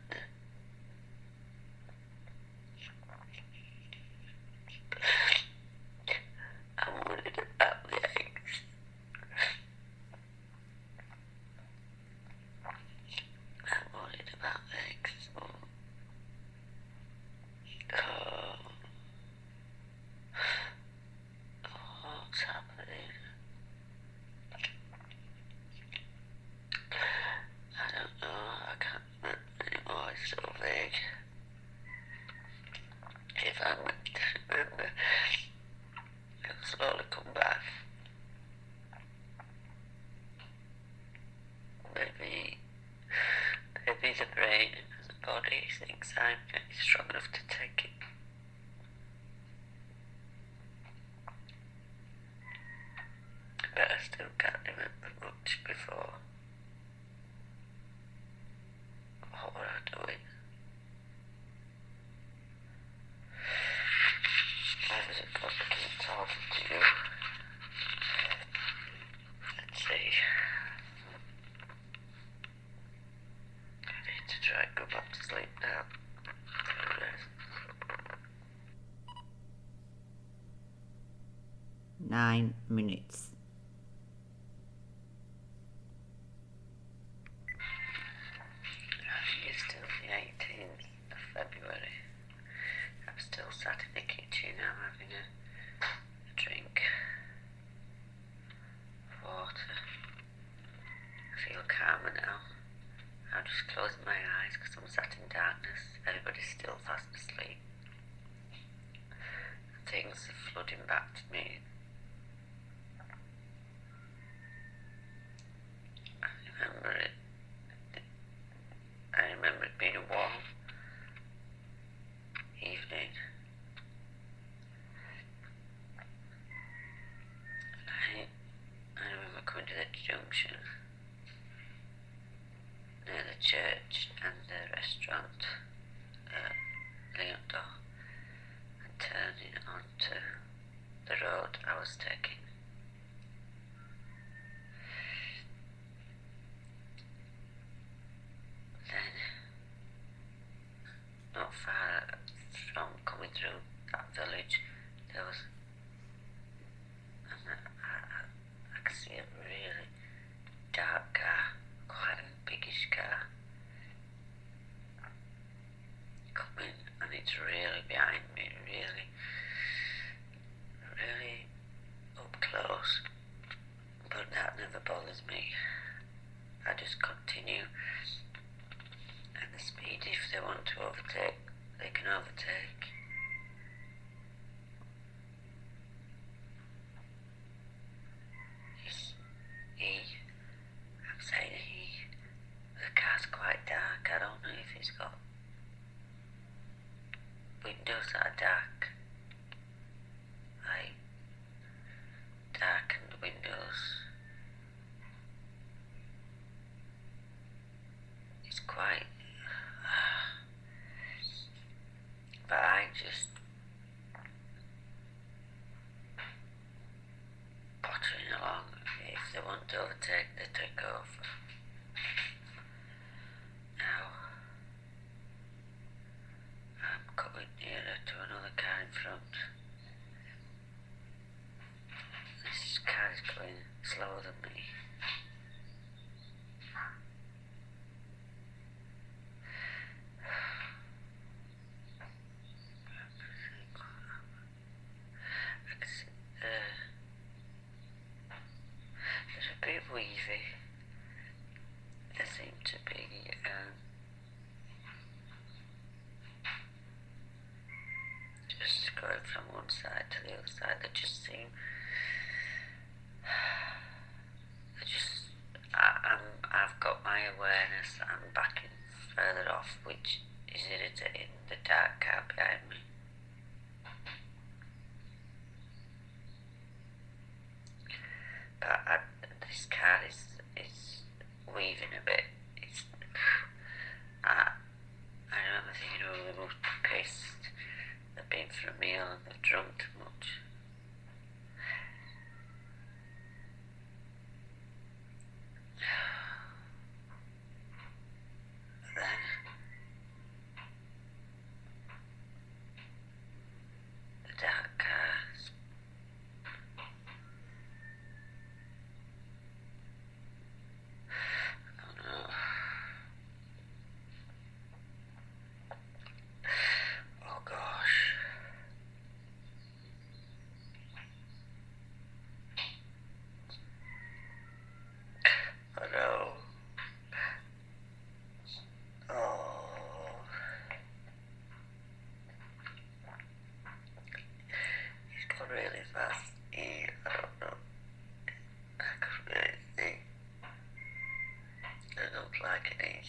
I'm worried about the eggs. I'm worried about eggs. Oh, Nobody thinks I'm strong enough to take it. But I still can't remember much before. What were I doing? Why was it good to keep talking to you? Let's see. I need to try and go back to sleep now. 9 minutes. It's still the 18th of February. I'm still sat in the kitchen now having a drink of water. I feel calmer now. I'm just closing my eyes because I'm sat in darkness. Everybody's still fast asleep. Things are flooding back to me. I remember it being a warm evening. I remember going to the junction near the church and the restaurant, Leondo, and turning onto the road I was taking. Then, not far from coming through that village, there was, I could see a really dark car, quite a biggish car, coming, and it's really behind me, really up close, but that never bothers me. I just continue, and the speed, if they want to overtake, they can overtake. It's I'm saying the car's quite dark. I don't know if it's got windows that are dark, like darkened windows. It's quite, but I just pottering along. If they want to overtake, they take over. Now, I'm coming nearer to another car in front. This car is going slower than me. There's a bit weavy. There seem to be just going from one side to the other side. They just seem. I've got my awareness. I'm backing further off, which is irritating. The dark car behind me. But this car is weaving a bit. I remember thinking, oh, they must be pissed. They've been for a meal and they've drunk too much. Then the dark cars. Oh no. Oh gosh. Oh no. Oh. He's gone really fast. I don't know. I couldn't really see. I don't like it.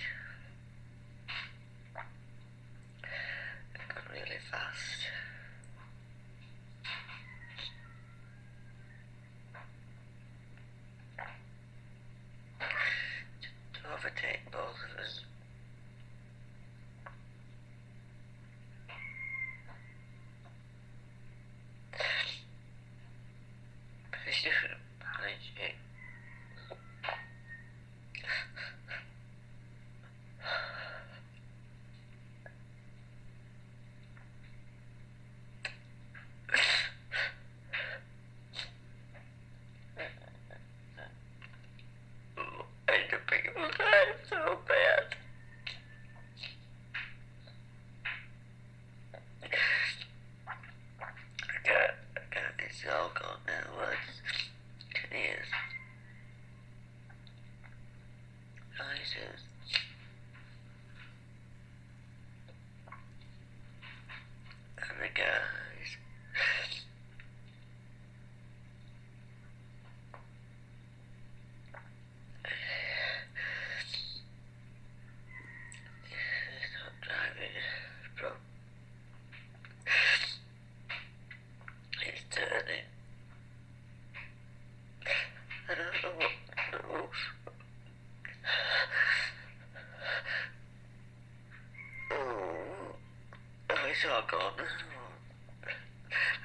gone.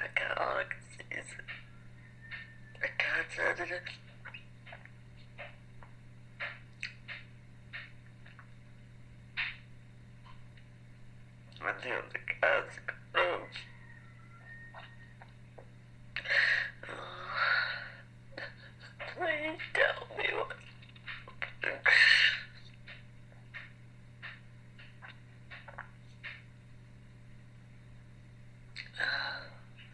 I can't, all I can see is I can't turn it. And the other car's closed. Please tell me what.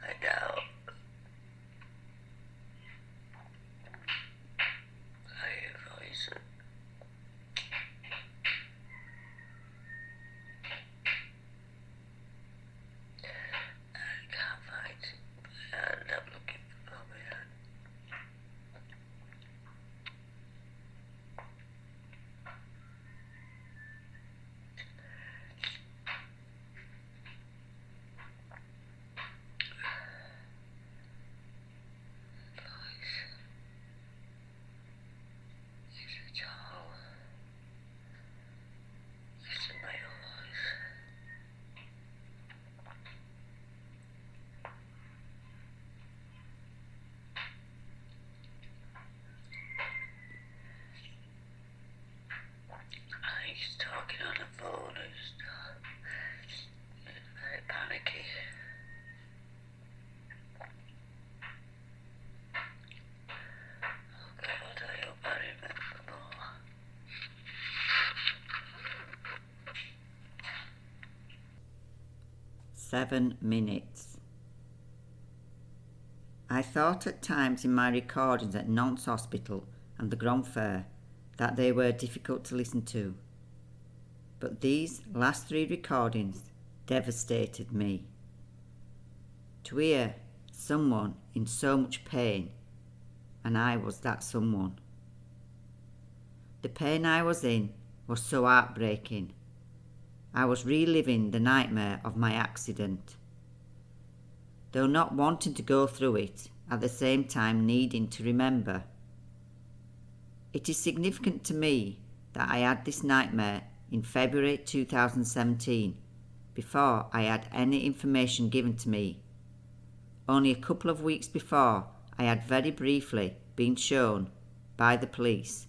I doubt. I hear voices. I can't find it. I end up looking for my hand. It's a child. It's a male voice. He's talking on the phone. He's very panicky. Oh God, I hope I remember more. "7 minutes. I thought at times in my recordings at Nantes Hospital and the Grand Fair that they were difficult to listen to. But these last 3 recordings devastated me. To hear someone in so much pain, and I was that someone. The pain I was in was so heartbreaking. I was reliving the nightmare of my accident. Though not wanting to go through it, at the same time needing to remember. It is significant to me that I had this nightmare in February 2017, before I had any information given to me. Only a couple of weeks before, I had very briefly been shown, by the police,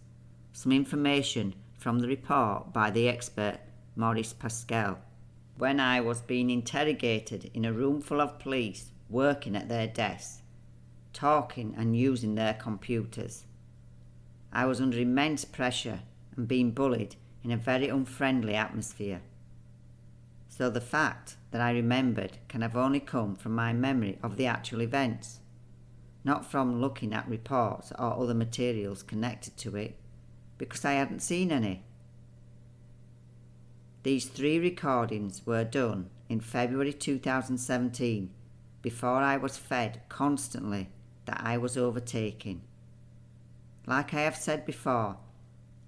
some information from the report by the expert Maurice Pascal, when I was being interrogated in a room full of police working at their desks, talking and using their computers. I was under immense pressure and being bullied in a very unfriendly atmosphere. So the fact that I remembered can have only come from my memory of the actual events, not from looking at reports or other materials connected to it, because I hadn't seen any. These 3 recordings were done in February 2017, before I was fed constantly that I was overtaking. Like I have said before,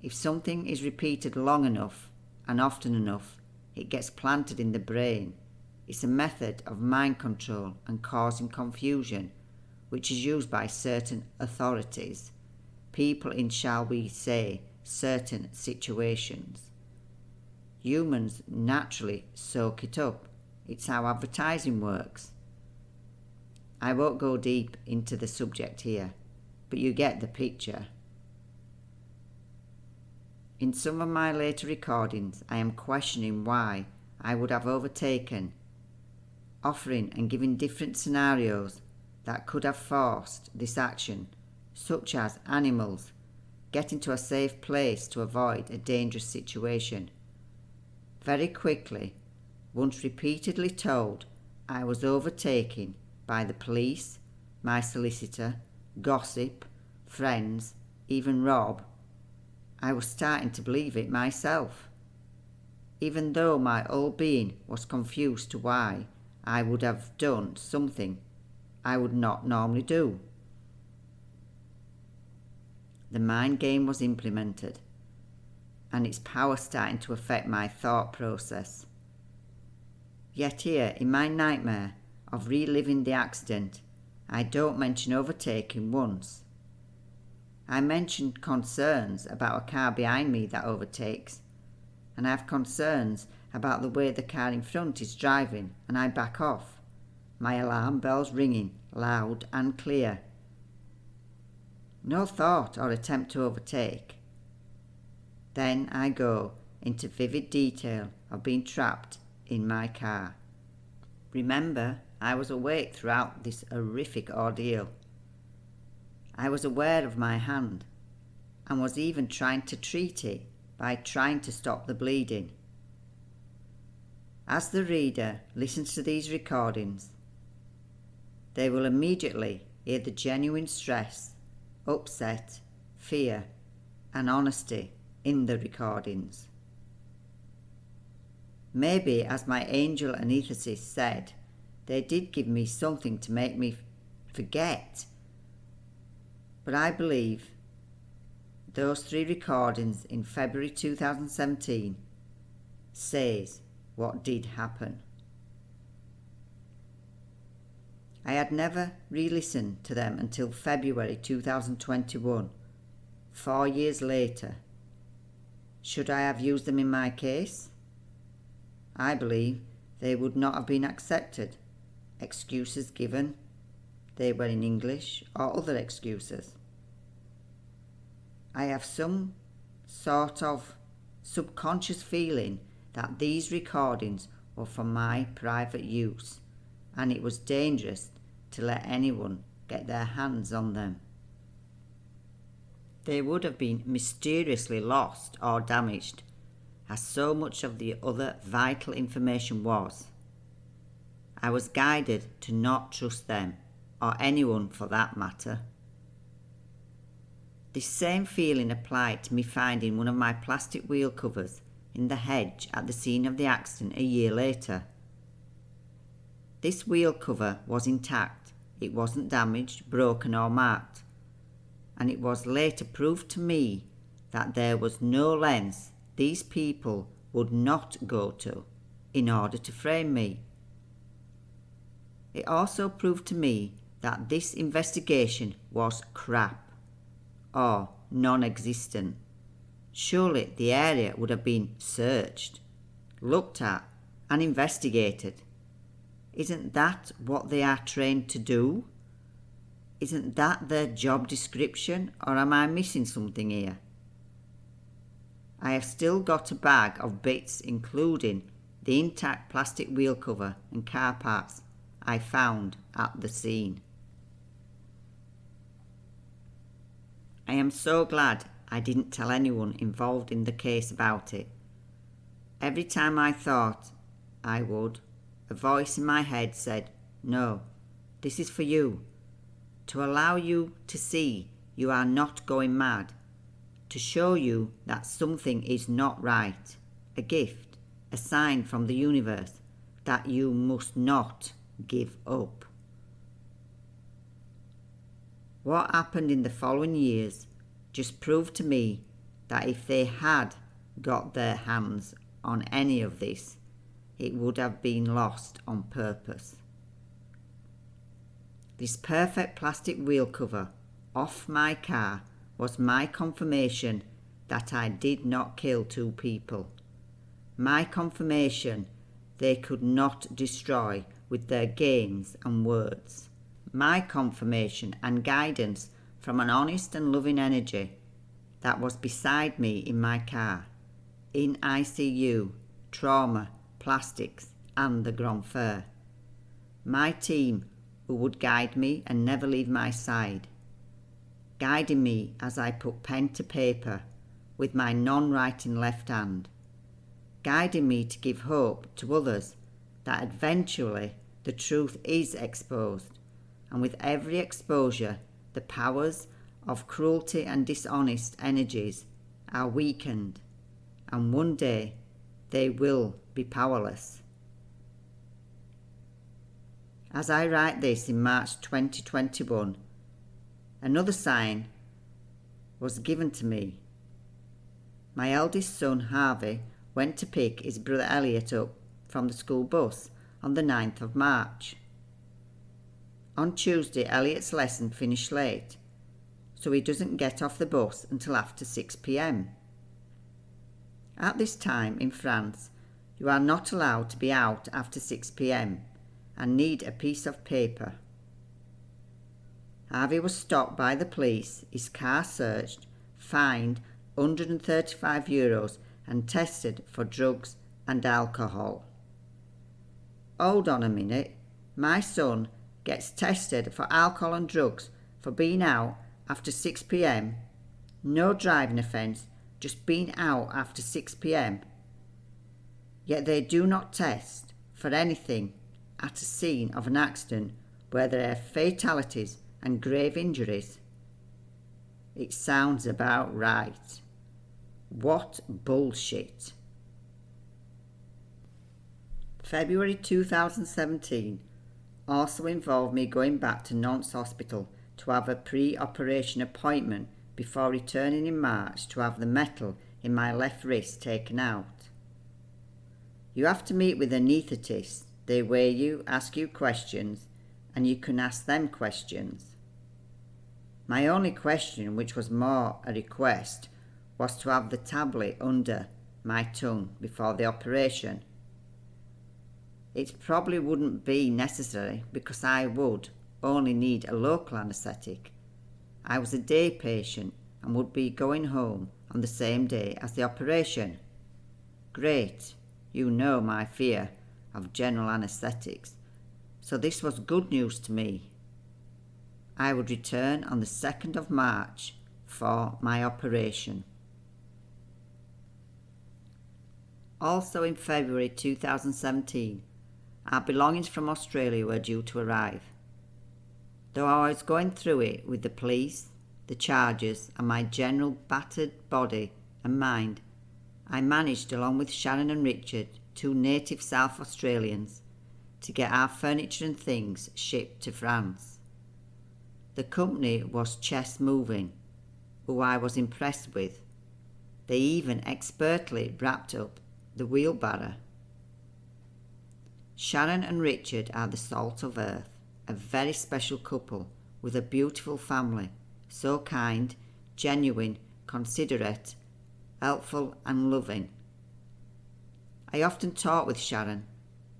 if something is repeated long enough and often enough, it gets planted in the brain. It's a method of mind control and causing confusion, which is used by certain authorities, people in, shall we say, certain situations. Humans naturally soak it up. It's how advertising works. I won't go deep into the subject here, but you get the picture. In some of my later recordings, I am questioning why I would have overtaken, offering and giving different scenarios that could have forced this action, such as animals, getting to a safe place to avoid a dangerous situation. Very quickly, once repeatedly told I was overtaken by the police, my solicitor, gossip, friends, even Rob, I was starting to believe it myself, even though my whole being was confused to why I would have done something I would not normally do. The mind game was implemented, and its power starting to affect my thought process. Yet here, in my nightmare of reliving the accident, I don't mention overtaking once. I mentioned concerns about a car behind me that overtakes, and I have concerns about the way the car in front is driving and I back off, my alarm bells ringing loud and clear. No thought or attempt to overtake. Then I go into vivid detail of being trapped in my car. Remember, I was awake throughout this horrific ordeal. I was aware of my hand and was even trying to treat it by trying to stop the bleeding. As the reader listens to these recordings, they will immediately hear the genuine stress, upset, fear, and honesty in the recordings. Maybe, as my angel anesthetist said, they did give me something to make me forget. But I believe those 3 recordings in February 2017 says what did happen. I had never re-listened to them until February 2021, 4 years later. Should I have used them in my case? I believe they would not have been accepted. Excuses given, they were in English, or other excuses. I have some sort of subconscious feeling that these recordings were for my private use, and it was dangerous to let anyone get their hands on them. They would have been mysteriously lost or damaged, as so much of the other vital information was. I was guided to not trust them, or anyone for that matter. This same feeling applied to me finding one of my plastic wheel covers in the hedge at the scene of the accident a year later. This wheel cover was intact, it wasn't damaged, broken or marked, and it was later proved to me that there was no lengths these people would not go to in order to frame me. It also proved to me that this investigation was crap, or non-existent. Surely the area would have been searched, looked at and investigated. Isn't that what they are trained to do? Isn't that their job description, or am I missing something here? I have still got a bag of bits including the intact plastic wheel cover and car parts I found at the scene. I am so glad I didn't tell anyone involved in the case about it. Every time I thought I would, a voice in my head said, "No, this is for you, to allow you to see you are not going mad, to show you that something is not right, a gift, a sign from the universe that you must not give up." What happened in the following years just proved to me that if they had got their hands on any of this, it would have been lost on purpose. This perfect plastic wheel cover off my car was my confirmation that I did not kill 2 people. My confirmation they could not destroy with their games and words. My confirmation and guidance from an honest and loving energy that was beside me in my car, in ICU, trauma, plastics and the Grand Fair. My team who would guide me and never leave my side, guiding me as I put pen to paper with my non-writing left hand, guiding me to give hope to others that eventually the truth is exposed, and with every exposure the powers of cruelty and dishonest energies are weakened, and one day they will be powerless. As I write this in March 2021, another sign was given to me. My eldest son Harvey went to pick his brother Elliot up from the school bus on the 9th of March. On Tuesday, Elliot's lesson finished late, so he doesn't get off the bus until after 6 p.m. At this time in France, You are not allowed to be out after 6 p.m. and need a piece of paper. Harvey was stopped by the police, his car searched, fined €135 and tested for drugs and alcohol. Hold on a minute, my son gets tested for alcohol and drugs for being out after 6 p.m. No driving offence, just being out after 6 p.m. Yet they do not test for anything at a scene of an accident where there are fatalities and grave injuries. It sounds about right. What bullshit. February 2017 also involved me going back to Nantes Hospital to have a pre-operation appointment before returning in March to have the metal in my left wrist taken out. You have to meet with anaesthetists. They weigh you, ask you questions, and you can ask them questions. My only question, which was more a request, was to have the tablet under my tongue before the operation. It probably wouldn't be necessary because I would only need a local anaesthetic. I was a day patient and would be going home on the same day as the operation. Great, you know my fear of general anaesthetics, so this was good news to me. I would return on the 2nd of March for my operation. Also in February 2017, our belongings from Australia were due to arrive. Though I was going through it with the police, the charges and my general battered body and mind, I managed, along with Sharon and Richard, 2 native South Australians, to get our furniture and things shipped to France. The company was Chess Moving, who I was impressed with. They even expertly wrapped up the wheelbarrow. Sharon and Richard are the salt of earth, a very special couple with a beautiful family, so kind, genuine, considerate, helpful and loving. I often talk with Sharon,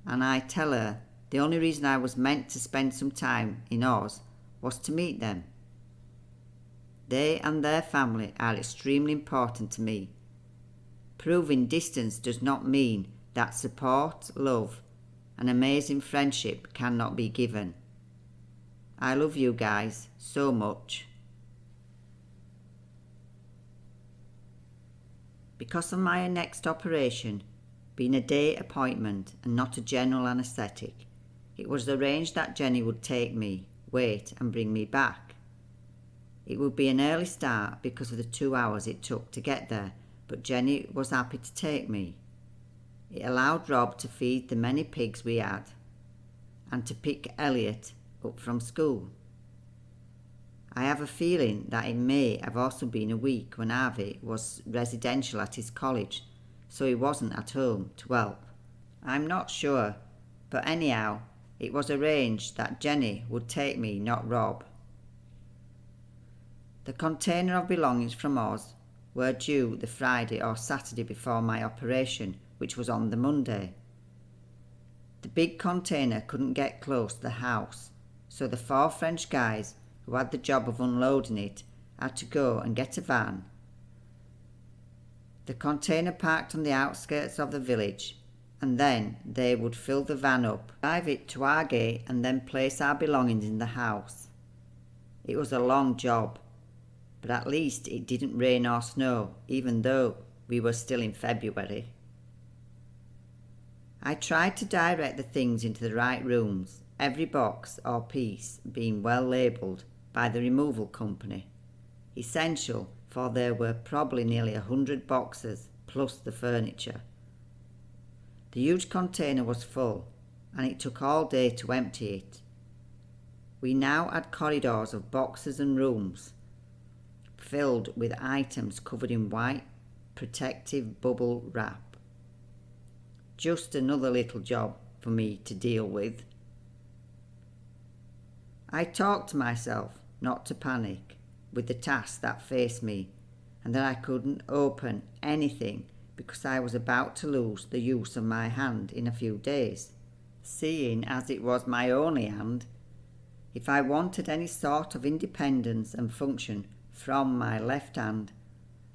and I tell her the only reason I was meant to spend some time in Oz was to meet them. They and their family are extremely important to me. Proving distance does not mean that support, love, and amazing friendship cannot be given. I love you guys so much. Because of my next operation being a day appointment and not a general anaesthetic, it was arranged that Jenny would take me, wait and bring me back. It would be an early start because of the 2 hours it took to get there, but Jenny was happy to take me. It allowed Rob to feed the many pigs we had and to pick Elliot up from school. I have a feeling that it may have also been a week when Harvey was residential at his college, so he wasn't at home to help. I'm not sure, but anyhow, it was arranged that Jenny would take me, not Rob. The container of belongings from Oz were due the Friday or Saturday before my operation, which was on the Monday. The big container couldn't get close to the house, so the 4 French guys who had the job of unloading it had to go and get a van. The container parked on the outskirts of the village, and then they would fill the van up, drive it to our gate and then place our belongings in the house. It was a long job, but at least it didn't rain or snow, even though we were still in February. I tried to direct the things into the right rooms, every box or piece being well labelled by the removal company. Essential, for there were probably nearly 100 boxes plus the furniture. The huge container was full, and it took all day to empty it. We now had corridors of boxes and rooms filled with items covered in white protective bubble wrap. Just another little job for me to deal with. I talked to myself not to panic with the tasks that faced me, and that I couldn't open anything because I was about to lose the use of my hand in a few days. Seeing as it was my only hand, if I wanted any sort of independence and function from my left hand,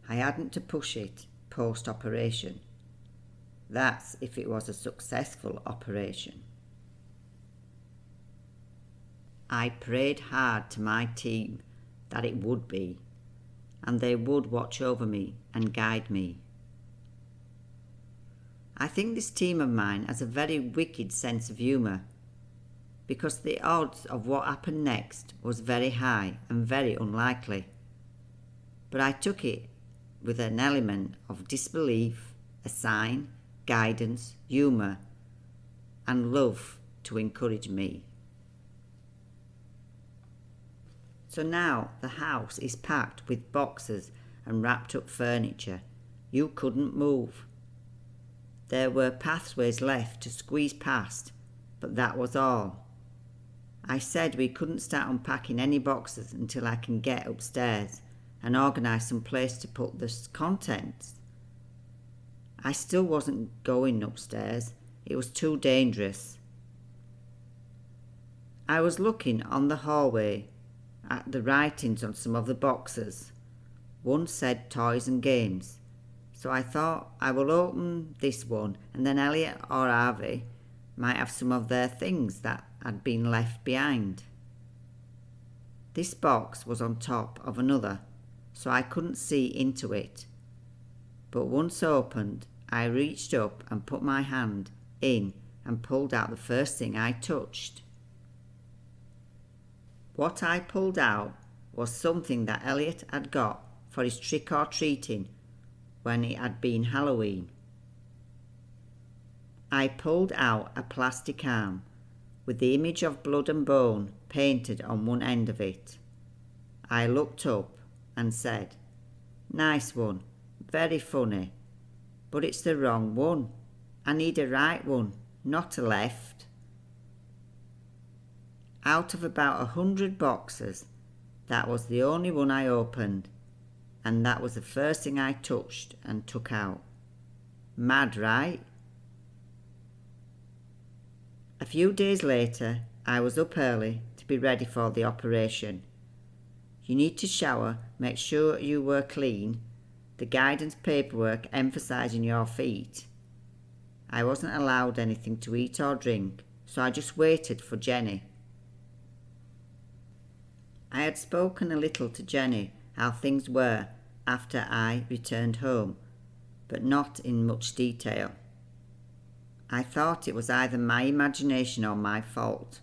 I hadn't to push it post-operation. That's if it was a successful operation. I prayed hard to my team that it would be, and they would watch over me and guide me. I think this team of mine has a very wicked sense of humour, because the odds of what happened next was very high and very unlikely. But I took it with an element of disbelief, a sign, guidance, humour, and love to encourage me. So now the house is packed with boxes and wrapped up furniture. You couldn't move. There were pathways left to squeeze past, but that was all. I said we couldn't start unpacking any boxes until I can get upstairs and organise some place to put the contents. I still wasn't going upstairs. It was too dangerous. I was looking on the hallway at the writings on some of the boxes. One said toys and games, so I thought I will open this one and then Elliot or Harvey might have some of their things that had been left behind. This box was on top of another, so I couldn't see into it. But once opened, I reached up and put my hand in and pulled out the first thing I touched. What I pulled out was something that Elliot had got for his trick-or-treating when it had been Halloween. I pulled out a plastic arm with the image of blood and bone painted on one end of it. I looked up and said, "Nice one, very funny, but it's the wrong one. I need a right one, not a left." Out of about 100 boxes, that was the only one I opened, and that was the first thing I touched and took out. Mad, right? A few days later, I was up early to be ready for the operation. You need to shower, make sure you were clean, the guidance paperwork emphasising your feet. I wasn't allowed anything to eat or drink, so I just waited for Jenny. I had spoken a little to Jenny how things were after I returned home, but not in much detail. I thought it was either my imagination or my fault.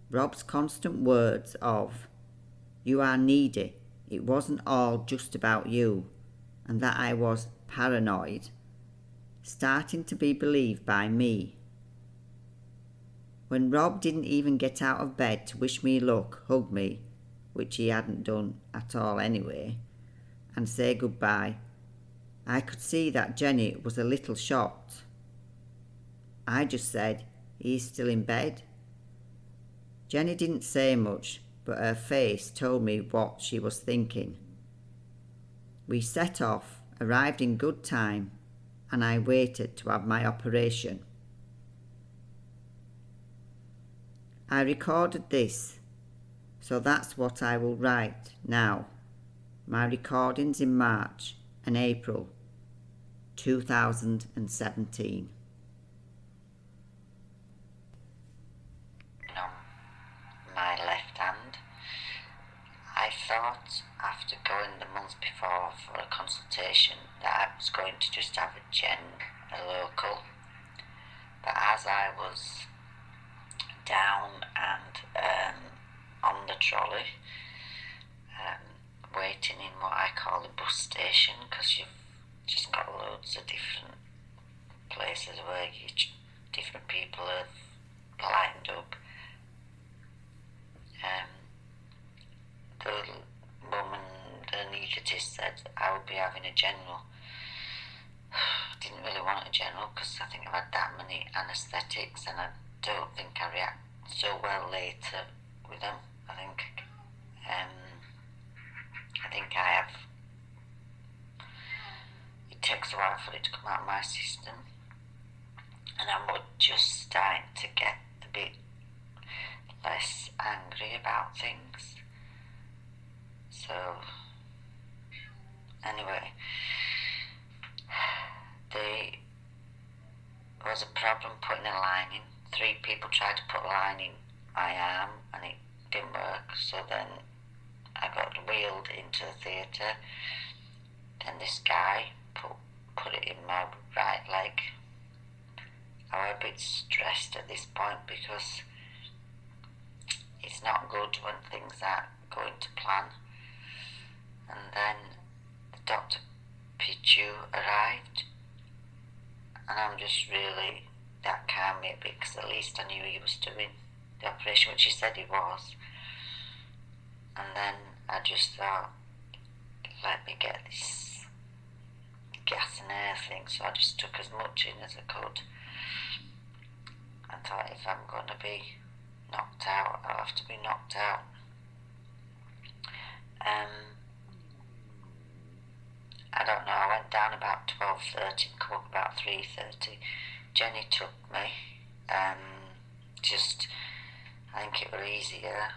Rob's constant words of, "You are needy, it wasn't all just about you," and that I was paranoid, starting to be believed by me. When Rob didn't even get out of bed to wish me luck, hug me, which he hadn't done at all anyway, and say goodbye, I could see that Jenny was a little shocked. I just said, "He's still in bed." Jenny didn't say much, but her face told me what she was thinking. We set off, arrived in good time, and I waited to have my operation. I recorded this, so that's what I will write now. My recordings in March and April 2017. On my left hand, I thought after going the month before for a consultation that I was going to just have a local, but as I was down and on the trolley, waiting in what I call the bus station, because you've just got loads of different places where different people have lined up. The woman, the anaesthetist, said I would be having a general. I didn't really want a general because I think I've had that many anaesthetics and I don't think I react so well later with them. I think I have. It takes a while for it to come out of my system, and I'm just starting to get a bit less angry about things. So anyway, there was a problem putting a line in. 3 people tried to put a line in my arm and it didn't work, so then I got wheeled into the theatre. Then this guy put it in my right leg. I was a bit stressed at this point because it's not good when things aren't going to plan. And then Dr. Pichu arrived, and I'm just really, that calmed me a bit because at least I knew he was doing the operation, which he said he was. And then I just thought, let me get this gas and air thing, so I just took as much in as I could. I thought, if I'm going to be knocked out, I'll have to be knocked out. I don't know, I went down about 12:30 and come up about 3:30. Jenny took me, I think it was easier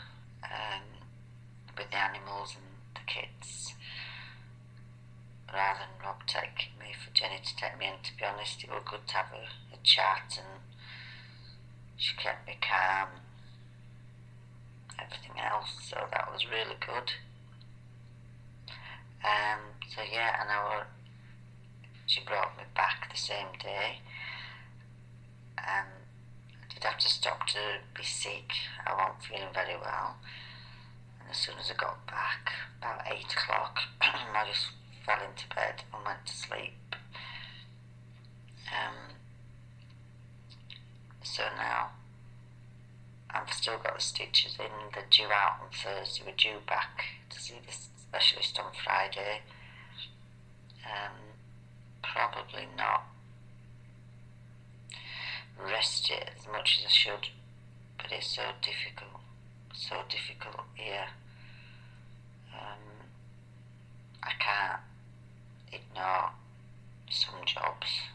with the animals and the kids, rather than Rob taking me, for Jenny to take me. And to be honest, it was good to have a chat, and she kept me calm, everything else, so that was really good. So yeah, and she brought me back the same day, and I did have to stop to be sick. I wasn't feeling very well, and as soon as I got back, about 8 o'clock, I just fell into bed and went to sleep. So now I've still got the stitches in. They're due out on Thursday. We're due back to see the specialist on Friday. Probably not rest it as much as I should, but it's so difficult here. I can't ignore some jobs.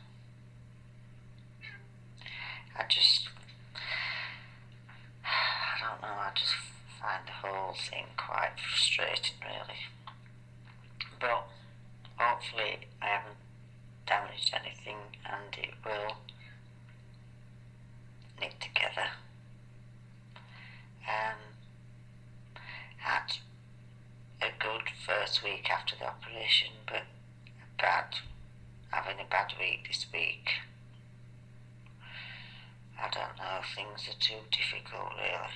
I don't know, I just find the whole thing quite frustrating, really. But hopefully I haven't damaged anything and it will knit together. Had a good first week after the operation, but having a bad week this week. I don't know, things are too difficult, really.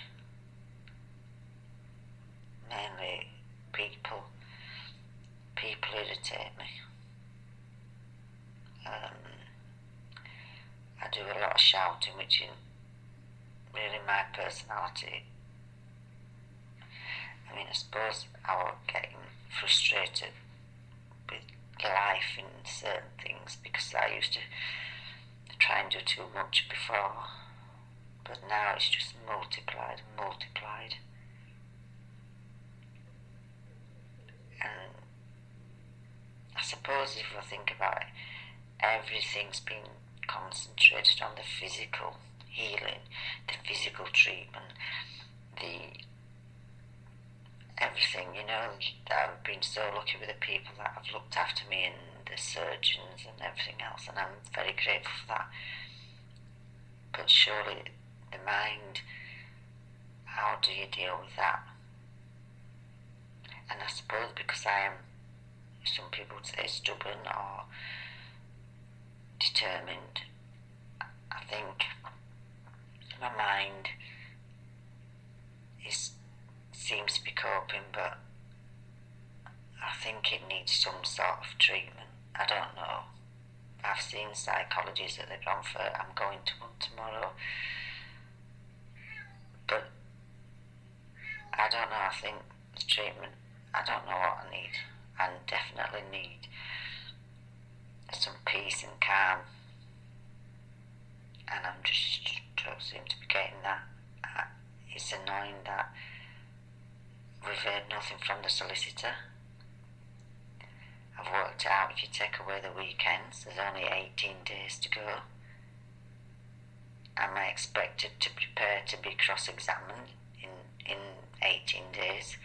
Mainly people irritate me. I do a lot of shouting, which is really my personality. I mean, I suppose I was getting frustrated with life in certain things because I used to try and do too much before, but now it's just multiplied and multiplied. And I suppose if I think about it, everything's been concentrated on the physical healing, the physical treatment, everything, I've been so lucky with the people that have looked after me and the surgeons and everything else, and I'm very grateful for that. But surely the mind, how do you deal with that? And I suppose because I am, some people would say, stubborn or determined, I think my mind seems to be coping, but I think it needs some sort of treatment. I don't know. I've seen psychologists that they've gone for. I'm going to one tomorrow, but I don't know. I think the treatment, I don't know what I need. I definitely need some peace and calm, and I'm just don't seem to be getting that. It's annoying that we've heard nothing from the solicitor. I've worked out if you take away the weekends, there's only 18 days to go. Am I expected to prepare to be cross-examined in 18 days?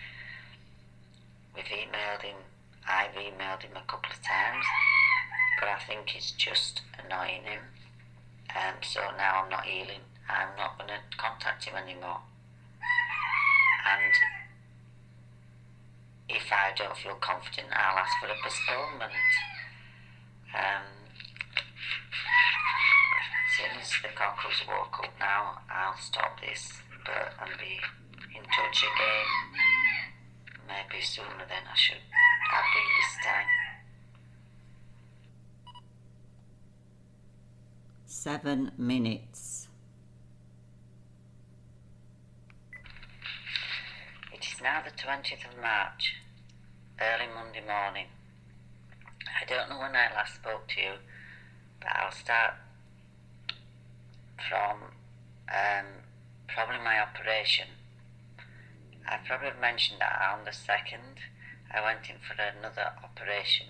I've emailed him a couple of times, but I think it's just annoying him. So now I'm not healing. I'm not going to contact him anymore. And if I don't feel confident, I'll ask for a postponement. As soon as the cockles woke up now, I'll stop this and be in touch again. Maybe sooner than I should have been this time. 7 minutes. It is now the 20th of March, early Monday morning. I don't know when I last spoke to you, but I'll start from probably my operation. I probably mentioned that on the 2nd I went in for another operation,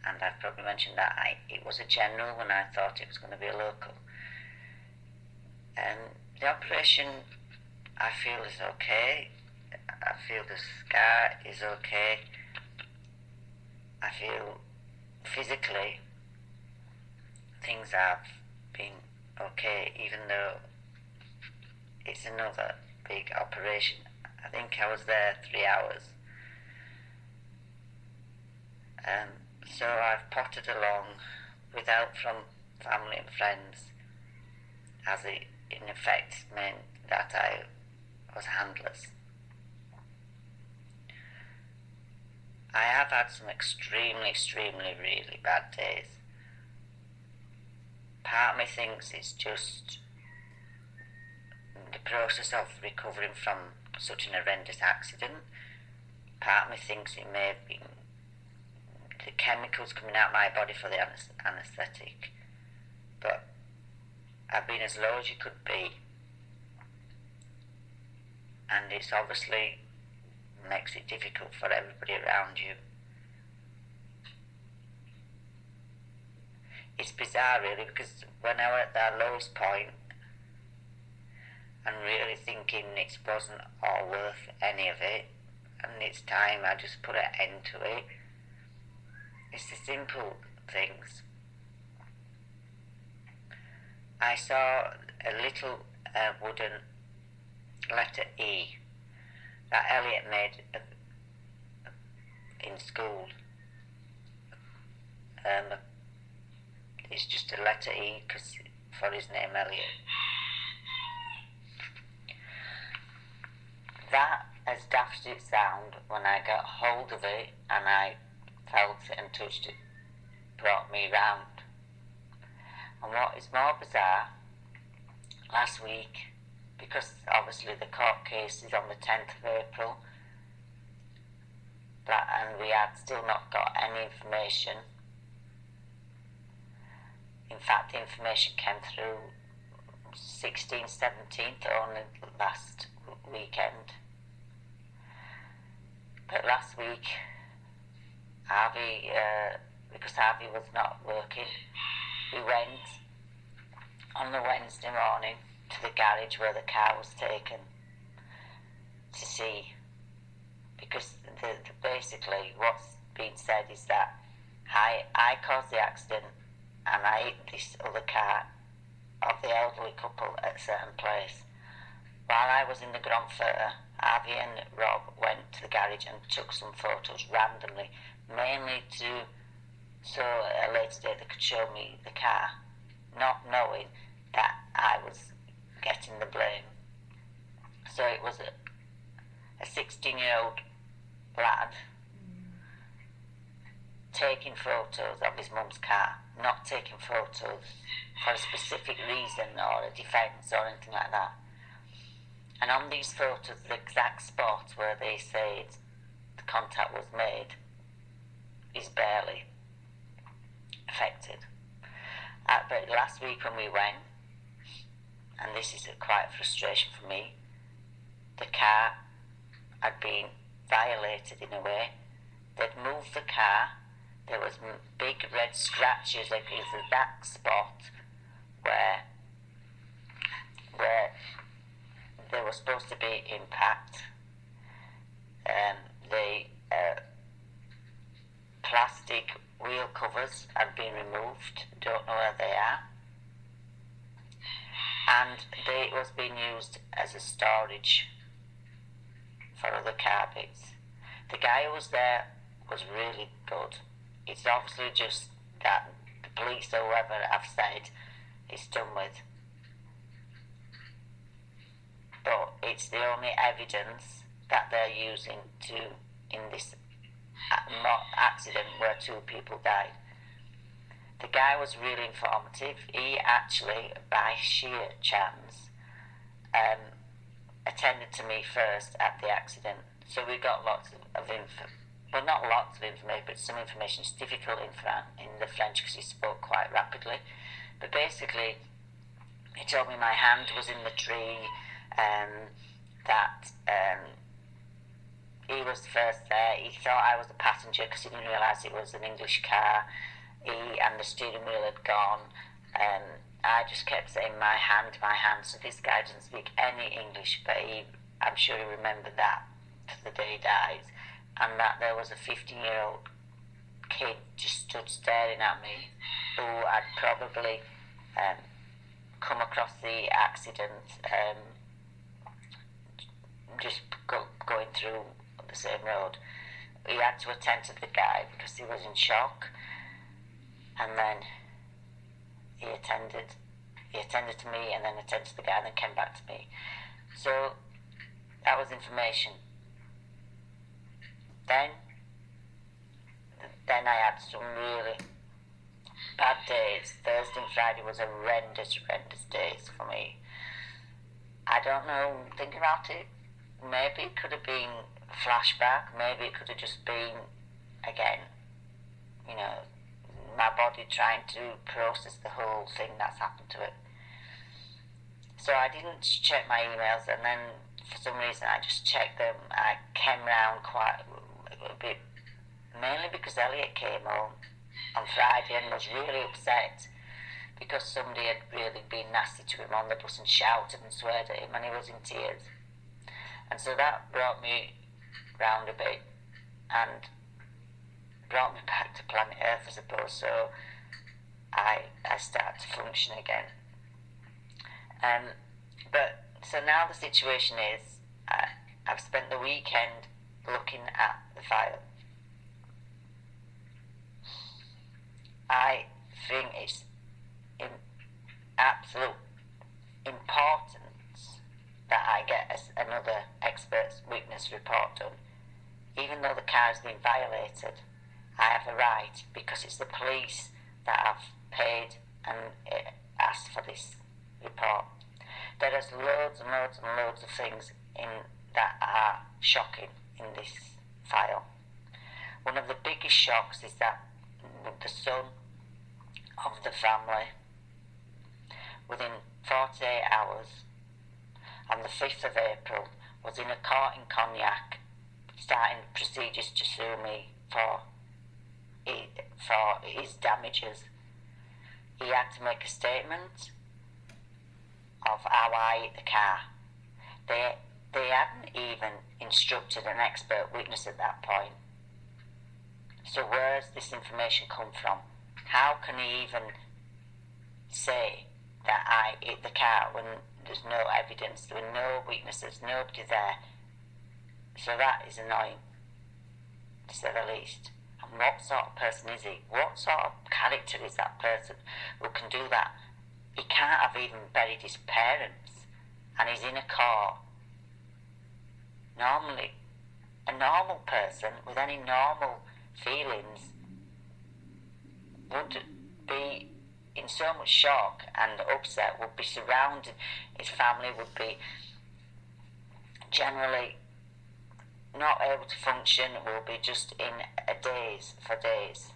and I've probably mentioned that it was a general when I thought it was going to be a local. The operation, I feel, is okay. I feel the scar is okay. I feel physically things have been okay, even though it's another big operation. I think I was there 3 hours. So I've potted along without from family and friends, as it in effect meant that I was handless. I have had some extremely really bad days. Part of me thinks it's just the process of recovering from such an horrendous accident. Part of me thinks it may have been the chemicals coming out my body for the anaesthetic. But I've been as low as you could be, and it's obviously makes it difficult for everybody around you. It's bizarre really, because when I was at that lowest point and really thinking it wasn't all worth any of it and it's time I just put an end to it, it's the simple things. I saw a little wooden letter E that Elliot made in school. It's just a letter E for his name, Elliot. That, as daft as it sounds, when I got hold of it and I felt it and touched it, brought me round. And what is more bizarre, last week, because obviously the court case is on the 10th of April, and we had still not got any information. In fact, the information came through 16th, 17th, only last weekend. But last week, Harvey, because Harvey was not working, we went on the Wednesday morning to the garage where the car was taken to see, because basically what's being said is that I caused the accident and I hit this other car of the elderly couple at a certain place. While I was in the Grand Fair, Harvey and Rob went to the garage and took some photos randomly, mainly so at a later date they could show me the car, not knowing that I was getting the blame. So it was a 16-year-old lad taking photos of his mum's car, not taking photos for a specific reason or a defence or anything like that. And on these photos, the exact spot where they say the contact was made is barely affected. But last week when we went, and this is quite a frustration for me, the car had been violated in a way. They'd moved the car, there was big red scratches against the back spot where there was supposed to be impact. The plastic wheel covers have been removed, don't know where they are, and it was being used as a storage for other car bits. The guy who was there was really good. It's obviously just that the police or whoever have said it's done with. But it's the only evidence that they're using in this accident where 2 people died. The guy was really informative. He actually, by sheer chance, attended to me first at the accident. So we got lots of info. Well, not lots of information, but some information. It's difficult in the French because he spoke quite rapidly. But basically, he told me my hand was in the tree, that he was first there. He thought I was the passenger because he didn't realise it was an English car. And the steering wheel had gone. I just kept saying my hand. So this guy doesn't speak any English, but I'm sure he remembered that to the day he died. And that there was a 15-year-old kid just stood staring at me, who had probably come across the accident, just going through the same road. He had to attend to the guy because he was in shock, and then he attended to me, and then attended to the guy, and then came back to me. So that was information. Then I had some really bad days. Thursday and Friday was horrendous days for me. I don't know, thinking about it, maybe it could have been a flashback, maybe it could have just been, again, my body trying to process the whole thing that's happened to it. So I didn't check my emails, and then for some reason I just checked them. I came round quite a bit, mainly because Elliot came home on Friday and was really upset because somebody had really been nasty to him on the bus and shouted and sweared at him, and he was in tears. And so that brought me round a bit and brought me back to planet Earth, I suppose. So I started to function again. But so now the situation is, I've spent the weekend looking at the file. I think it's in absolute importance that I get another expert's witness report done. Even though the car has been violated, I have a right, because it's the police that have paid and asked for this report. There is loads and loads and loads of things that are shocking in this file. One of the biggest shocks is that the son of the family, within 48 hours, on the 5th of April, was in a court in Cognac, starting procedures to sue me for his damages. He had to make a statement of how I hit the car. They hadn't even instructed an expert witness at that point. So where's this information come from? How can he even say that I hit the car when there's no evidence, there were no witnesses, nobody there? So that is annoying, to say the least. And what sort of person is he? What sort of character is that person who can do that? He can't have even buried his parents, and he's in a court. Normally, a normal person with any normal feelings would be in so much shock and upset, would be surrounded, his family would be generally not able to function, will be just in a daze for days.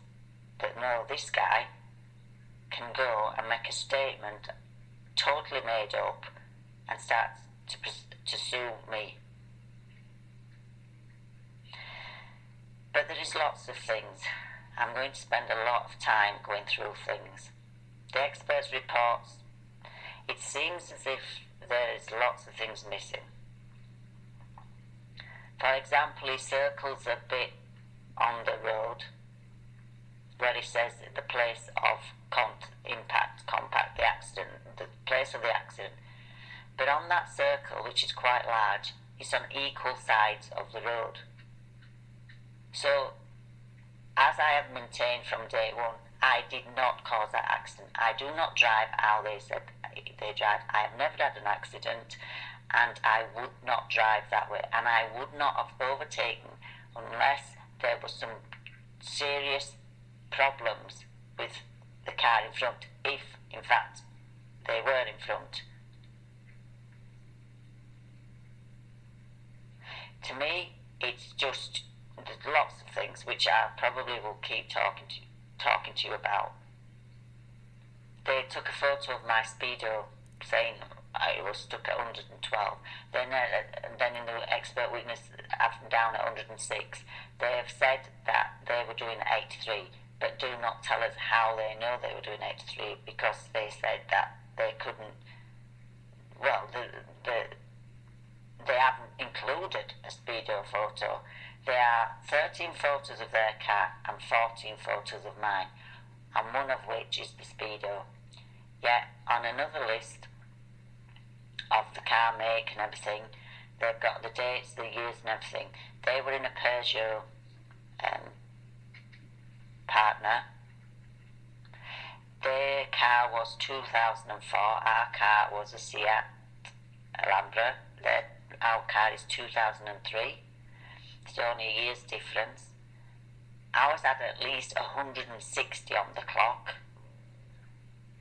But no, this guy can go and make a statement totally made up and start to sue me. But there is lots of things I'm going to spend a lot of time going through things. The experts' reports, it seems as if there is lots of things missing. For example, he circles a bit on the road where he says the place of compact, the accident, the place of the accident. But on that circle, which is quite large, it's on equal sides of the road. So, as I have maintained from day one, I did not cause that accident. I do not drive how they said they drive. I have never had an accident, and I would not drive that way. And I would not have overtaken unless there was some serious problems with the car in front, if in fact they were in front. To me, it's just, there's lots of things which I probably will keep talking to you about. They took a photo of my speedo saying I was stuck at 112. Then in the expert witness, I'm down at 106. They have said that they were doing 83, but do not tell us how they know they were doing 83, because they said that they couldn't. Well, they haven't included a speedo photo. There are 13 photos of their car and 14 photos of mine, and one of which is the speedo. Yet on another list of the car make and everything, they've got the dates, the years and everything. They were in a Peugeot partner. Their car was 2004, our car was a Seat Alhambra. Our car is 2003. It's only a year's difference. Ours had at least 160 on the clock.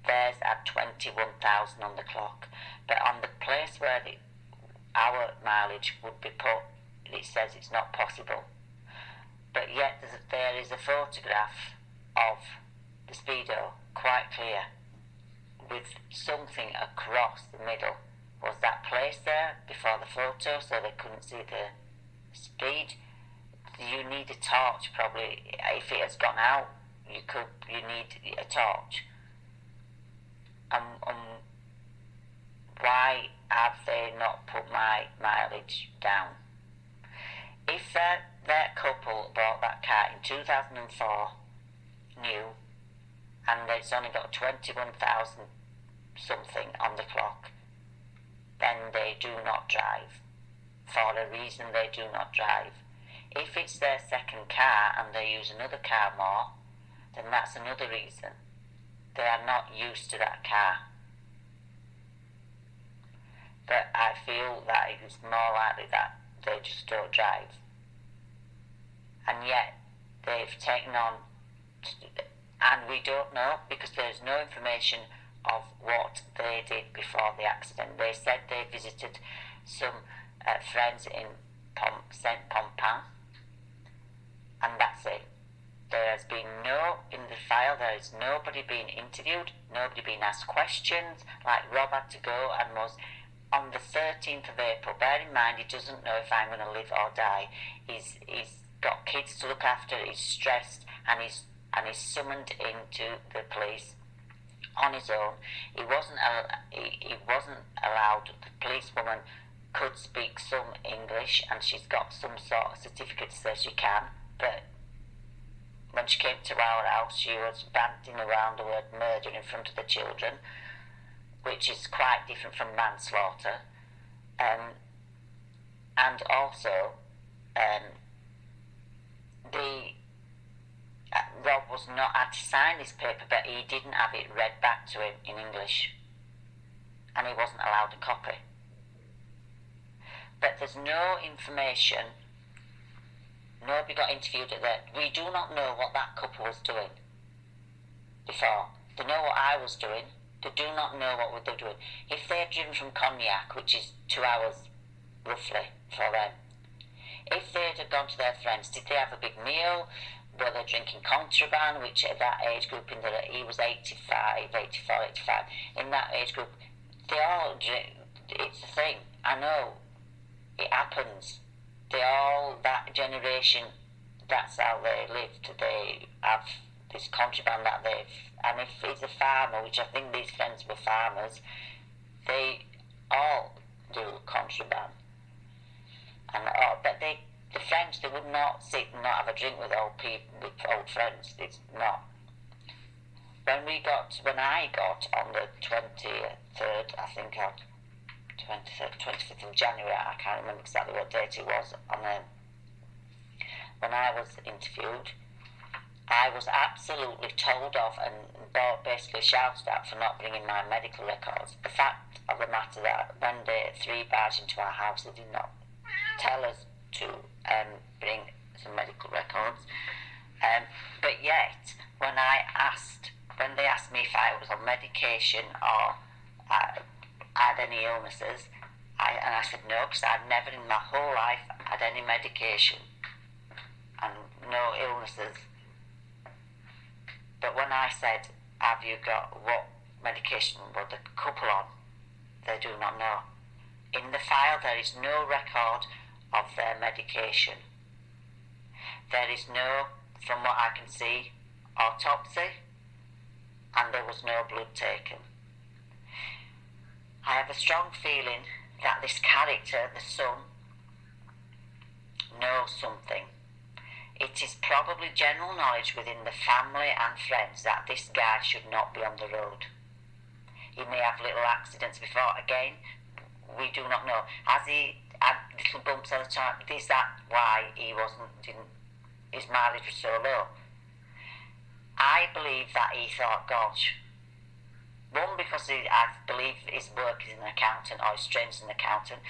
Theirs had 21,000 on the clock. But on the place where our mileage would be put, it says it's not possible. But yet there is a photograph of the speedo, quite clear, with something across the middle. Was that placed there before the photo so they couldn't see the speed? You need a torch probably. If it has gone out, you need a torch. Why have they not put my mileage down? If that couple bought that car in 2004, new, and it's only got 21,000 something on the clock, then they do not drive. For a reason, they do not drive. If it's their second car and they use another car more, then that's another reason. They are not used to that car. But I feel that it is more likely that they just don't drive. And yet, they've taken on, and we don't know because there's no information of what they did before the accident. They said they visited some friends in Saint-Pompin, and that's it. There has been in the file, there is nobody being interviewed, nobody being asked questions, like Rob had to go and was on the 13th of April. Bear in mind, he doesn't know if I'm going to live or die. He's got kids to look after, he's stressed, and he's summoned into the police on his own. He wasn't allowed. The policewoman could speak some English, and she's got some sort of certificate that says she can, but when she came to our house, she was banting around the word murder in front of the children, which is quite different from manslaughter. And also, Rob was not had to sign this paper, but he didn't have it read back to him in English, and he wasn't allowed a copy. But there's no information. Nobody got interviewed at that. We do not know what that couple was doing before. They know what I was doing. They do not know what they're doing. If they had driven from Cognac, which is 2 hours roughly for them, if they had gone to their friends, did they have a big meal? Were they drinking contraband, which at that age group, he was 84, 85. In that age group, they all drink. It's a thing. I know. It happens. That generation that's how they lived. They have this contraband that and if it's a farmer, which I think these friends were farmers, they all do contraband. And but the friends, they would not sit and not have a drink with old people, with old friends. It's not. When I got on the 23rd, I think, 25th of January, I can't remember exactly what date it was, when I was interviewed, I was absolutely told off and basically shouted at for not bringing my medical records. The fact of the matter that when the three barged into our house, they did not tell us to bring some medical records. But yet, when they asked me if I was on medication or had any illnesses, I said no, because I'd never in my whole life had any medication and no illnesses. But when I said, have you got, what medication were the couple on, they do not know. In the file there is no record of their medication. There is no, from what I can see, autopsy, and there was no blood taken. I have a strong feeling that this character, the son, knows something. It is probably general knowledge within the family and friends that this guy should not be on the road. He may have little accidents before. Again, we do not know. Has he had little bumps all the time? Is that why his mileage was so low? I believe that he thought, gosh, one, because I believe his work is an accountant, or his strength's an accountant.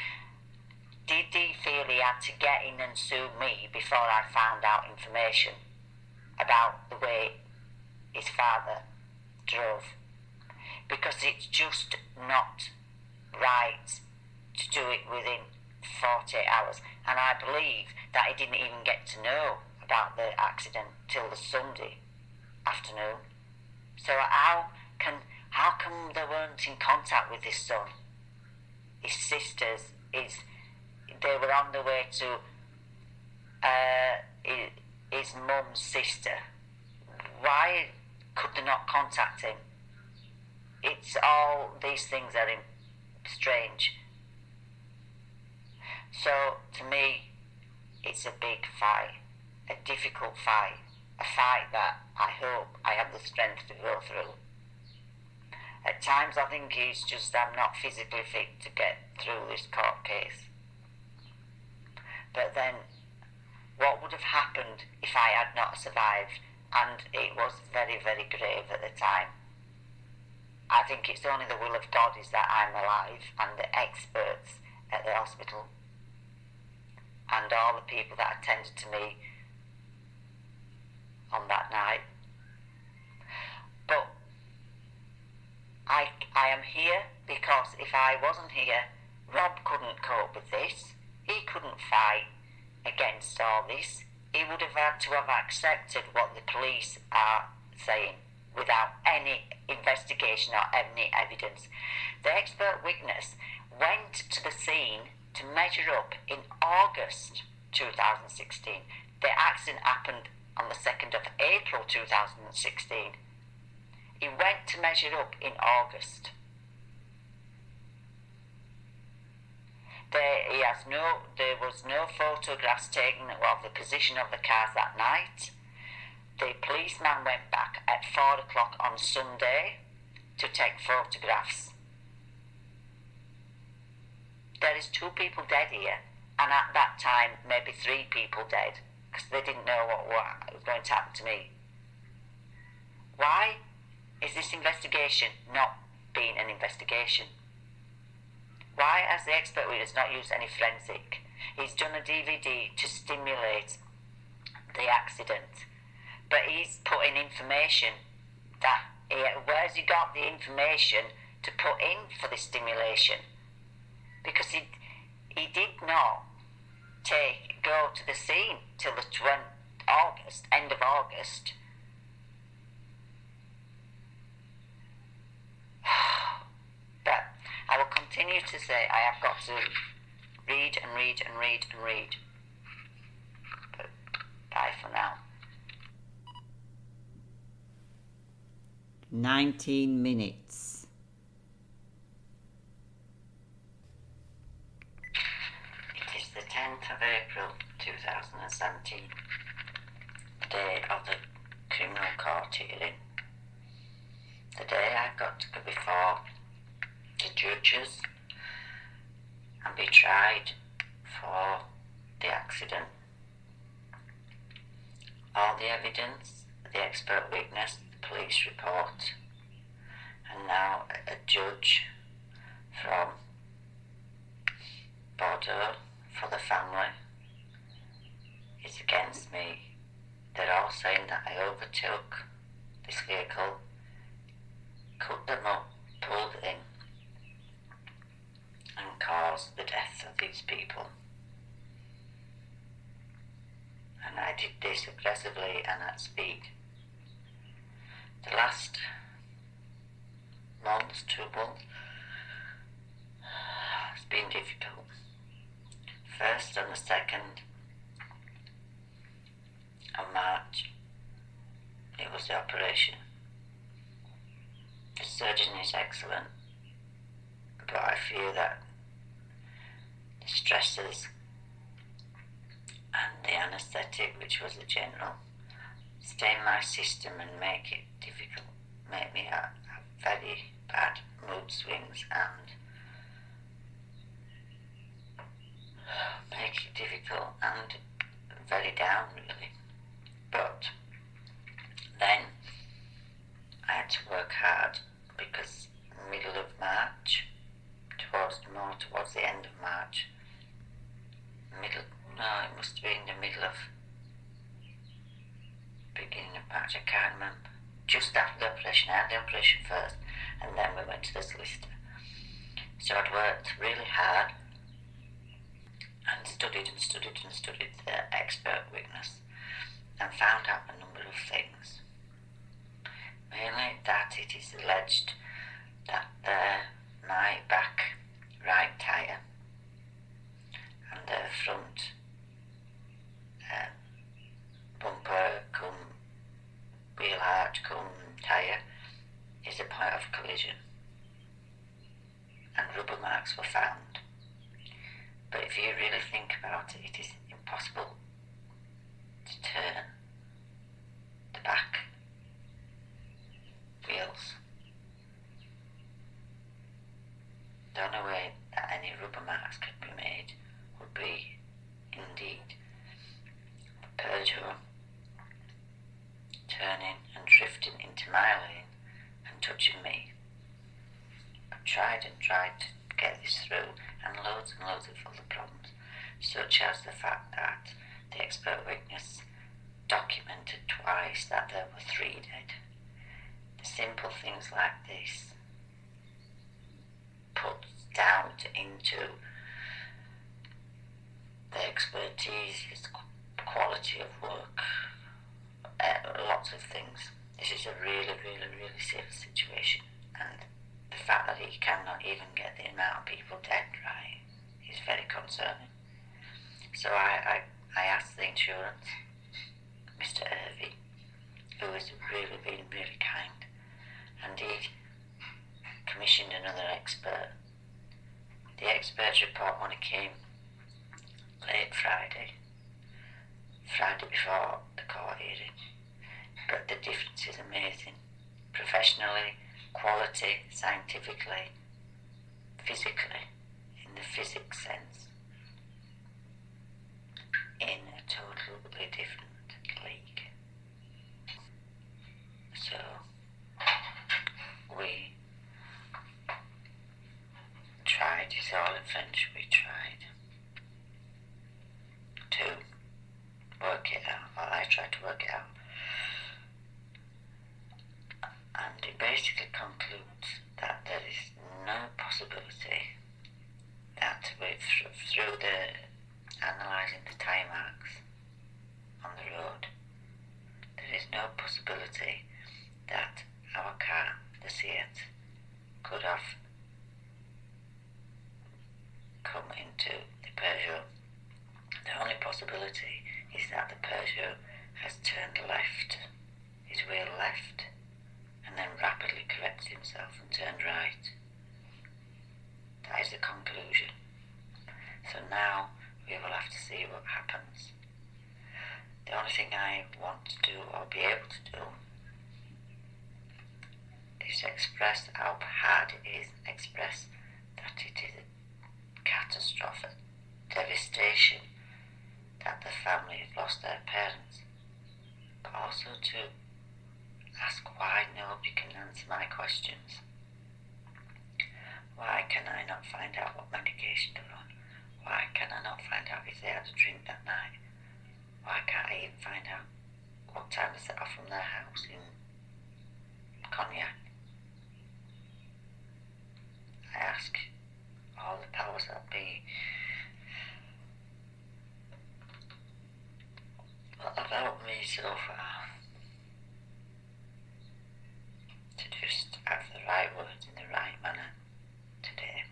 Did he feel he had to get in and sue me before I found out information about the way his father drove? Because it's just not right to do it within 48 hours. And I believe that he didn't even get to know about the accident till the Sunday afternoon. So how come they weren't in contact with his son? His sisters, they were on the way to his mum's sister. Why could they not contact him? It's all these things are strange. So to me, it's a big fight, a difficult fight, a fight that I hope I have the strength to go through. At times I think I'm not physically fit to get through this court case. But then, what would have happened if I had not survived? And it was very, very grave at the time. I think it's only the will of God is that I'm alive, and the experts at the hospital and all the people that attended to me on that night. But I am here because if I wasn't here, Rob couldn't cope with this. He couldn't fight against all this. He would have had to have accepted what the police are saying without any investigation or any evidence. The expert witness went to the scene to measure up in August 2016. The accident happened on the 2nd of April 2016. He went to measure up in August. There was no photographs taken of the position of the cars that night. The policeman went back at 4 o'clock on Sunday to take photographs. There is 2 people dead here, and at that time maybe 3 people dead, because they didn't know what was going to happen to me. Why is this investigation not being an investigation? Why has the expert witness not used any forensic? He's done a DVD to stimulate the accident, but he's put in information that, where's he got the information to put in for the stimulation? Because he did not go to the scene till the end of August. But I will continue to say I have got to read and read and read and read. But bye for now. 19 minutes. It is the 10th of April 2017, the day of the criminal court hearing. The day I've got to go before the judges and be tried for the accident. All the evidence, the expert witness, the police report, and now a judge from Bordeaux for the family is against me. They're all saying that I overtook this vehicle, cut them up, pulled in, and caused the death of these people. And I did this aggressively and at speed. The last months, 2 months, has been difficult. First and the 2nd of March, it was the operation. The surgeon is excellent, but I feel that the stresses and the anaesthetic, which was the general, stain my system and make it difficult, make me have very bad mood swings and make it difficult and very down really. But then I had to work hard because middle of March, towards the end of March, it must have been the beginning of March, I can't remember. Just after the operation, I had the operation first, and then we went to the solicitor. So I'd worked really hard and studied the expert witness and found out a number of things. Mainly that it is alleged that my back right tyre and the front bumper cum wheel arch cum tyre is a point of collision, and rubber marks were found. But if you really think about it, it is impossible to turn the back wheels. The only way that any rubber marks could be made would be indeed Peugeot turning and drifting into my lane and touching me. I've tried to get this through, and loads of other problems, such as the fact that the expert witness documented twice that there were 3 dead. The simple things like this puts doubt into the expertise, its quality of work, lots of things. This is a really serious situation, and the fact that he cannot even get the amount of people dead right is very concerning. So I asked the insurance, Mr. Irving, who has really been really kind, and he commissioned another expert. The expert's report only came late Friday before the court hearing, but the difference is amazing. Professionally, quality, scientifically, physically, in the physics sense, in a totally different league. So we tried, it's all in French, we tried to work it out, or I tried to work it out, and it basically concludes that there is no possibility that through the analysing the tyre marks on the road, there is no possibility that our car, the Seat, could have come into the Peugeot. The only possibility is that the Peugeot has turned left, his wheel left, and then rapidly to express how hard it is, express that it is a catastrophic devastation that the family has lost their parents, but also to ask why nobody can answer my questions. Why can I not find out what medication they're on? Why can I not find out if they had a drink that night? Why can't I even find out what time they set off from their house in Cognac? I ask all the powers that be what have helped me so far to just have the right words in the right manner today.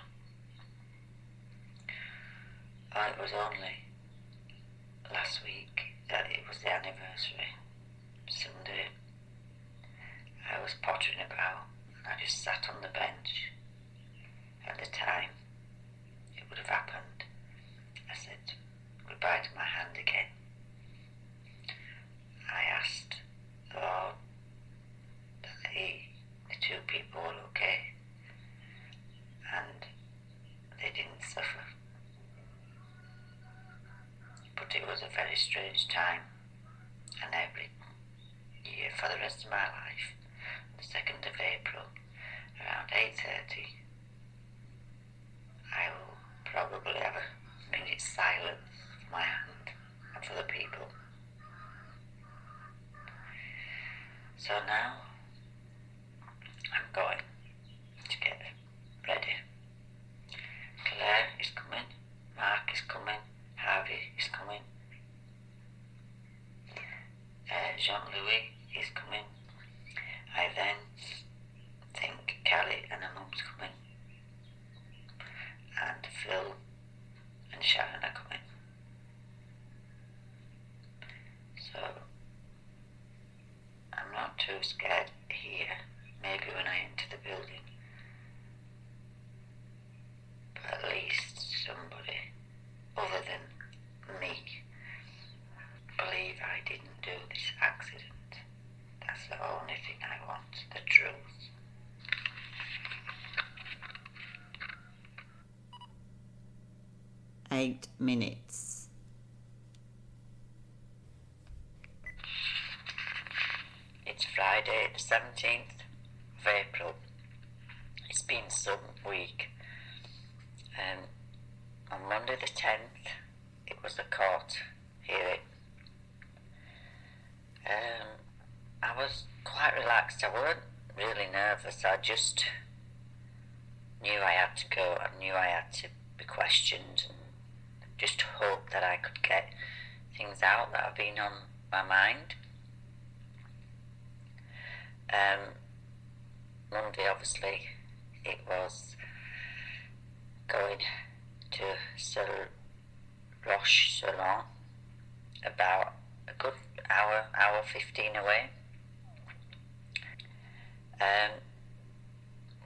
Oh, it was only last week that it was the anniversary. Sunday, I was pottering about and I just sat on the bench. At the time it would have happened, I said goodbye to my hand again. I asked the Lord that the two people were okay and they didn't suffer. But it was a very strange time, and every year for the rest of my life, the 2nd of April, around 8:30, I will probably have a minute's silence for my hand and for the people. So now I'm going to get ready. Claire is coming, Mark is coming, Harvey is coming, Jean-Louis is coming. I then think Callie and her mum's coming, and Phil and Sharon are coming. So I'm not too scared here, maybe when I enter the building, but at least somebody other than me believe I didn't do this accident. That's the only thing I want, the truth. Eight minutes. It's Friday the 17th of April. It's been some week. On Monday the 10th, it was the court hearing. I was quite relaxed. I weren't really nervous. I just knew I had to go. I knew I had to be questioned and just hope that I could get things out that have been on my mind. Monday, obviously, it was going to Sir Roche Salon, about a good hour 15 away.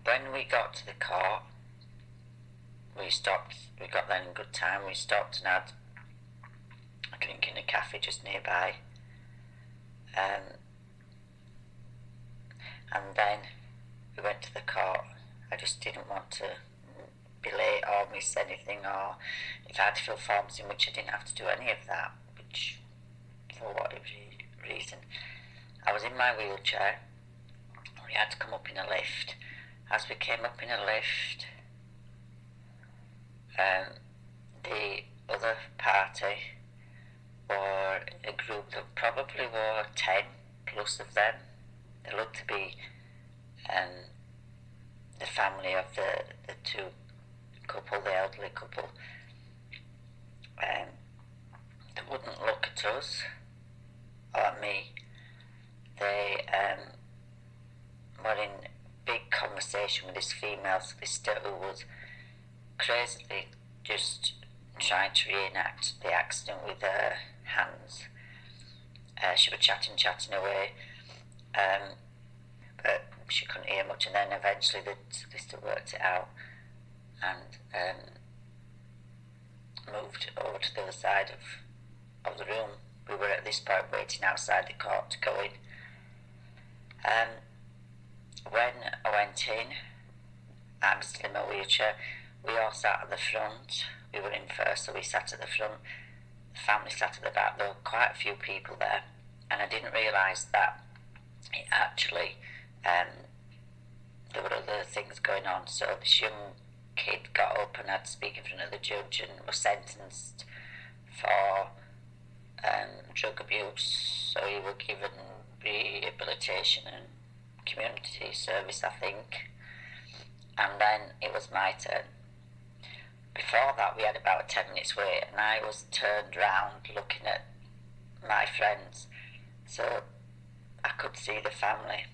When we got to the court, we got there in good time. We stopped and had a drink in a cafe just nearby. And then we went to the court. I just didn't want to be late or miss anything, or if I had to fill forms in, which I didn't have to do any of that, which for whatever reason. I was in my wheelchair. We had to come up in a lift. As we came up in a lift, the other party were a group that probably were 10 plus of them. They looked to be the family of the two couple, the elderly couple. They wouldn't look at us or at me. They were in big conversation with this female solicitor who was crazily just trying to reenact the accident with her hands. She was chatting away, but she couldn't hear much, and then eventually the solicitor worked it out and moved over to the other side of the room. We were at this point waiting outside the court to go in. when I went in, I'm still in my wheelchair. We all sat at the front. We were in first, so we sat at the front. The family sat at the back. There were quite a few people there, and I didn't realise that it actually there were other things going on. So this young kid got up and had to speak in front of the judge and was sentenced for drug abuse. So he was given rehabilitation and community service, I think. And then it was my turn. Before that, we had about a 10 minutes wait, and I was turned round looking at my friends, so I could see the family.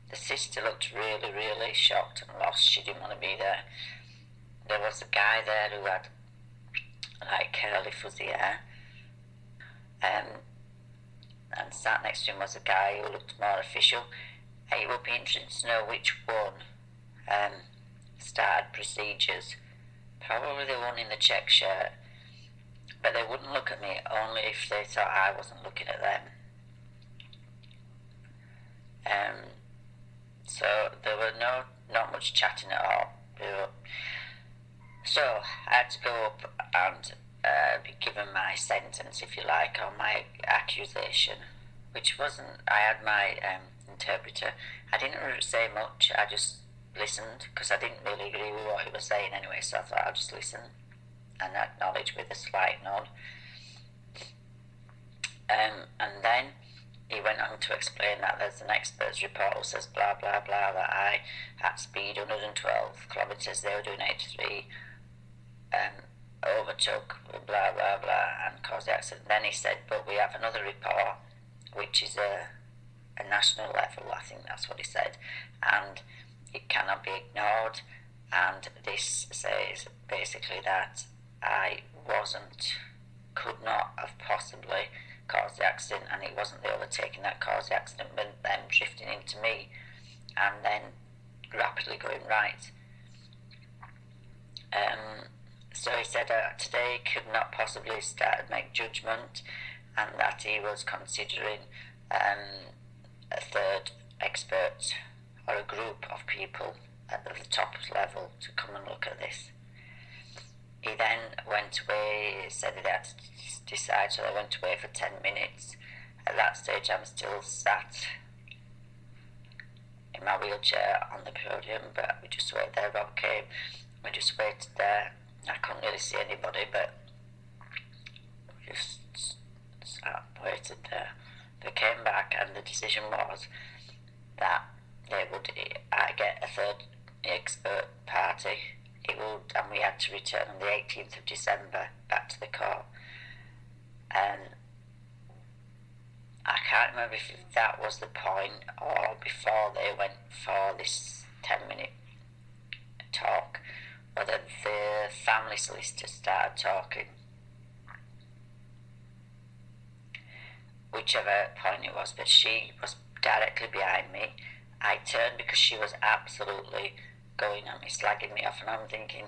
The sister looked really, really shocked and lost. She didn't want to be there. There was a guy there who had like curly fuzzy hair, and sat next to him was a guy who looked more official. It would be interesting to know which one started procedures. Probably the one in the check shirt, but they wouldn't look at me only if they thought I wasn't looking at them. So there were not much chatting at all. So I had to go up and be given my sentence, if you like, or my accusation, which wasn't. I had my interpreter. I didn't say much. I just listened because I didn't really agree with what he was saying anyway. So I thought I'll just listen and acknowledge with a slight nod. And then he went on to explain that there's an expert's report who says blah blah blah that I at speed 112 kilometres, they were doing 83, overtook blah blah blah and caused the accident. Then he said, but we have another report which is a national level, I think that's what he said, and it cannot be ignored, and this says basically that I could not have possibly caused the accident, and it wasn't the overtaking that caused the accident, but them drifting into me and then rapidly going right. So he said today could not possibly start to make judgment, and that he was considering a third expert or a group of people at the top level to come and look at this. He then went away, said he had to decide, so I went away for 10 minutes. At that stage I'm still sat in my wheelchair on the podium, but we just waited there. Rob came, we just waited there. I couldn't really see anybody, but we just sat, waited there. They came back and the decision was that they would get a third expert party. It would, and we had to return on the 18th of December back to the court. And I can't remember if that was the point or before they went for this 10-minute talk, whether the family solicitor started talking. Whichever point it was, but she was directly behind me. I turned because she was absolutely going at me, slagging me off, and I'm thinking,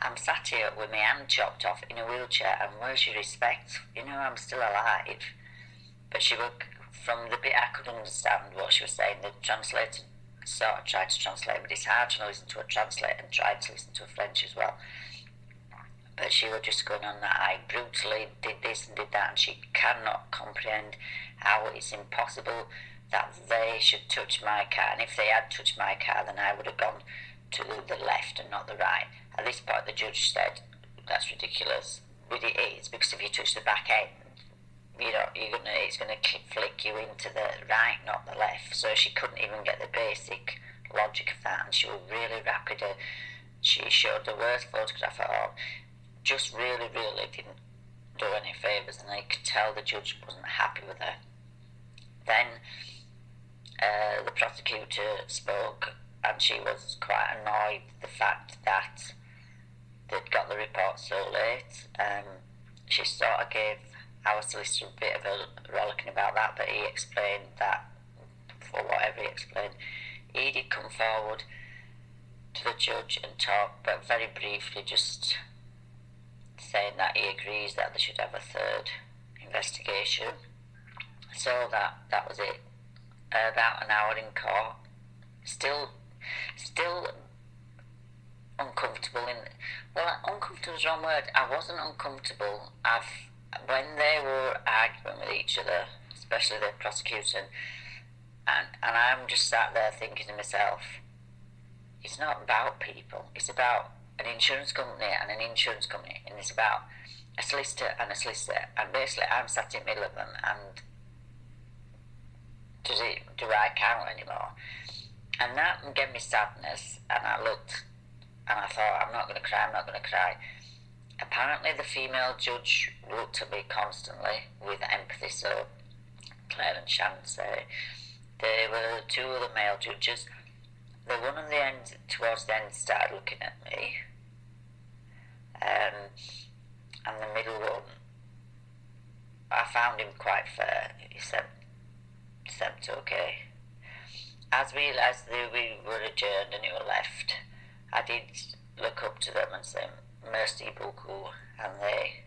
I'm sat here with my hand chopped off in a wheelchair, and where's your respect? You know, I'm still alive. But she was, from the bit I could understand what she was saying, the translator sort of tried to translate, but it's hard to listen to a translator, and tried to listen to a French as well. But she was just going on that I brutally did this and did that, and she cannot comprehend how it's impossible that they should touch my car, and if they had touched my car, then I would have gone to the left and not the right. At this point the judge said, that's ridiculous, but it is, because if you touch the back end, you know, it's going to flick you into the right, not the left. So she couldn't even get the basic logic of that, and she was really rapid. She showed the worst photograph at all. Just really didn't do any favours, and I could tell the judge wasn't happy with her. Then the prosecutor spoke, and she was quite annoyed the fact that they'd got the report so late. She sort of gave our solicitor a bit of a rollicking about that, but he explained that, for whatever he explained, he did come forward to the judge and talk, but very briefly, just saying that he agrees that they should have a third investigation. So that was it. About an hour in court, Still uncomfortable uncomfortable is the wrong word. I wasn't uncomfortable. When they were arguing with each other, especially the prosecution, and I'm just sat there thinking to myself, it's not about people, it's about an insurance company and an insurance company, and it's about a solicitor and a solicitor, and basically I'm sat in the middle of them, and do I count anymore? And that gave me sadness, and I looked and I thought, I'm not going to cry. Apparently the female judge looked at me constantly with empathy, so Claire and Shannon say. There were two other male judges. The one on the end, towards the end, started looking at me, and the middle one, I found him quite fair. He said okay. As we were adjourned and you were left, I did look up to them and say, "Merci beaucoup," and they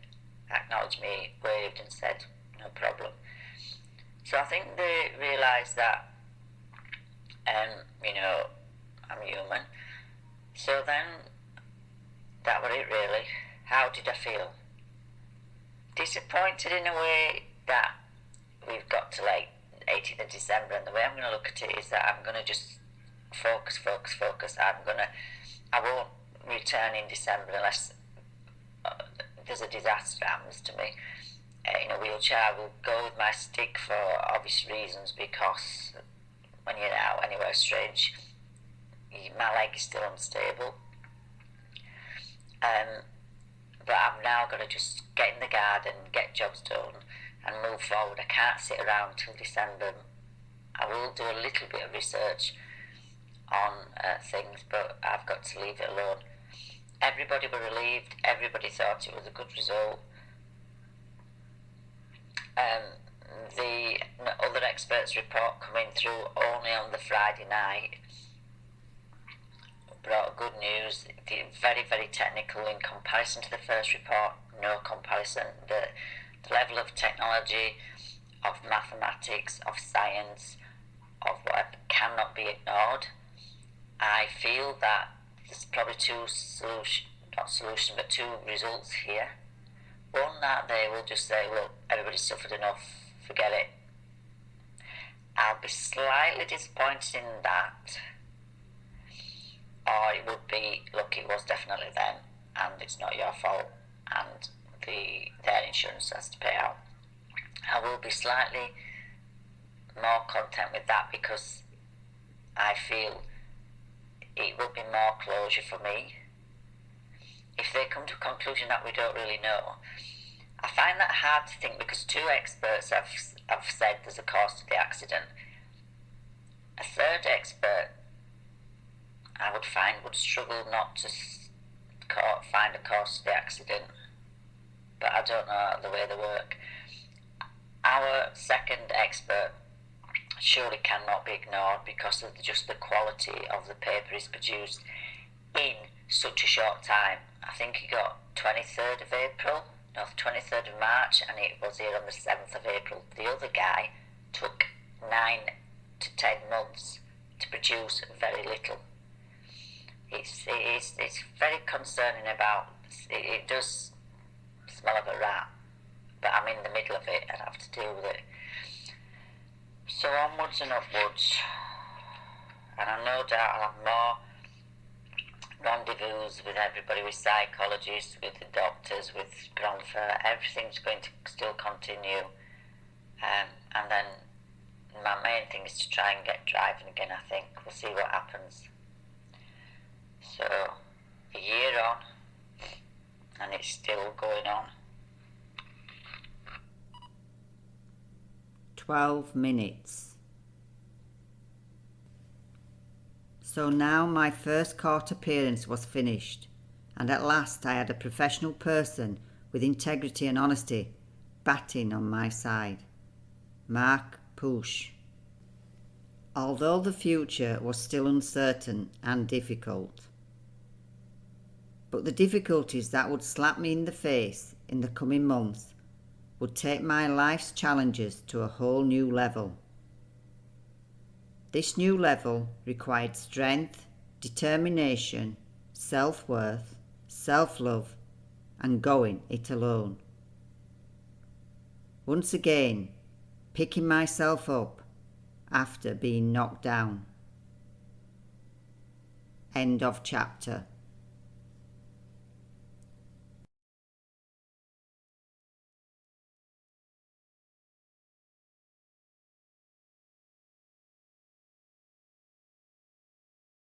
acknowledged me, waved and said, "No problem." So I think they realised that, I'm human. So then, that was it really. How did I feel? Disappointed in a way that we've got to 18th of December, and the way I'm going to look at it is that I'm going to just focus. I won't return in December unless there's a disaster happens to me in a wheelchair. I will go with my stick for obvious reasons, because when you're out anywhere strange, my leg is still unstable. But I've now got to just get in the garden, get jobs done, and move forward. I can't sit around till December. I will do a little bit of research on things, but I've got to leave it alone. Everybody were relieved. Everybody thought it was a good result. The other experts' report coming through only on the Friday night brought good news. Very, very technical in comparison to the first report. No comparison. The level of technology, of mathematics, of science, of whatever cannot be ignored. I feel that there's probably two results here. One, that they will just say, look, everybody's suffered enough, forget it. I'll be slightly disappointed in that. Or it would be, look, it was definitely them, and it's not your fault, and their insurance has to pay out. I will be slightly more content with that, because I feel it will be more closure for me. If they come to a conclusion that we don't really know, I find that hard to think, because two experts have said there's a cause to the accident. A third expert, I would find, would struggle not to find a cause to the accident, but I don't know the way they work. Our second expert surely cannot be ignored, because of just the quality of the paper is produced in such a short time. I think he got 23rd of April, no, 23rd of March, and it was here on the 7th of April. The other guy took 9 to 10 months to produce very little. It's very concerning about, it does smell of a rat, but I'm in the middle of it and I have to deal with it. So onwards and upwards, and I no doubt I'll have more rendezvous with everybody, with psychologists, with the doctors, with Granfer. Everything's going to still continue, and then my main thing is to try and get driving again. I think we'll see what happens. So a year on, and it's still going on. 12 minutes. So now my first court appearance was finished, and at last I had a professional person with integrity and honesty batting on my side. Mark Push. Although the future was still uncertain and difficult, but the difficulties that would slap me in the face in the coming months would take my life's challenges to a whole new level. This new level required strength, determination, self-worth, self-love, and going it alone. Once again, picking myself up after being knocked down. End of chapter.